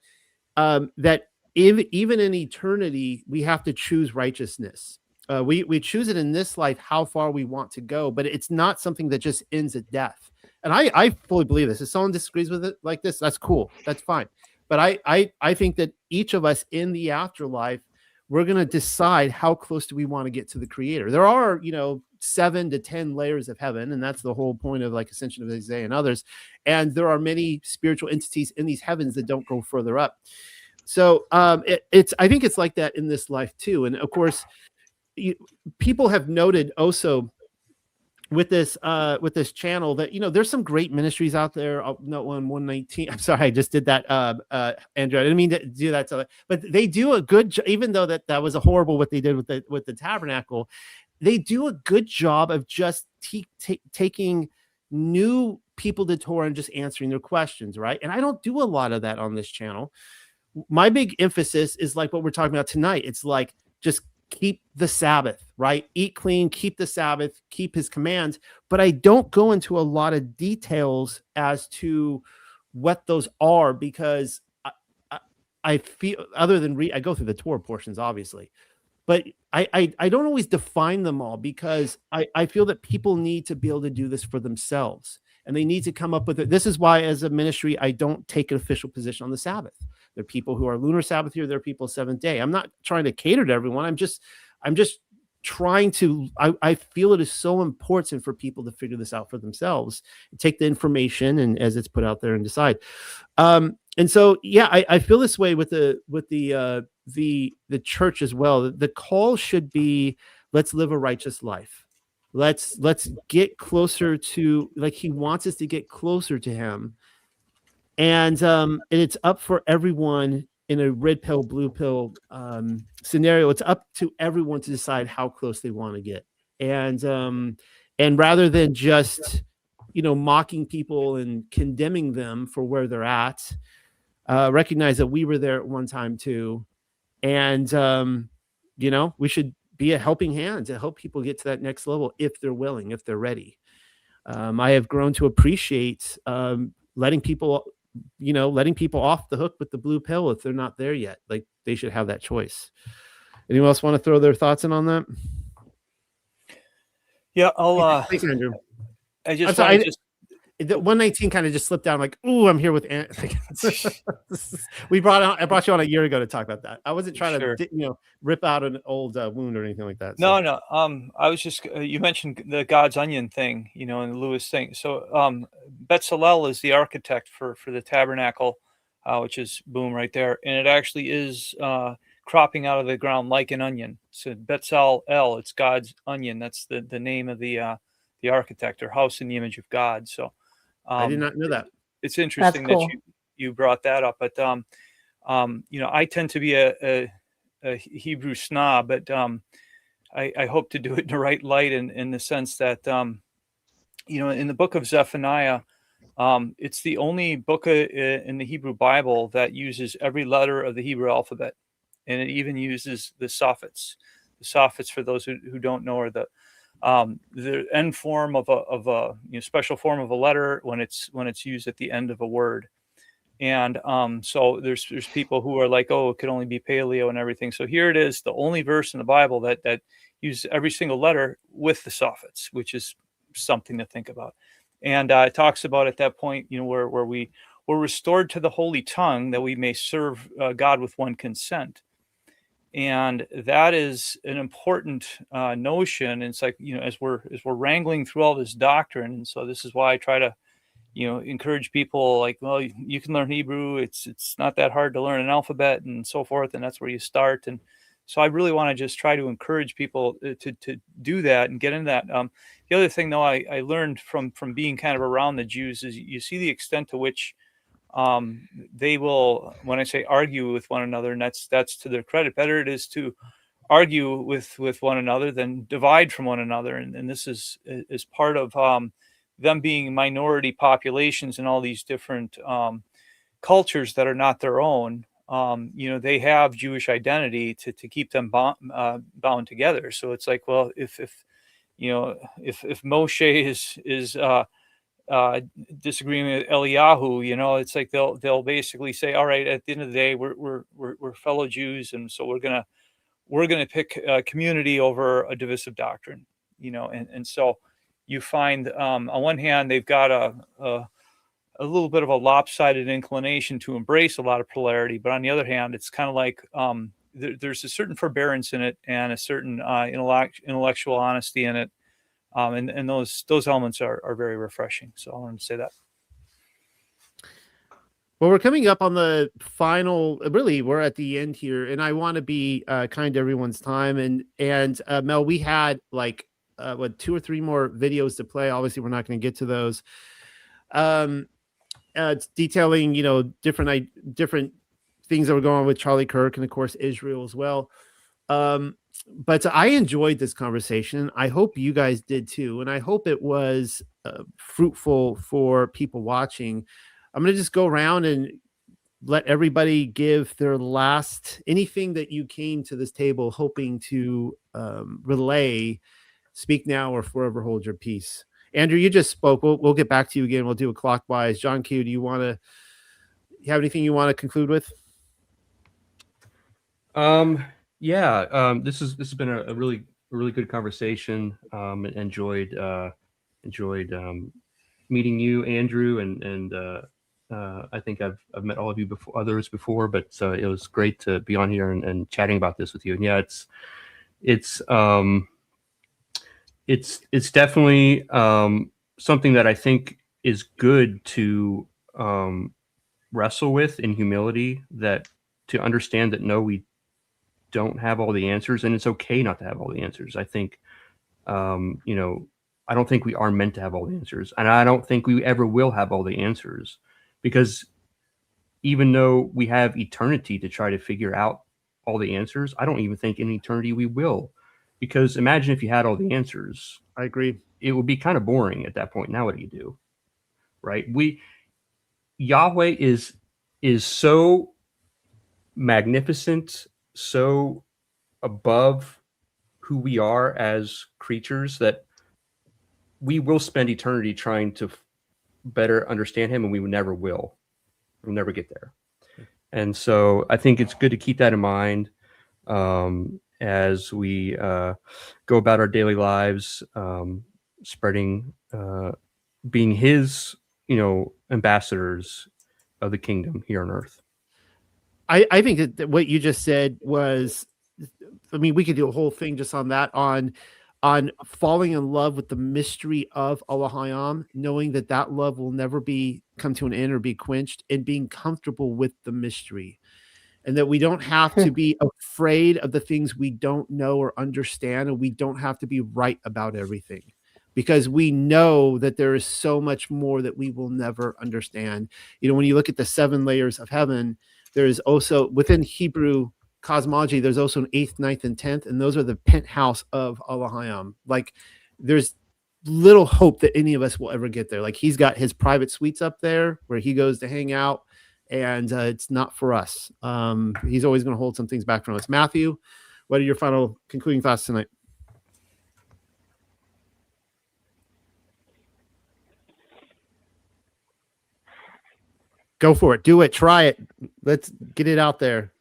S3: even in eternity, we have to choose righteousness. We choose it in this life, how far we want to go, but it's not something that just ends at death. And I fully believe this. If someone disagrees with it like this, that's cool. That's fine. But I think that each of us in the afterlife, we're going to decide how close do we want to get to the Creator. There are, 7 to 10 layers of heaven, and that's the whole point of like Ascension of Isaiah and others. And there are many spiritual entities in these heavens that don't go further up. So I think it's like that in this life too. And of course, people have noted also with this channel that there's some great ministries out there. Not 119. I'm sorry, I just did that, Andrew. I didn't mean to do that, but they do a good job, even though that was a horrible what they did with the tabernacle. They do a good job of just taking new people to Torah and just answering their questions, right? And I don't do a lot of that on this channel. My big emphasis is like what we're talking about tonight. It's like just keep the Sabbath, right? Eat clean, keep the Sabbath, keep his commands. But I don't go into a lot of details as to what those are, because I feel, other than I go through the Torah portions, obviously, but I don't always define them all, because I feel that people need to be able to do this for themselves. And they need to come up with it. This is why, as a ministry, I don't take an official position on the Sabbath. There are people who are lunar Sabbath here. There are people seventh day. I'm not trying to cater to everyone. I'm just trying to. I feel it is so important for people to figure this out for themselves, take the information and as it's put out there and decide. And so, yeah, I feel this way with the church as well. The call should be, let's live a righteous life. Let's get closer to, like, he wants us to get closer to him. And it's up for everyone in a red pill, blue pill scenario. It's up to everyone to decide how close they want to get. And rather than just, mocking people and condemning them for where they're at, recognize that we were there at one time too. And, we should be a helping hand to help people get to that next level if they're willing, if they're ready. I have grown to appreciate letting people off the hook with the blue pill if they're not there yet. Like, they should have that choice. Anyone else want to throw their thoughts in on that?
S7: Yeah,
S3: Thanks, Andrew.
S7: The
S3: 119 kind of just slipped down, like, ooh, I'm here with I brought you on a year ago to talk about that. I wasn't trying to rip out an old wound or anything like that.
S7: So. No. I was just, you mentioned the God's onion thing, and the Lewis thing. So Bezalel is the architect for the tabernacle, which is boom right there, and it actually is cropping out of the ground like an onion. So Bezalel, it's God's onion. That's the name of the architect, or house in the image of God. So
S3: I did not know that.
S7: It's interesting that you brought that up. But I tend to be a Hebrew snob, but I hope to do it in the right light, in the sense that in the book of Zephaniah, it's the only book in the Hebrew Bible that uses every letter of the Hebrew alphabet, and it even uses the soffits. The soffits, for those who don't know, are the end form of a special form of a letter when it's used at the end of a word. And so there's people who are like, oh, it could only be paleo and everything. So here it is, the only verse in the Bible that uses every single letter with the suffix, which is something to think about. And it talks about at that point, where we were restored to the holy tongue, that we may serve God with one consent. And that is an important notion. And it's like, as we're wrangling through all this doctrine. And so this is why I try to, encourage people like, well, you can learn Hebrew. It's not that hard to learn an alphabet and so forth. And that's where you start. And so I really want to just try to encourage people to do that and get into that. The other thing, though, I learned from being kind of around the Jews is you see the extent to which they will, when I say argue with one another, and that's to their credit, better it is to argue with one another than divide from one another. And this is part of them being minority populations in all these different cultures that are not their own. They have Jewish identity to keep them bound together. So it's like, well, if Moshe is disagreeing with Eliyahu, it's like they'll basically say, all right, at the end of the day, we're fellow Jews, and so we're gonna pick community over a divisive doctrine, and so you find on one hand they've got a little bit of a lopsided inclination to embrace a lot of polarity, but on the other hand, it's kind of like there's a certain forbearance in it and a certain intellectual honesty in it. And those elements are very refreshing. So I wanted to say that.
S3: Well, we're coming up on the final, really, we're at the end here, and I want to be kind to everyone's time. And Mel, we had like 2 or 3 more videos to play. Obviously, we're not going to get to those. It's detailing, different things that were going on with Charlie Kirk and, of course, Israel as well. But I enjoyed this conversation. I hope you guys did too. And I hope it was fruitful for people watching. I'm going to just go around and let everybody give their last, anything that you came to this table hoping to relay. Speak now or forever hold your peace. Andrew, you just spoke. We'll get back to you again. We'll do it clockwise. John Q, do you have anything you want to conclude with?
S5: Yeah, this has been a really good conversation. Enjoyed meeting you, Andrew, and I think I've met all of you others before, but it was great to be on here and chatting about this with you. And yeah, it's definitely something that I think is good to wrestle with in humility, that to understand that we don't have all the answers, and it's okay not to have all the answers. I think, I don't think we are meant to have all the answers, and I don't think we ever will have all the answers, because even though we have eternity to try to figure out all the answers, I don't even think in eternity we will, because imagine if you had all the answers.
S3: I agree.
S5: It would be kind of boring at that point. Now what do you do? Right? Yahweh is so magnificent, so above who we are as creatures, that we will spend eternity trying to better understand him, and we never will. We'll never get there. And so I think it's good to keep that in mind as we go about our daily lives, spreading, being his, ambassadors of the kingdom here on earth.
S3: I think that what you just said was, we could do a whole thing just on that, on falling in love with the mystery of Allah Hayam, knowing that love will never come to an end or be quenched, and being comfortable with the mystery, and that we don't have to be afraid of the things we don't know or understand, and we don't have to be right about everything, because we know that there is so much more that we will never understand. When you look at the 7 layers of heaven, there is also, within Hebrew cosmology, there's also an 8th, 9th, and 10th, and those are the penthouse of Allah Hayam. Like, there's little hope that any of us will ever get there. Like, he's got his private suites up there where he goes to hang out, and it's not for us. He's always going to hold some things back from us. Matthew, what are your final concluding thoughts tonight? Go for it. Do it. Try it. Let's get it out there.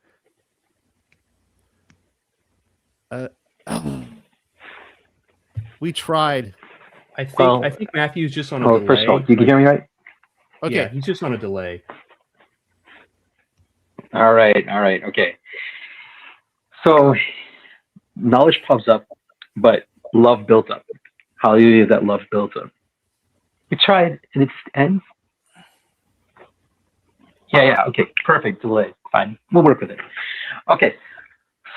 S3: We tried.
S5: I think Matthew's just on a delay.
S4: First of all, you can hear me right?
S3: Okay.
S5: Yeah, he's just on a delay.
S4: All right. Okay. So knowledge puffs up, but love built up. Hallelujah, that love built up. We tried and it's ends. Yeah. Okay. Perfect. Delay. Fine. We'll work with it. Okay.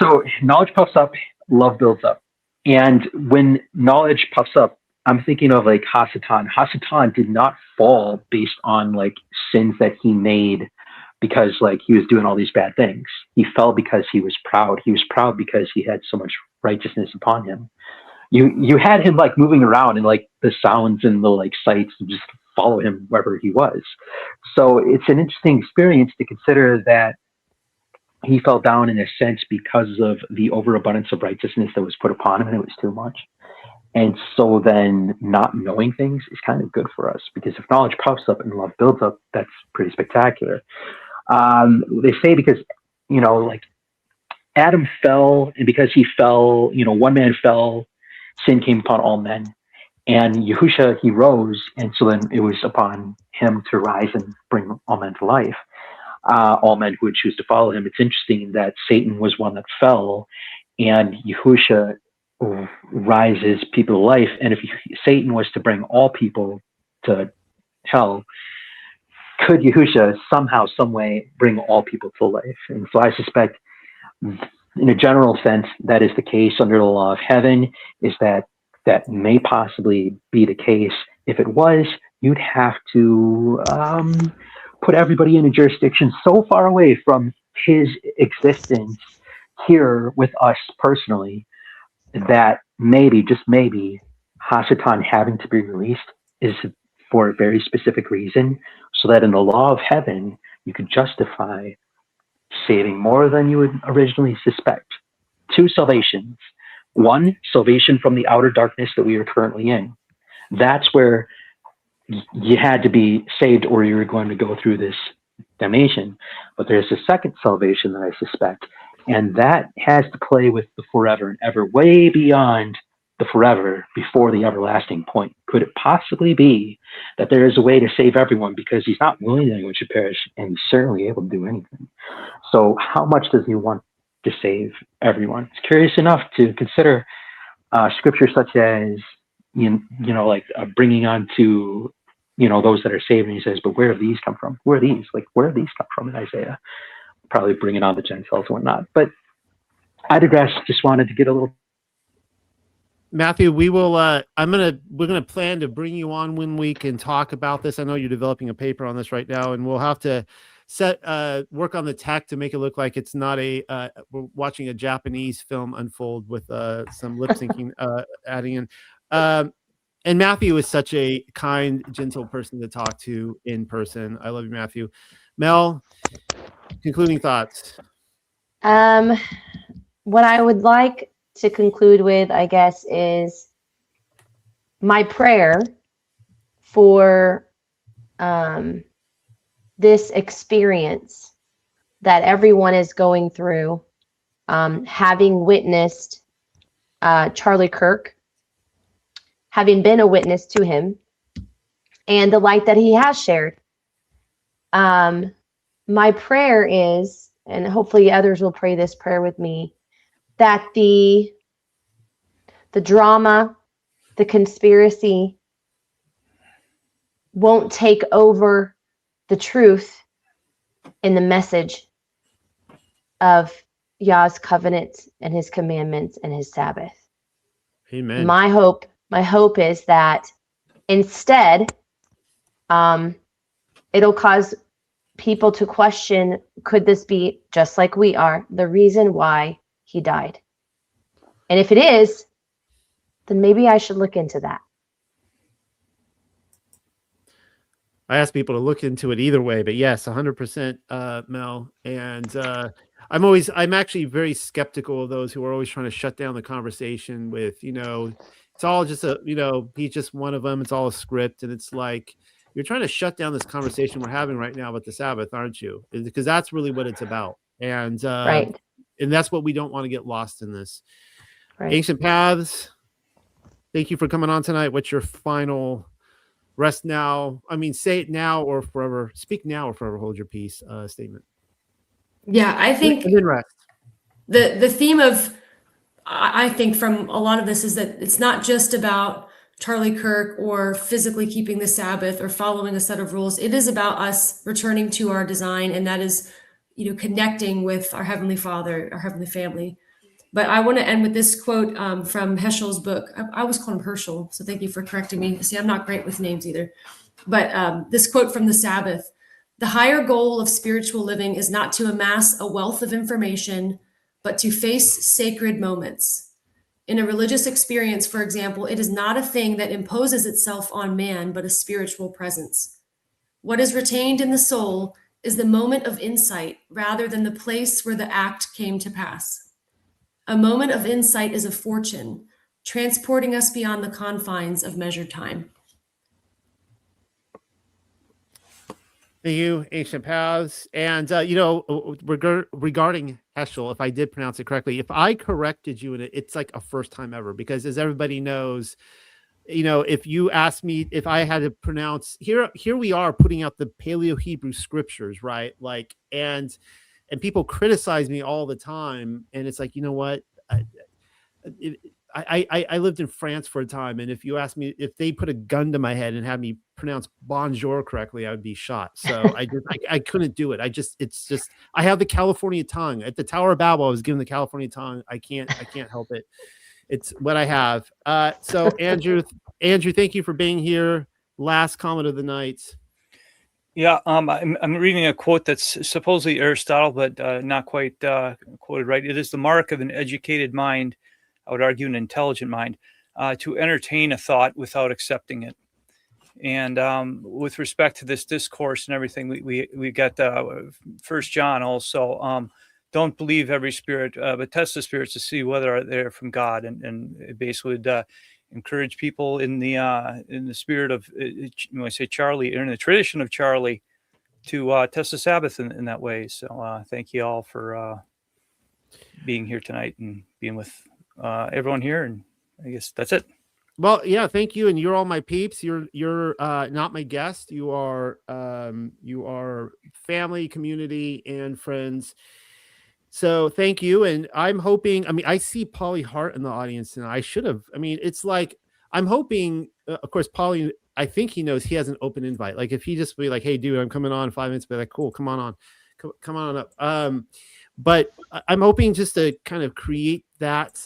S4: So knowledge puffs up, love builds up. And when knowledge puffs up, I'm thinking of like Hasatan. Hasatan did not fall based on like sins that he made because like he was doing all these bad things. He fell because he was proud. He was proud because he had so much righteousness upon him. You had him like moving around and like the sounds and the like sights and just follow him wherever he was. So it's an interesting experience to consider that he fell down in a sense because of the overabundance of righteousness that was put upon him, and it was too much. And so then not knowing things is kind of good for us, because if knowledge puffs up and love builds up, that's pretty spectacular. They say because, like Adam fell, and because he fell, one man fell, sin came upon all men. And Yahusha, he rose, and so then it was upon him to rise and bring all men to life. All men who would choose to follow him. It's interesting that Satan was one that fell, and Yahusha rises people to life. And if Satan was to bring all people to hell, could Yahusha somehow, some way bring all people to life? And so I suspect, in a general sense, that is the case under the law of heaven, is that may possibly be the case. If it was, you'd have to put everybody in a jurisdiction so far away from his existence here with us personally that maybe, just maybe, Hasatan having to be released is for a very specific reason, so that in the law of heaven, you could justify saving more than you would originally suspect. 2 salvations. 1, salvation from the outer darkness that we are currently in. That's where you had to be saved or you were going to go through this damnation. But there's a second salvation that I suspect, and that has to play with the forever and ever, way beyond the forever, before the everlasting point. Could it possibly be that there is a way to save everyone, because he's not willing that anyone should perish, and he's certainly able to do anything? So how much does he want to save everyone? It's curious enough to consider scripture such as, like bringing on to, those that are saved. And he says, but where have these come from? Where are these? Like, where have these come from in Isaiah? Probably bringing on the Gentiles and whatnot. But I digress. Just wanted to get a little.
S3: Matthew, we will. We're gonna plan to bring you on when we can talk about this. I know you're developing a paper on this right now, and we'll have to work on the tech to make it look like it's not we're watching a Japanese film unfold with some lip syncing adding in. And Matthew is such a kind, gentle person to talk to in person. I love you, Matthew. Mel, concluding thoughts.
S6: What I would like to conclude with, I guess, is my prayer for this experience that everyone is going through, having witnessed Charlie Kirk, having been a witness to him, and the light that he has shared. My prayer is, and hopefully others will pray this prayer with me, that the drama, the conspiracy won't take over the truth in the message of Yah's covenant and his commandments and his Sabbath.
S3: Amen.
S6: My hope is that instead, it'll cause people to question, could this be, just like we are, the reason why he died? And if it is, then maybe I should look into that.
S3: I ask people to look into it either way, but yes, 100%, Mel. And I'm actually very skeptical of those who are always trying to shut down the conversation with, it's all just he's just one of them. It's all a script. And it's like, you're trying to shut down this conversation we're having right now about the Sabbath, aren't you? Because that's really what it's about. And
S6: Right.
S3: and that's what we don't want to get lost in this.
S6: Right.
S3: Ancient Paths, thank you for coming on tonight. What's your final rest now? I mean, say it now or forever. Speak now or forever hold your peace statement.
S10: Yeah, I think
S3: And then rest.
S10: the theme of, I think from a lot of this is that it's not just about Charlie Kirk or physically keeping the Sabbath or following a set of rules. It is about us returning to our design, and that is, connecting with our Heavenly Father, our Heavenly Family. But I want to end with this quote from Heschel's book. I always call him Herschel, so thank you for correcting me. See, I'm not great with names either. But this quote from the Sabbath: "The higher goal of spiritual living is not to amass a wealth of information, but to face sacred moments. In a religious experience, for example, it is not a thing that imposes itself on man, but a spiritual presence. What is retained in the soul is the moment of insight rather than the place where the act came to pass. A moment of insight is a fortune, transporting us beyond the confines of measured time."
S3: Thank you, Ancient Paths. And, regarding Heschel, if I did pronounce it correctly, if I corrected you in it, it's like a first time ever, because as everybody knows, if you ask me if I had to pronounce here we are putting out the Paleo Hebrew scriptures, right? Like, and people criticize me all the time. And it's like, you know what? I lived in France for a time, and if you ask me if they put a gun to my head and had me pronounce bonjour correctly, I would be shot. So I couldn't do it. I have the California tongue. At the Tower of Babel, I was given the California tongue. I can't help it. It's what I have. So Andrew, thank you for being here. Last comment of the night.
S7: Yeah, I'm reading a quote that's supposedly Aristotle, but not quite quoted right. "It is the mark of an educated mind, I would argue an intelligent mind, to entertain a thought without accepting it." And with respect to this discourse and everything, we got 1 John also. Don't believe every spirit, but test the spirits to see whether they're from God. And it basically would encourage people in the spirit of, when I say Charlie, in the tradition of Charlie, to test the Sabbath in that way. So thank you all for being here tonight and being with everyone here. And I guess that's it.
S3: Well, yeah, thank you. And you're all my peeps. You're not my guest. You are family, community, and friends. So thank you. And I'm hoping, I see Polly Hart in the audience now. I should have, it's like, I'm hoping, of course, Polly, I think he knows he has an open invite. Like if he just be like, "Hey dude, I'm coming on in 5 minutes," be like, "Cool, come on up." But I'm hoping just to kind of create that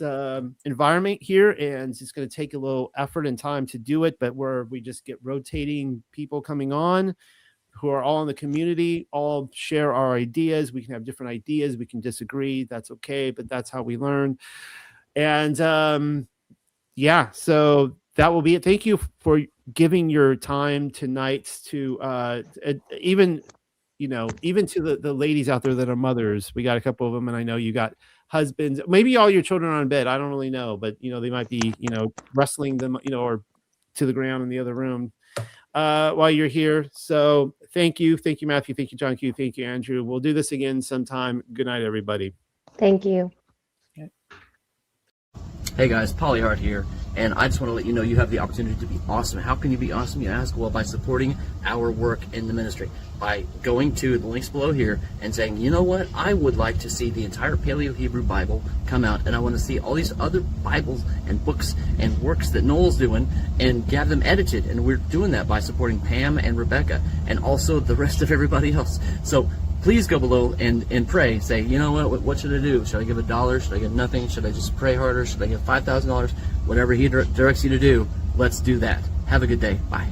S3: environment here, and it's going to take a little effort and time to do it, but where we just get rotating people coming on who are all in the community, all share our ideas. We can have different ideas. We can disagree. That's okay, but that's how we learn. And so that will be it. Thank you for giving your time tonight to even to the ladies out there that are mothers. We got a couple of them, and I know you got husbands. Maybe all your children are in bed. I don't really know, but they might be wrestling them or to the ground in the other room while you're here. So thank you, Matthew, thank you, John Q, thank you, Andrew. We'll do this again sometime. Good night, everybody.
S6: Thank you.
S13: Hey guys, Polly Hart here, and I just want to let you know you have the opportunity to be awesome. How can you be awesome, you ask? Well, by supporting our work in the ministry, by going to the links below here and saying, you know what, I would like to see the entire Paleo Hebrew Bible come out, and I want to see all these other Bibles and books and works that Noel's doing and have them edited, and we're doing that by supporting Pam and Rebecca and also the rest of everybody else. So please go below and pray. Say, you know what should I do? Should I give $1? Should I give nothing? Should I just pray harder? Should I give $5,000? Whatever he directs you to do, let's do that. Have a good day. Bye.